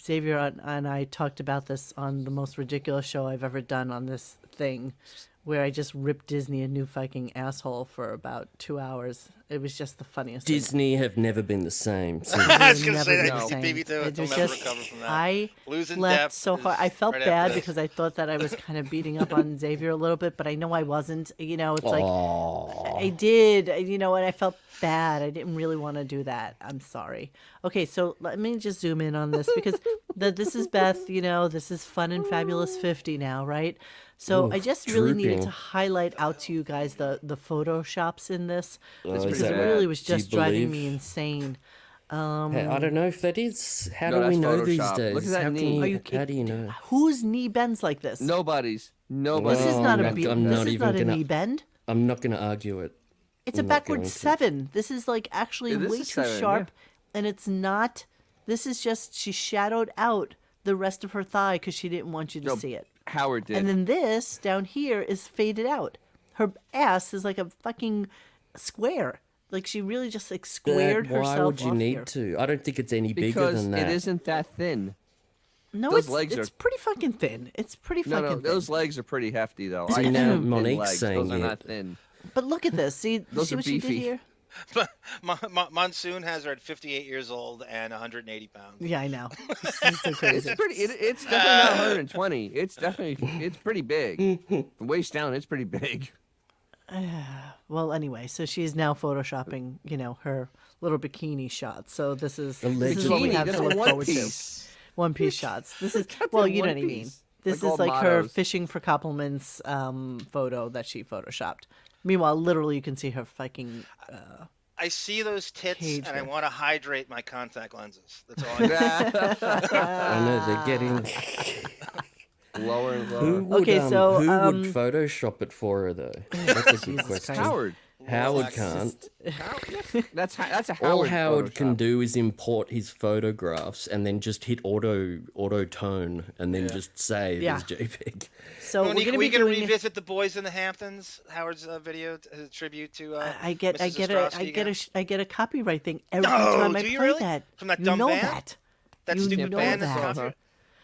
Xavier and I talked about this on the most ridiculous show I've ever done on this thing, where I just ripped Disney a new fucking asshole for about 2 hours. It was just the funniest thing. Disney have never been the same. Since I was gonna Never say been that. the You same. beat me to it. It They'll was never just- recover from that. I Losing left depth so hard. is I felt right after bad this. because I thought that I was kind of beating up on Xavier a little bit, but I know I wasn't. You know, it's like I did. You know, and I felt bad. I didn't really want to do that. I'm sorry. Okay, so let me just zoom in on this because this is Beth. You know, this is Fun and Fabulous 50 now, right? So Ooh, I just really needed drooping. to highlight out to you guys the Photoshops in this is because it that- really was do you just driving believe? me insane. Hey, I don't know if that is. How No, do we that's know these Photoshop. days? Look at that how, knee. can Are you, you how do you know? Whose knee bends like this? Nobody's. This is not a I'm not this is even not a gonna- knee bend. I'm not going to argue it. It's I'm a not backward going to. 7. This is like actually It is way a too 7, sharp, and it's not. This is just she shadowed out the rest of her thigh because she didn't want you to No, see it. Howard did. And then this down here is faded out. Her ass is like a fucking square. Like she really just like squared But herself. why would you off need here. to? I don't think it's any bigger because than that. it isn't that thin. No, Those it's legs it's are- pretty fucking thin. It's pretty No, fucking no, thin. those legs are pretty hefty though. See, I now have thin Monique's legs. saying Those are it. not thin. But look at this. See, Those see are what she did beefy. here? Monsoon has her at 58 years old and 180 pounds. Yeah, I know. It's so crazy. It's pretty. It's definitely not 120. It's pretty big. From waist down, it's pretty big. Well, anyway, so she's now photoshopping, you know, her little bikini shots. So this is what we Bikini, have that's to a look one forward piece. to. One piece shots. This is That's well, a you know one what I mean. piece. This Like is all like her mottos. fishing for compliments photo that she photoshopped. Meanwhile, literally, you can see her fucking. I see those tits Cage and I her. want to hydrate my contact lenses. That's all I I know they're getting. Lower and lower. Who would, Okay, so, who would Photoshop it for her though? That's a good Jesus question. Christ. Howard. Howard can't. That's a Howard. All Howard can Photoshop. do is import his photographs and then just hit auto tone and then just save Yeah. as JPEG. So Monique, we're are we gonna be gonna doing. revisit the Boys in the Hamptons? Howard's video, tribute to. I get Mrs. a Ostrowski again? I get a copyright thing every No, time I do play you really? that. From that you dumb know band? that. That You stupid know band that. that's copyright?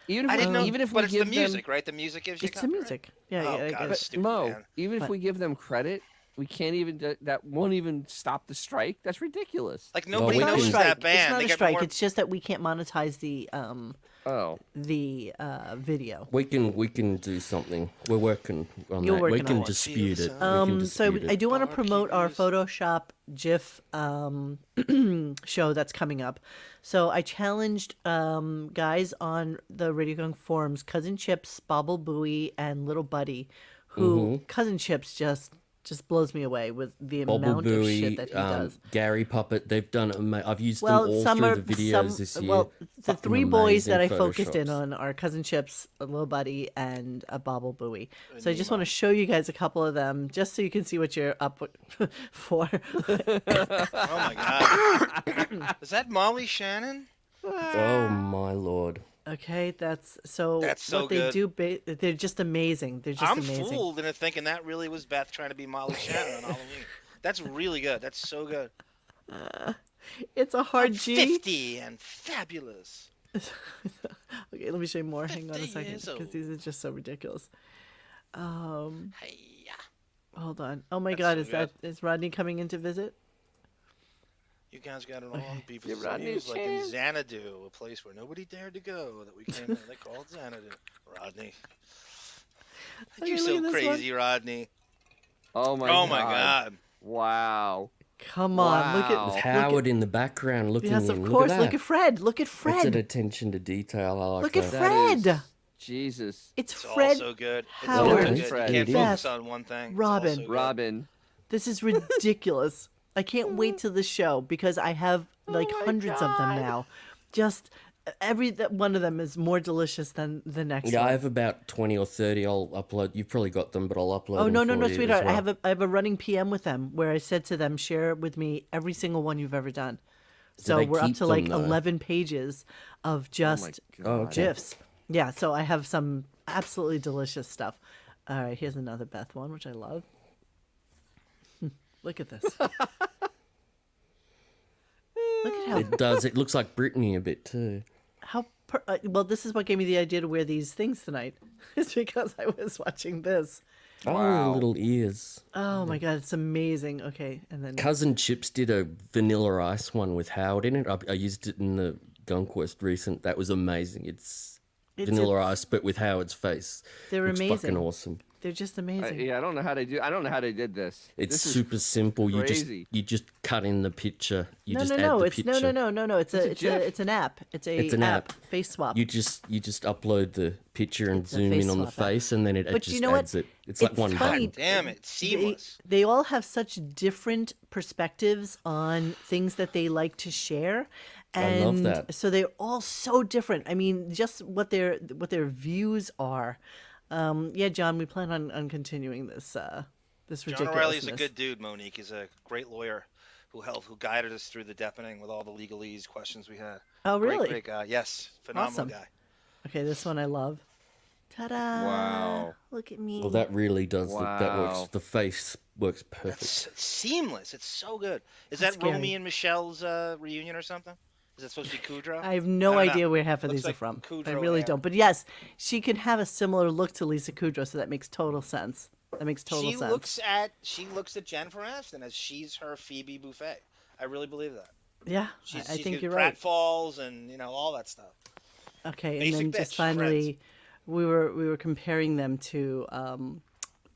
Even I if didn't we, know, even if but we it's give the them, music, right? The music gives you It's the copyright? music. Yeah, Oh, yeah. God, but- stupid Mo, band. even if we give them credit, we can't even. That won't even stop the strike. That's ridiculous. Like Well, nobody we It's not a knows can- strike. that band. It's not They a got strike. more- It's just that we can't monetize the Oh, video. We can do something. We're working on You're that. We working can on it. dispute it. We can So dispute I it. do want to promote our Photoshop GIF show that's coming up. So I challenged guys on the RadioGunk forums, Cousin Chips, Bobble Booey, and Little Buddy, who Cousin Chips just blows me away with the Bobble amount of Booey, shit that he does. Gary Puppet, they've done it. I've used Well, them all some through are the videos this year. Well, the Fucking three boys that I amazing focused in photoshops. on are Cousin Chips, a Little Buddy, and a Bobble Booey. So I just want to show you guys a couple of them, just so you can see what you're up for. Oh my God! Is that Molly Shannon? Oh my lord! Okay, that's so. That's so what they good. do, they're just amazing. They're just I'm amazing. fooled into thinking that really was Beth trying to be Molly Shannon on Halloween. That's really good. That's so good. It's a hard I'm G. 50 and fabulous. Okay, let me show you more. Hang on a 50 second, years because old. these are just so ridiculous. Hey-ya. Hold on. Oh my That's God, so is Rodney coming in to visit? You guys got it on. Beavis Give and Rodney a News, like in chance. Xanadu, a place where nobody dared to go that we came in. They called Xanadu. Rodney. Okay, You're look so at this crazy, Rodney. Oh my Oh god. my God. Wow. Come on, look at With Howard in the background looking Yes, in. of course. Look at Look at Fred. Look at that. That's an Fred. attention to detail. I like Look that. at Fred. Jesus. It's It's Fred. all so good. It's Howard. all so good. Fred. You can't It focus is. on one thing. It's Robin. all so good. Robin. This is ridiculous. I can't wait till the show because I have like hundreds of them now. Just every one of them is more delicious than the next Yeah, one. I have about 20 or 30. I'll upload. You've probably got them, but I'll upload Oh them no, no, for no, you as sweetheart! well. I have a running PM with them where I said to them, share with me every single one you've ever done. So they we're up keep to like them, though? 11 pages of just God. GIFs. Yeah, so I have some absolutely delicious stuff. All right, here's another Beth one, which I love. Look at this. Look at how It does. It looks like Britney a bit too. well, this is what gave me the idea to wear these things tonight. It's because I was watching this. Oh, little ears. Oh my god, it's amazing. Okay, and then Cousin Chips did a Vanilla Ice one with Howard in it. I used it in the Gunkworst recent. That was amazing. It's Vanilla Ice, but with Howard's face. They're It's amazing. fucking awesome. They're just amazing. Yeah, I don't know how they did this. It's This is super simple. crazy. You just cut in the picture. You no, just no, add no. the It's picture. no. It's an app. It's an app. Face swap. You just upload the picture and It's a zoom face in on the swap app. face, and then it But just you know adds what? it. It's like one funny. button. Damn it. Seamless. They all have such different perspectives on things that they like to share. I love And that. so they're all so different. I mean, just what their views are. Yeah, John, we plan on continuing this this John ridiculousness. O'Reilly's a good dude, Monique. He's a great lawyer who guided us through the Deppening with all the legalese questions we had. Oh, really? Great guy. Yes. Phenomenal Awesome. guy. Okay, this one I love. Ta-da! Wow. Look at me. Well, that really does. That works. Wow. The face works perfect. It's seamless. It's so good. Is That's that scary. Romy and Michelle's reunion or something? Is that supposed to be Kudrow? I have no don't idea know. where half of Looks these like are from. I Kudrow really hair. don't. But yes, she can have a similar look to Lisa Kudrow, so that makes total sense. That makes total She sense. looks at Jennifer Aniston as she's her Phoebe Buffet. I really believe that. Yeah, She's, I she's think got you're right. pratfalls and all that stuff. Okay, Basic and then just bitch, finally, we were comparing them to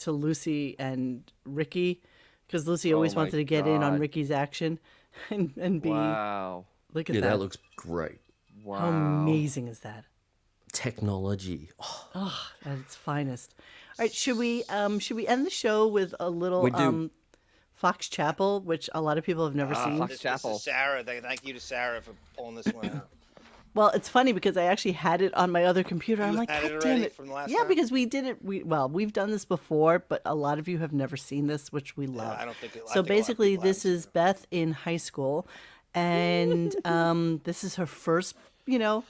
Lucy and Ricky, because Lucy always my wanted to get in on God. Ricky's action, and be. Wow. Look at Yeah, that. that looks great. Wow. How amazing is that? Technology. Oh, at its finest. All right, should we end the show with a little We do. Fox Chapel, which a lot of people have never seen? Fox Chapel. This is Sarah. Thank you to Sarah for pulling this one out. Well, it's funny because I actually had it on my other computer. I'm You like, had God it damn already it! from the last Yeah, time? because we did it. We've done this before, but a lot of you have never seen this, which we love. I don't think I So think a lot of basically, people this haven't is Beth in high school, and this is her first, look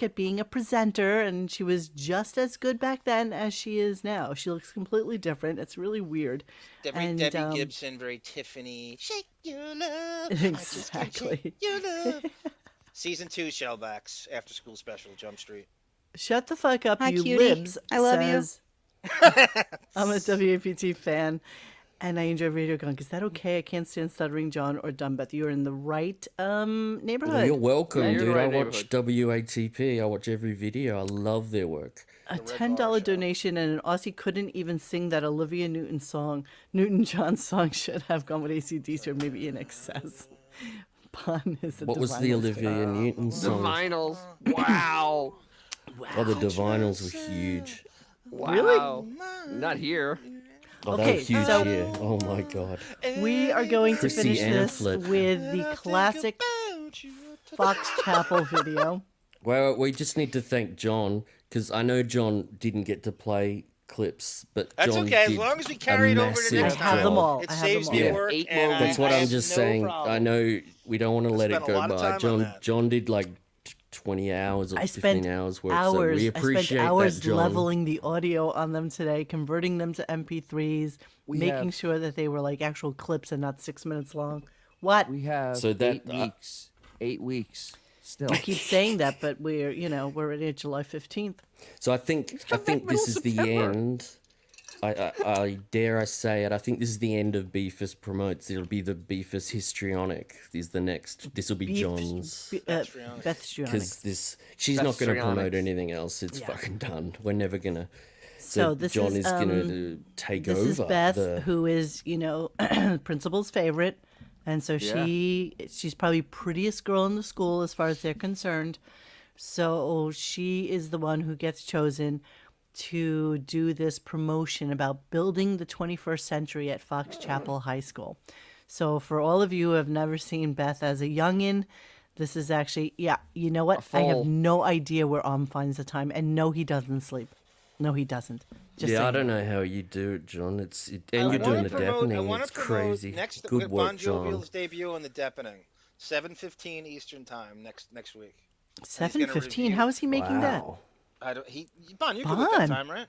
at being a presenter, and she was just as good back then as she is now. She looks completely different. It's really weird. Debbie Gibson, very Tiffany. Shake your love. Exactly. Your love. Season 2 Shellbacks After School Special Jump Street. Shut the fuck up, Hi, you cutie. libs. I love you. says, I'm a WAPT fan, and I enjoy RadioGunk. Is that okay? I can't stand Stuttering John or Dumb Beth. You're in the right neighborhood. You're welcome, Yeah, you're dude. the I right watch WATP. I watch every video. I love their work. A $10 donation, and an Aussie couldn't even sing that Olivia Newton-John song should have gone with AC/DC or maybe in excess. Pun is the What was the Divinals Olivia fan. Newton The song? vinyls. Wow. Oh, the Divinals were huge. Wow. Not here. Oh, they Okay, were huge so- here. Oh my god. We are going to Chrissy finish this Amphlett. with the classic Fox Chapel video. Well, we just need to thank John because I know John didn't get to play clips, but That's John okay, as did long as we a carry it over to massive next I have them job. all. It I have saves them me all. Yeah. work. 8 and more That's what I I'm have just no saying. problem. I know we don't want to let it spent a go lot of by. time on John that. John did like 20 hours or I 15 spent hours work, hours. so we I appreciate spent hours that, John. leveling the audio on them today, converting them to MP3s, making have- sure that they were like actual clips and not 6 minutes long. What? We have So that- 8 weeks. 8 weeks. Still. I keep saying that, but we're already at July 15th. So I think middle this is the September. end. I dare I say it. I think this is the end of Beth Promotes. It'll be the Beth Histrionic. Is the next. This will be John's. Bethstrionics. She's not going to promote anything else. It's fucking done. We're never gonna. So this John is going um, to take over. This is Beth, who is principal's favorite, and so she's probably prettiest girl in the school as far as they're concerned. So she is the one who gets chosen to do this promotion about building the 21st century at Fox Chapel High School. So for all of you who have never seen Beth as a youngin', this is actually, you know what? I have no idea where finds the time, and no, he doesn't sleep. No, he doesn't. Just I saying. don't know how you do it, John. And you're doing the Deppening. It's crazy. Good work, Bon Jovial's John. debut on the Deppening, 7:15 Eastern Time next week. 7:15. How is he making that? I don't. Bon, you can look that time, right?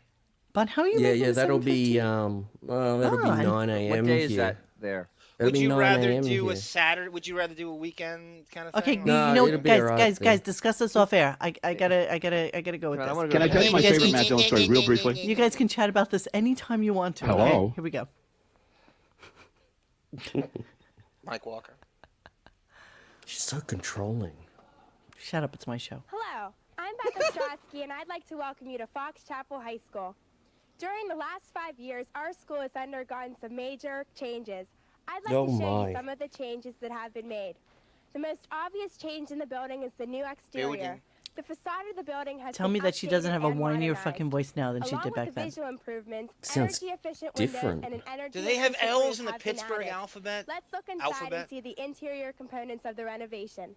Bon, how are you making Yeah, that'll be 9 a.m. What day is here. that there? Would you rather do here. a Saturday? Would you rather do a weekend kind of Okay, thing? guys, discuss this off air. I gotta go with this. Can I tell you my favorite Matt Dillon story real briefly? You guys can chat about this anytime you want to. Hello. Okay? Here we go. Mike Walker. She's so controlling. Shut up, it's my show. Hello, I'm Beth Stern, and I'd like to welcome you to Fox Chapel High School. During the last 5 years, our school has undergone some major changes. I'd like to show you some of the changes that have been made. The most obvious change in the building is the new exterior. The facade of the building has Tell been me that she doesn't have a updated and whinier modernized. fucking voice now than she Along did with back the then. visual improvements, Sounds energy-efficient different. windows, and an energy Do they have efficient L's roof in the have been Pittsburgh added. alphabet? Let's look inside and see the interior components of the renovation.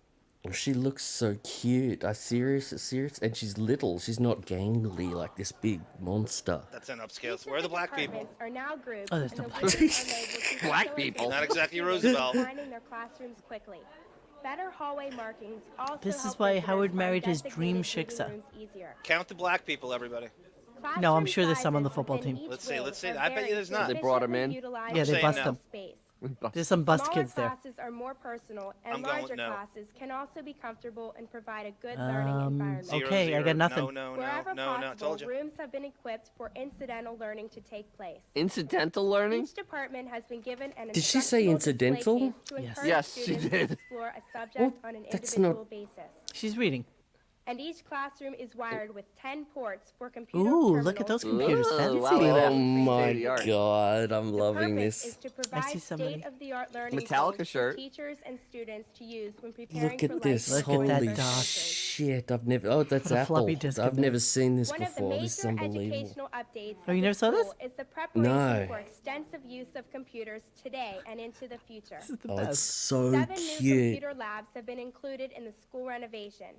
She looks so cute. Serious, and she's little. She's not gangly like this big monster. That's an upscale. Where are the black people? Are now grouped, Oh, there's and no the black workers people. are labeled to Black facilitate people. Not the exactly students Roosevelt. finding their classrooms quickly. Better hallway markings also This is help why visitors Howard find married his designated dream meeting shiksa. rooms easier. Count the black people, everybody. No, I'm sure there's some on the football team. Let's see. I bet you there's not. They brought him in. Yeah, they bust them. There's some bust Smaller kids there. classes are more personal, and I'm going larger with no. classes can also be comfortable and provide a good learning environment. Okay, I got nothing. Wherever no, I possible, told you. rooms have been equipped for incidental learning to take place. Incidental learning? Each department has been given an Did she say instructional display incidental? case to encourage Yes, she students to did. explore a subject on an that's individual not- basis. She's reading. And each classroom is wired with 10 ports for computer Ooh, look at those computers. Fancy. Oh my god, I'm loving Purpose this. is to provide somebody. state-of-the-art learning Metallica tools shirt. for teachers and students to use when preparing Look for at this. life. Look at that Holy dot. shit. I've never. Oh, that's Put a Apple. floppy disk in I've there. never seen this One of the before. This is major unbelievable. educational updates Oh, you of never the saw this? school is the preparation No. for extensive use of computers today and into the future. This is the Oh, it's best. so 7 new cute. computer labs have been included in the school renovation.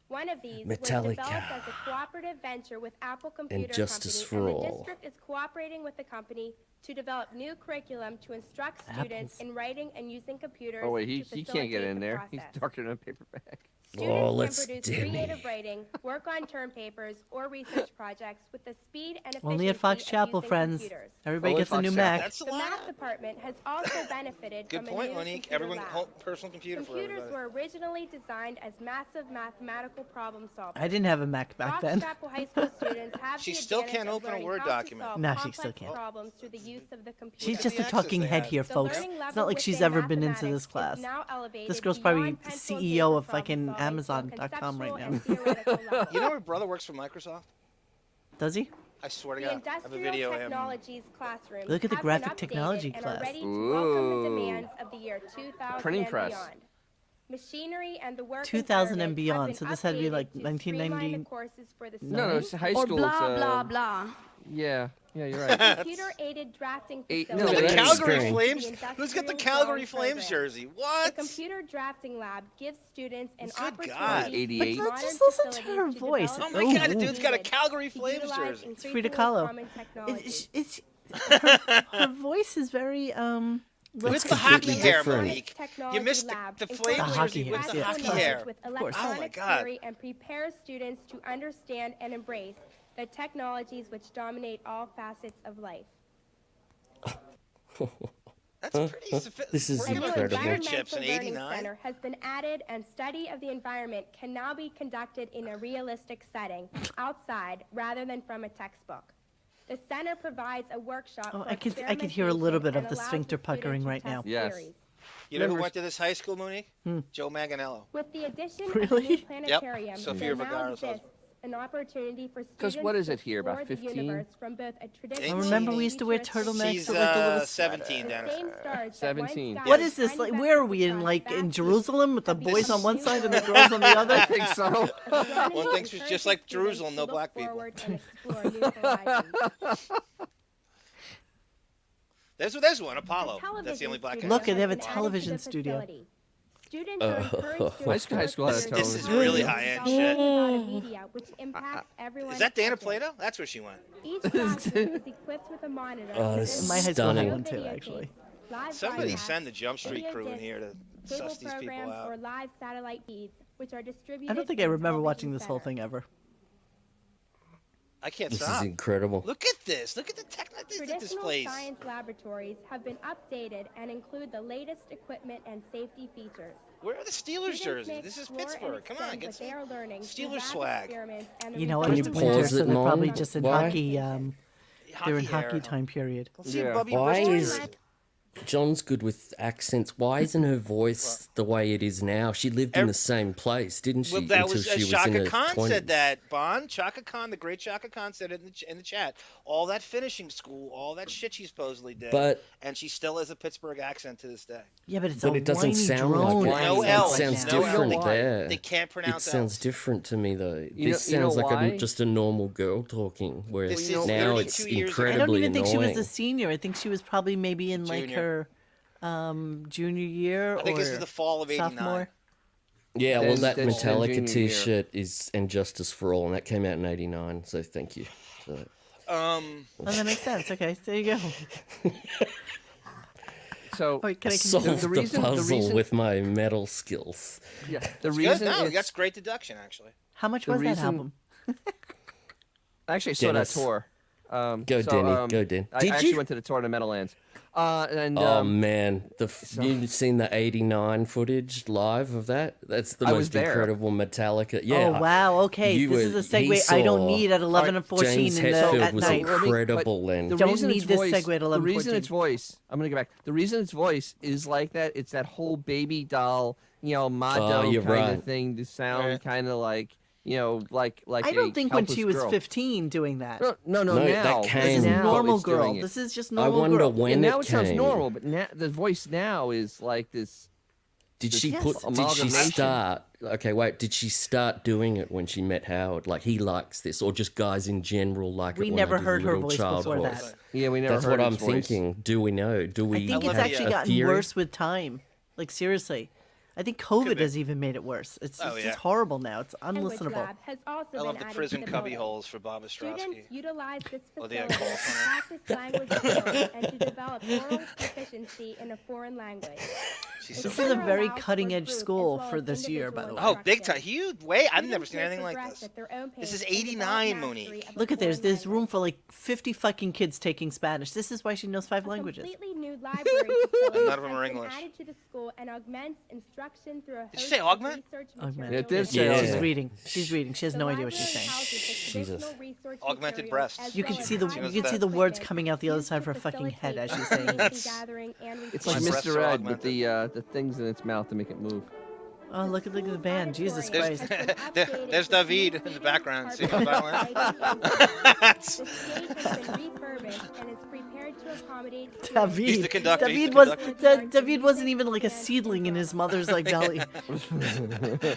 One of these Metallica. was developed as a cooperative venture with Apple Computer Justice Company, for and the All. district is cooperating with the company to develop new curriculum to instruct students Apples. in writing and using computers. Oh wait, to he can't get facilitate in the there. He's process. darker than a paperback. Students let's can produce Demi. creative writing, work on term papers, or research projects with the speed and efficiency Only at Fox of Chapel, using friends. computers. Everybody Only gets a Fox new Chapel. Mac. That's a The lot. math department has also benefited Good from point, a new Monique. computer Everyone, lab. personal computer for Computers everybody. were originally designed as massive mathematical problem solvers. I didn't have a Mac back Fox then. Chapel High School students have She the still advantage can't of open a learning Word how to document. solve No, she complex still can't. problems through the use of the computer. She's just a access talking they head had. here, The folks. learning It's level not like she's within ever been into this mathematics class. is now elevated This girl's probably beyond pencil and CEO paper of fucking problem solving to a Amazon.com right conceptual now. and theoretical level. You know her brother works for Microsoft? Does he? I swear to The God, I have a industrial video of him. technologies classrooms Look at the have graphic been updated technology and class. are ready to welcome the Ooh. demands of the year 2000 Printing and press. beyond. Machinery and the work 2000 and environment beyond, have so been this had to be updated like to streamline 1990. the courses for the No, it's students. high Or school. blah, it's, blah, blah. Yeah, you're right. Computer-aided drafting Eight- facilities. no, The that's Calgary great. Flames. The Who's got the industrial Calgary drawing Flames program. jersey? The What? computer drafting lab gives students an Good opportunity God. to 88. use But modern just listen to facilities her to voice. develop Oh my God, the tools dude's got a needed Calgary to Flames utilize jersey. It's Frida increasingly Kahlo. common technologies. Her voice is very With the completely hockey hair, different. Monique. You missed the Flames The hockey jersey with hair, the yeah. hockey Classic. hair. With Of course. Oh my electronic God. theory and prepares students to understand and embrace the technologies which dominate all facets of life. That's pretty sophisticated. This is A new incredible. Chips in environmental learning 89. center has been added, and study of the environment can now be conducted in a realistic setting, outside, rather than from a textbook. The center provides a workshop Oh, for I could hear a little bit of experimentation the and sphincter allows the puckering students right to now. test Yes. theories. You know who went to this high school, Monique? Joe Manganiello. With the addition of Really? the new planetarium, Sofia there now Vergara's husband. exists an opportunity for students Because what is to it here, about explore the 15? universe from both a I traditional remember we used to wear futuristic turtlenecks She's with like the little 17, Dennis. same stars that once 17. guided What is this tiny like? vessels Where are we in across like in vast Jerusalem with the This boys is on one new side and the world. girls on the other? I think so. One thinks it's just like Jerusalem, no black people. There's one, Apollo. That's the only black guy. Look, they have a television studio. Students are encouraged to My high school had a explore This is television. really high-end shit. media, which impacts everyone. Is that Dana Plato? That's where she went. Each classroom is equipped with a monitor. Oh, this is My high school had stunning. one too, actually. Somebody Live send the Jump Street video crew in discs, here to cable suss these people programs, or out. live satellite feeds, which are distributed. I don't think I from remember television watching this whole center. thing ever. I can't This stop. is incredible. Look at this. Look at the tech. This Traditional place. science laboratories have been updated and include the latest equipment and safety features. Where are the Steelers Students jerseys? may This is explore and Pittsburgh. Come on, extend get what they some are learning through Steelers lab swag. experiments and the You know what? Can you It's pause winter, so it, they're probably Mom? just in Why? hockey. They're in hockey era. time period. Let's see Yeah. Bubby Why Bristol. is John's good with accents? Why isn't her voice the way it is now? She lived in the same place, didn't she? Well, that until was she was in Shaka her Khan 20s. said that. Bon Chaka Khan, the great Chaka Khan, said it in the chat. All that finishing school, all that shit she supposedly did, But- and she still has a Pittsburgh accent to this day. Yeah, but it's But a it doesn't whiny sound drone like it. No accent L's, right sounds now. no different L's. there. They can't It pronounce sounds L's. different to me though. You This know sounds like why? just a normal girl talking. Where This is now 32 it's years ago. I incredibly don't even think annoying. she was a senior. I think she was probably maybe in like Junior. her junior year I think or this is the fall of '89. sophomore. Yeah, well, Then- that then Metallica junior year. T-shirt is "And Justice for All," and that came out in '89. So thank you. So, Oh, that makes sense. Okay, there you go. So Wait, can I solve continue? the puzzle with my metal skills. Yeah, the It's good. reason No, it's, that's great deduction, actually. How much the was that reason- album? I actually saw that Dennis. tour. Go, Denny. Go, Den. I Did actually you? went to the tour to Meadowlands. And Oh man, you've seen the '89 footage live of that? That's the I was most there. incredible Metallica. Yeah. Oh wow. Okay, you this were- is a he segue I don't saw- need at 11 and 14 James in the, Hetfield at was night. incredible then. The Don't reason need its this voice, segue at 11, The reason 14. its voice, I'm gonna go back. The reason its voice is like that, it's that whole baby doll, Mado you're kind right. of thing. To sound kind of like, like. I don't think when she was helpless girl. 15 doing that. No, No, now. that This came- is Now normal it's doing girl. it. This is just I normal wonder girl. when And now it it sounds came. normal, but now the voice now is like this. Did this she Did she amalgamation. start? Okay, wait. Did she start doing it when she met Howard? Like he likes this, or just guys in general like We it? when never they do heard the her little voice child before voice? that. Yeah, we never That's heard what I'm his voice. thinking. Do we know? Do we? I think it's have actually a gotten theory? worse with time. Like seriously. I think COVID has even made it worse. It's Oh, yeah. just horrible now. It's Language unlistenable. Lab has also I love been the added prison to the cubby building. holes for Bob Ostrowski. Students utilize this Well, the facility to alcohol practice language skills and to develop oral proficiency in a foreign language. She's This so is a cool. very cutting edge school for this year, by the way. Oh, big time. Huge. Wait, I've never Students seen may anything like progress this. at their own This pace is and develop 89, mastery Monique. of a Look at foreign there's room for like 50 fucking kids taking Spanish. This is why she knows 5 languages. completely new library facility None of them are has been English. added to the school and augments instruction through a Did you host say of augment? research Augment. materials It did and say Yeah. She's augment. reading. She's reading. She has no idea what she's saying. Jesus. Augmented breasts. breasts. You can see the words coming out the other side of her fucking head as she's saying it. It's like My breasts Mr. are Ed with the things in its mouth to make it move. Oh, look at the band. Jesus There's, Christ. there's David in the background. See the violin? The stage has been refurbished and is prepared to accommodate students. He's the conductor, he's David the was David wasn't even like a seedling in his mother's like belly.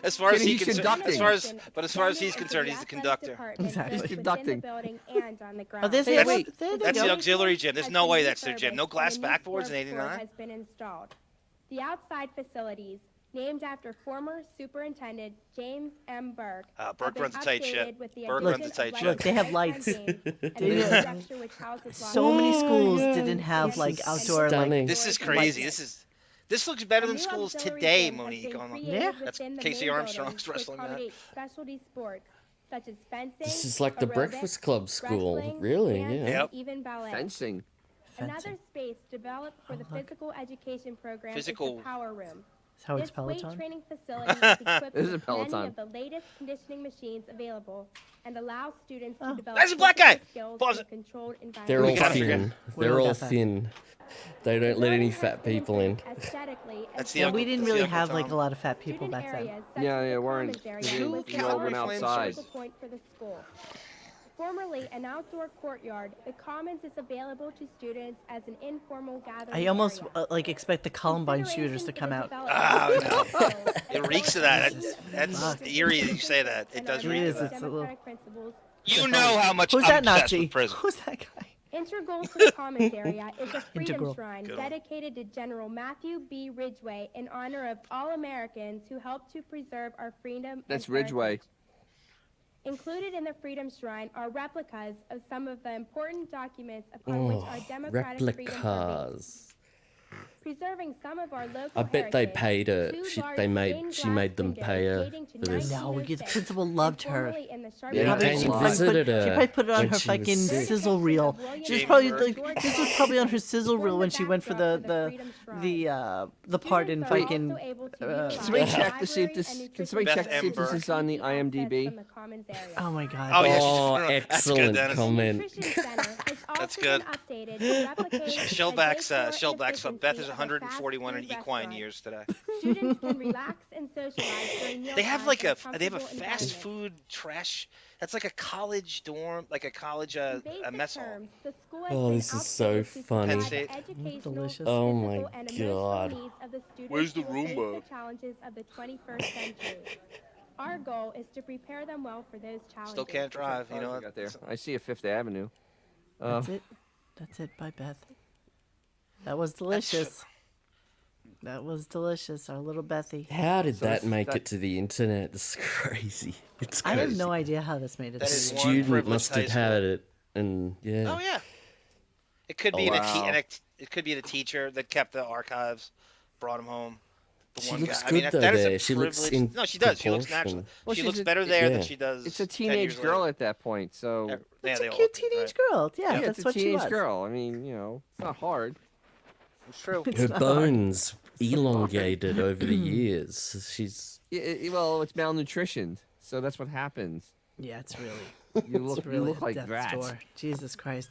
As far as He's he's concerned, conducting. as far as he's concerned, he's the conductor. Exactly. He's conducting. Oh, there's Hey, a wait. That's the auxiliary gym. There's no way that's their gym. No glass backboards in '89. Has been installed. The outside facilities, named after former Superintendent James M. Burke, Burke have been runs a tight ship. updated with the Burke addition runs a tight of ship. Look, they have lights lights. and a They new do. structure which houses So many lockers. schools didn't have like is outdoor stunning. like This is crazy. This looks better A than new schools auxiliary today, gym has Monique. been On created Yeah. That's within the Casey main Armstrong's building to wrestling match. accommodate specialty sports such as fencing. This is like the aerobics, Breakfast Club school, wrestling, really, dance, yeah. and Yep. even ballet. Fencing. Another space developed for the physical education program Physical- is the Power Room. Howard's This weight Peloton. training facility is equipped This is a with many Peloton. of the latest conditioning machines available and allows students to develop That's a black guy. physical skills Pause in a it. controlled environment. They're all got it. thin. We They're all all got that. thin. They don't let any Learning has fat been people in. improved aesthetically That's as the Yeah, Uncle- we didn't that's the really Uncle have like Tom. a lot of fat people student back then. areas such Yeah, as yeah, the weren't. commons area You was calorie all went developed as a outside. focal point for the school. Formerly an outdoor courtyard, the commons is available to students as an informal gathering I almost area. like expect the Columbine shooters to come out. Oh, no. It reeks of that. That's Fuck. eerie that you say that. It does It reek is. of that. It's a little. You know how much Who's I'm that obsessed Nazi? with prison. Who's that guy? Integral to the commons area is a freedom Integral. shrine Good one. dedicated to General Matthew B. Ridgway in honor of all Americans who helped to preserve our freedom. That's and Ridgeway. heritage. Included in the Freedom Shrine are replicas of some of the important documents upon which our democratic freedoms are based. Replicas. Preserving some of our local I bet they heritage, paid her. two She large made them stained-glass pay her windows dating to for this. No, 1906, the principal loved her. formerly in the Sharp Yeah, Probably- he came she and probably visited put, her she probably put it on when her she was fucking sick. sizzle reel. She was probably like, this was probably on her sizzle reel when she went for the part in fucking. Can somebody check to see if this? Can somebody check to see if this is on the IMDb? Oh my god. Oh, yeah, Oh, she's- that's good, excellent Dennis. comment. That's good. Shellback's Beth is 141 in equine years today. Students can relax and socialize during They have like a comfortable fast environment. food trash. That's like a college dorm, like a college In basic mess hall. terms, the school has Oh, been this is so outfitted to funny. Penn provide State. the educational, Delicious. Oh my physical, and emotional God. needs of the students Where's the who will face Roomba? the challenges of the 21st century. Our goal is to prepare them well for those challenges. Still can't drive, you know. I got there. I see a Fifth Avenue. That's it. That's it. Bye, Beth. That was delicious. That was delicious. Our little Bethy. How did So that it's- make that- it to the internet? It's crazy. It's I crazy. have no idea how this made it. That to is the one Student privileged must high have school. had it, and yeah. Oh yeah. It could Oh, be wow. it could be the teacher that kept the archives, brought him home. The She one looks guy. I mean, good though that is a there. She looks privileged- in No, she does. She looks proportion. natural. Well, she she's looks a- better there yeah. than she does. It's a 10 teenage years girl later. at that point, so Yeah, It's they a all cute look good, teenage right? girl. Yeah, yeah, that's it's a what she teenage was. girl. I mean, you know, it's not hard. It's true. It's Her not. bones elongated over the years. She's Well, it's malnutrition, so that's what happens. Yeah, it's really. You look, It's you really look a like death's that. door. Jesus Christ.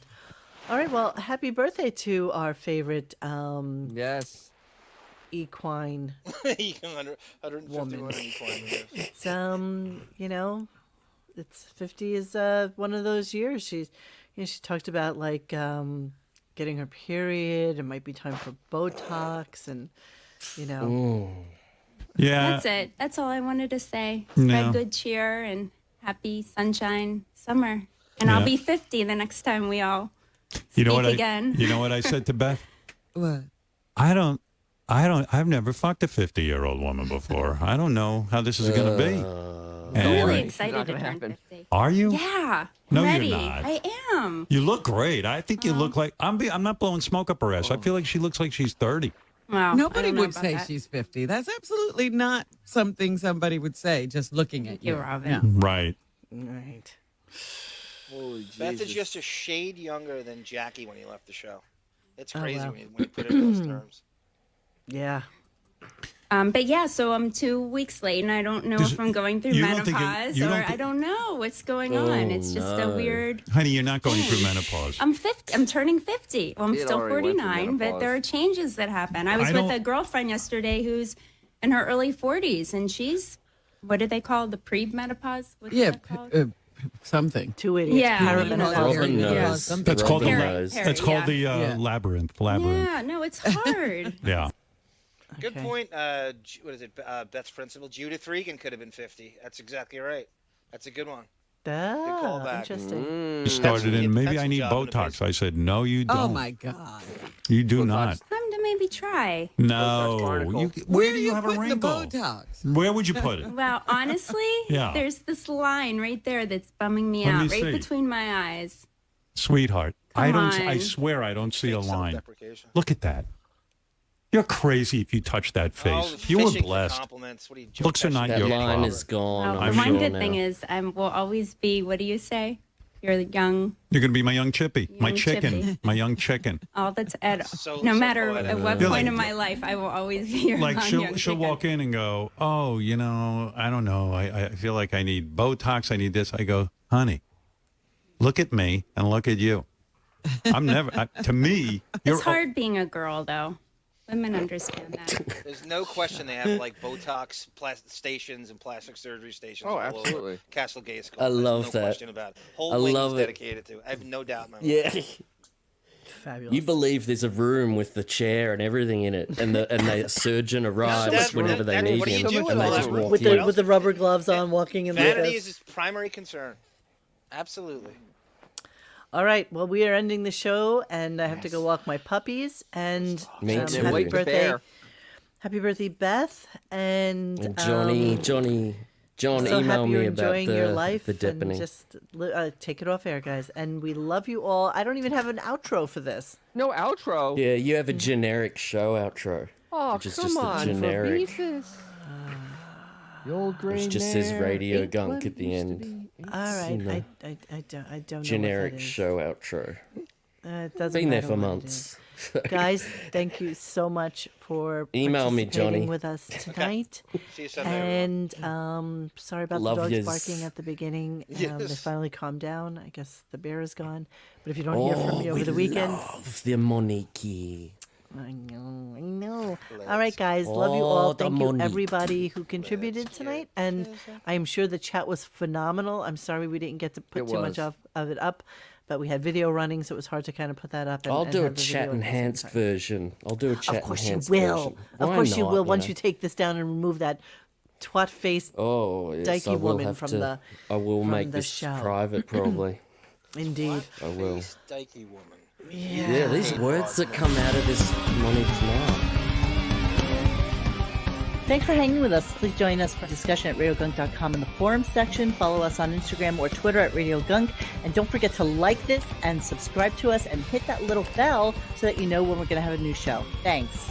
All right, well, happy birthday to our favorite Yes. equine. 151 in equine years. It's you know, it's 50 is one of those years. She talked about like getting her period. It might be time for Botox, and you know. Yeah. That's it. That's all I wanted to say. Spread good cheer and happy sunshine summer. And I'll be 50 the next time we all speak again. You know what I said to Beth? What? I've never fucked a 50-year-old woman before. I don't know how this is going to be. I'm really It's excited not to gonna turn happen. 50. Are you? Yeah. No, you're ready. not. I am. You look great. I think you look like I'm not blowing smoke up her ass. I feel like she looks like she's 30. Wow. Nobody I don't know would about say that. she's 50. That's absolutely not something somebody would say just looking at you. Robin. Yeah. Right. Right. Holy Beth is Jesus. just a shade younger than Jackie when he left the show. It's Oh, crazy wow. when you put it in those terms. Yeah. But yeah, so I'm 2 weeks late, and I don't know if I'm going through you don't think menopause you or don't I thi- don't know what's going on. It's just a no. weird. Honey, you're not going through menopause. I'm 50. I'm turning 50. Well, I'm It still already went through 49, but menopause. there are changes that happen. I was I with don't- a girlfriend yesterday who's in her early 40s, and she's what do they call the pre-menopause? What's Yeah, that called? something. 2 idiots. Yeah, Perimenopause. Robin knows. Something. That's called the Harry, that's called the yeah. labyrinth. Yeah, no, it's hard. Yeah. Good Okay. point. What is it? Beth's principal, Judith Regan could have been 50. That's exactly right. That's a good one. Ah, callback. interesting. You started in maybe I pencil need job in the Botox. I said no, you don't. Oh my God. You do not. Time to maybe try. No. barnacle. Where do you have a putting wrinkle? the Botox? Where would you put it? Well, honestly, Yeah. there's this line right there that's bumming me Let me out, right see. between my eyes. Sweetheart, I Come don't. I on. swear I don't see a line. Self-deprecation. Look at that. You're crazy if you touch that Oh, face. the You were fishing for blessed. compliments. What do you Looks are not that your line problem. is gone. Well, I'm the one sure good now. thing is I will always be, what do you say? You're the young. You're going to be my young chippy, my Young chicken, chippy. my young chicken. Oh, that's Ed. So No matter poetic. at what You're point like- in my life, I will always be your Like young she'll walk in and go, oh, you know, I don't know. I feel like I need Botox. I need this. I go, honey, look at me and look at you. I'm never, to me, you're. It's hard being a girl, though. Women understand that. There's no question they have like Botox stations and plastic surgery stations. Oh, all absolutely. Over Castle Gay School. I There's love no that. question about it. Whole I wing love is it. dedicated to it. I have no doubt in my mind. Yeah. Fabulous. You believe there's a room with the chair and everything in it, and the surgeon arrives whenever they need what do you him, do with and they all just that? walk with in. the rubber gloves on, walking in Vanity the is his primary concern. Absolutely. All right. Well, we are ending the show, and I have to go walk my puppies. And Me too. happy Wait, birthday, bear. happy birthday, Beth, and And John, so email happy me you're about enjoying your the life, and Deppening. just take it off air, guys. And we love you all. I don't even have an outro for this. No outro. Yeah, you have a generic show outro. Oh, which is come just a on, generic. The old gray Which just says mare Radio ain't Gunk what at the it used to end. be. All right. in the I don't know Generic what that is. show outro. It doesn't Been there matter for what it months. is. Guys, thank you so much for Email me, participating Johnny. with us tonight. See you Sunday, everyone. And sorry about Love the dogs yous. barking at the beginning. They Yes. finally calmed down. I guess the bear is gone. But if you don't hear from me over the weekend, Love the monarchy. I know. All right, guys, love you all. Oh, the Thank you, money. everybody who contributed tonight, and I'm sure the chat was phenomenal. I'm sorry we didn't get to put It too much was. of it up, but we had video running, so it was hard to kind of put that up. And, I'll and do a have the video chat at the same enhanced time. version. I'll do a chat Of course you enhanced will. version. Of Why course you not, will. Once know? you take this down and remove that twat-faced Oh, yes, dykey I will woman have from to. the I will from make the this show. private, probably. Indeed. I will. Face dykey woman. Yeah, these words that come out of this Monique's mouth. Thanks for hanging with us. Please join us for discussion at RadioGunk.com in the forum section. Follow us on Instagram or Twitter at RadioGunk. And don't forget to like this and subscribe to us and hit that little bell so that you know when we're going to have a new show. Thanks.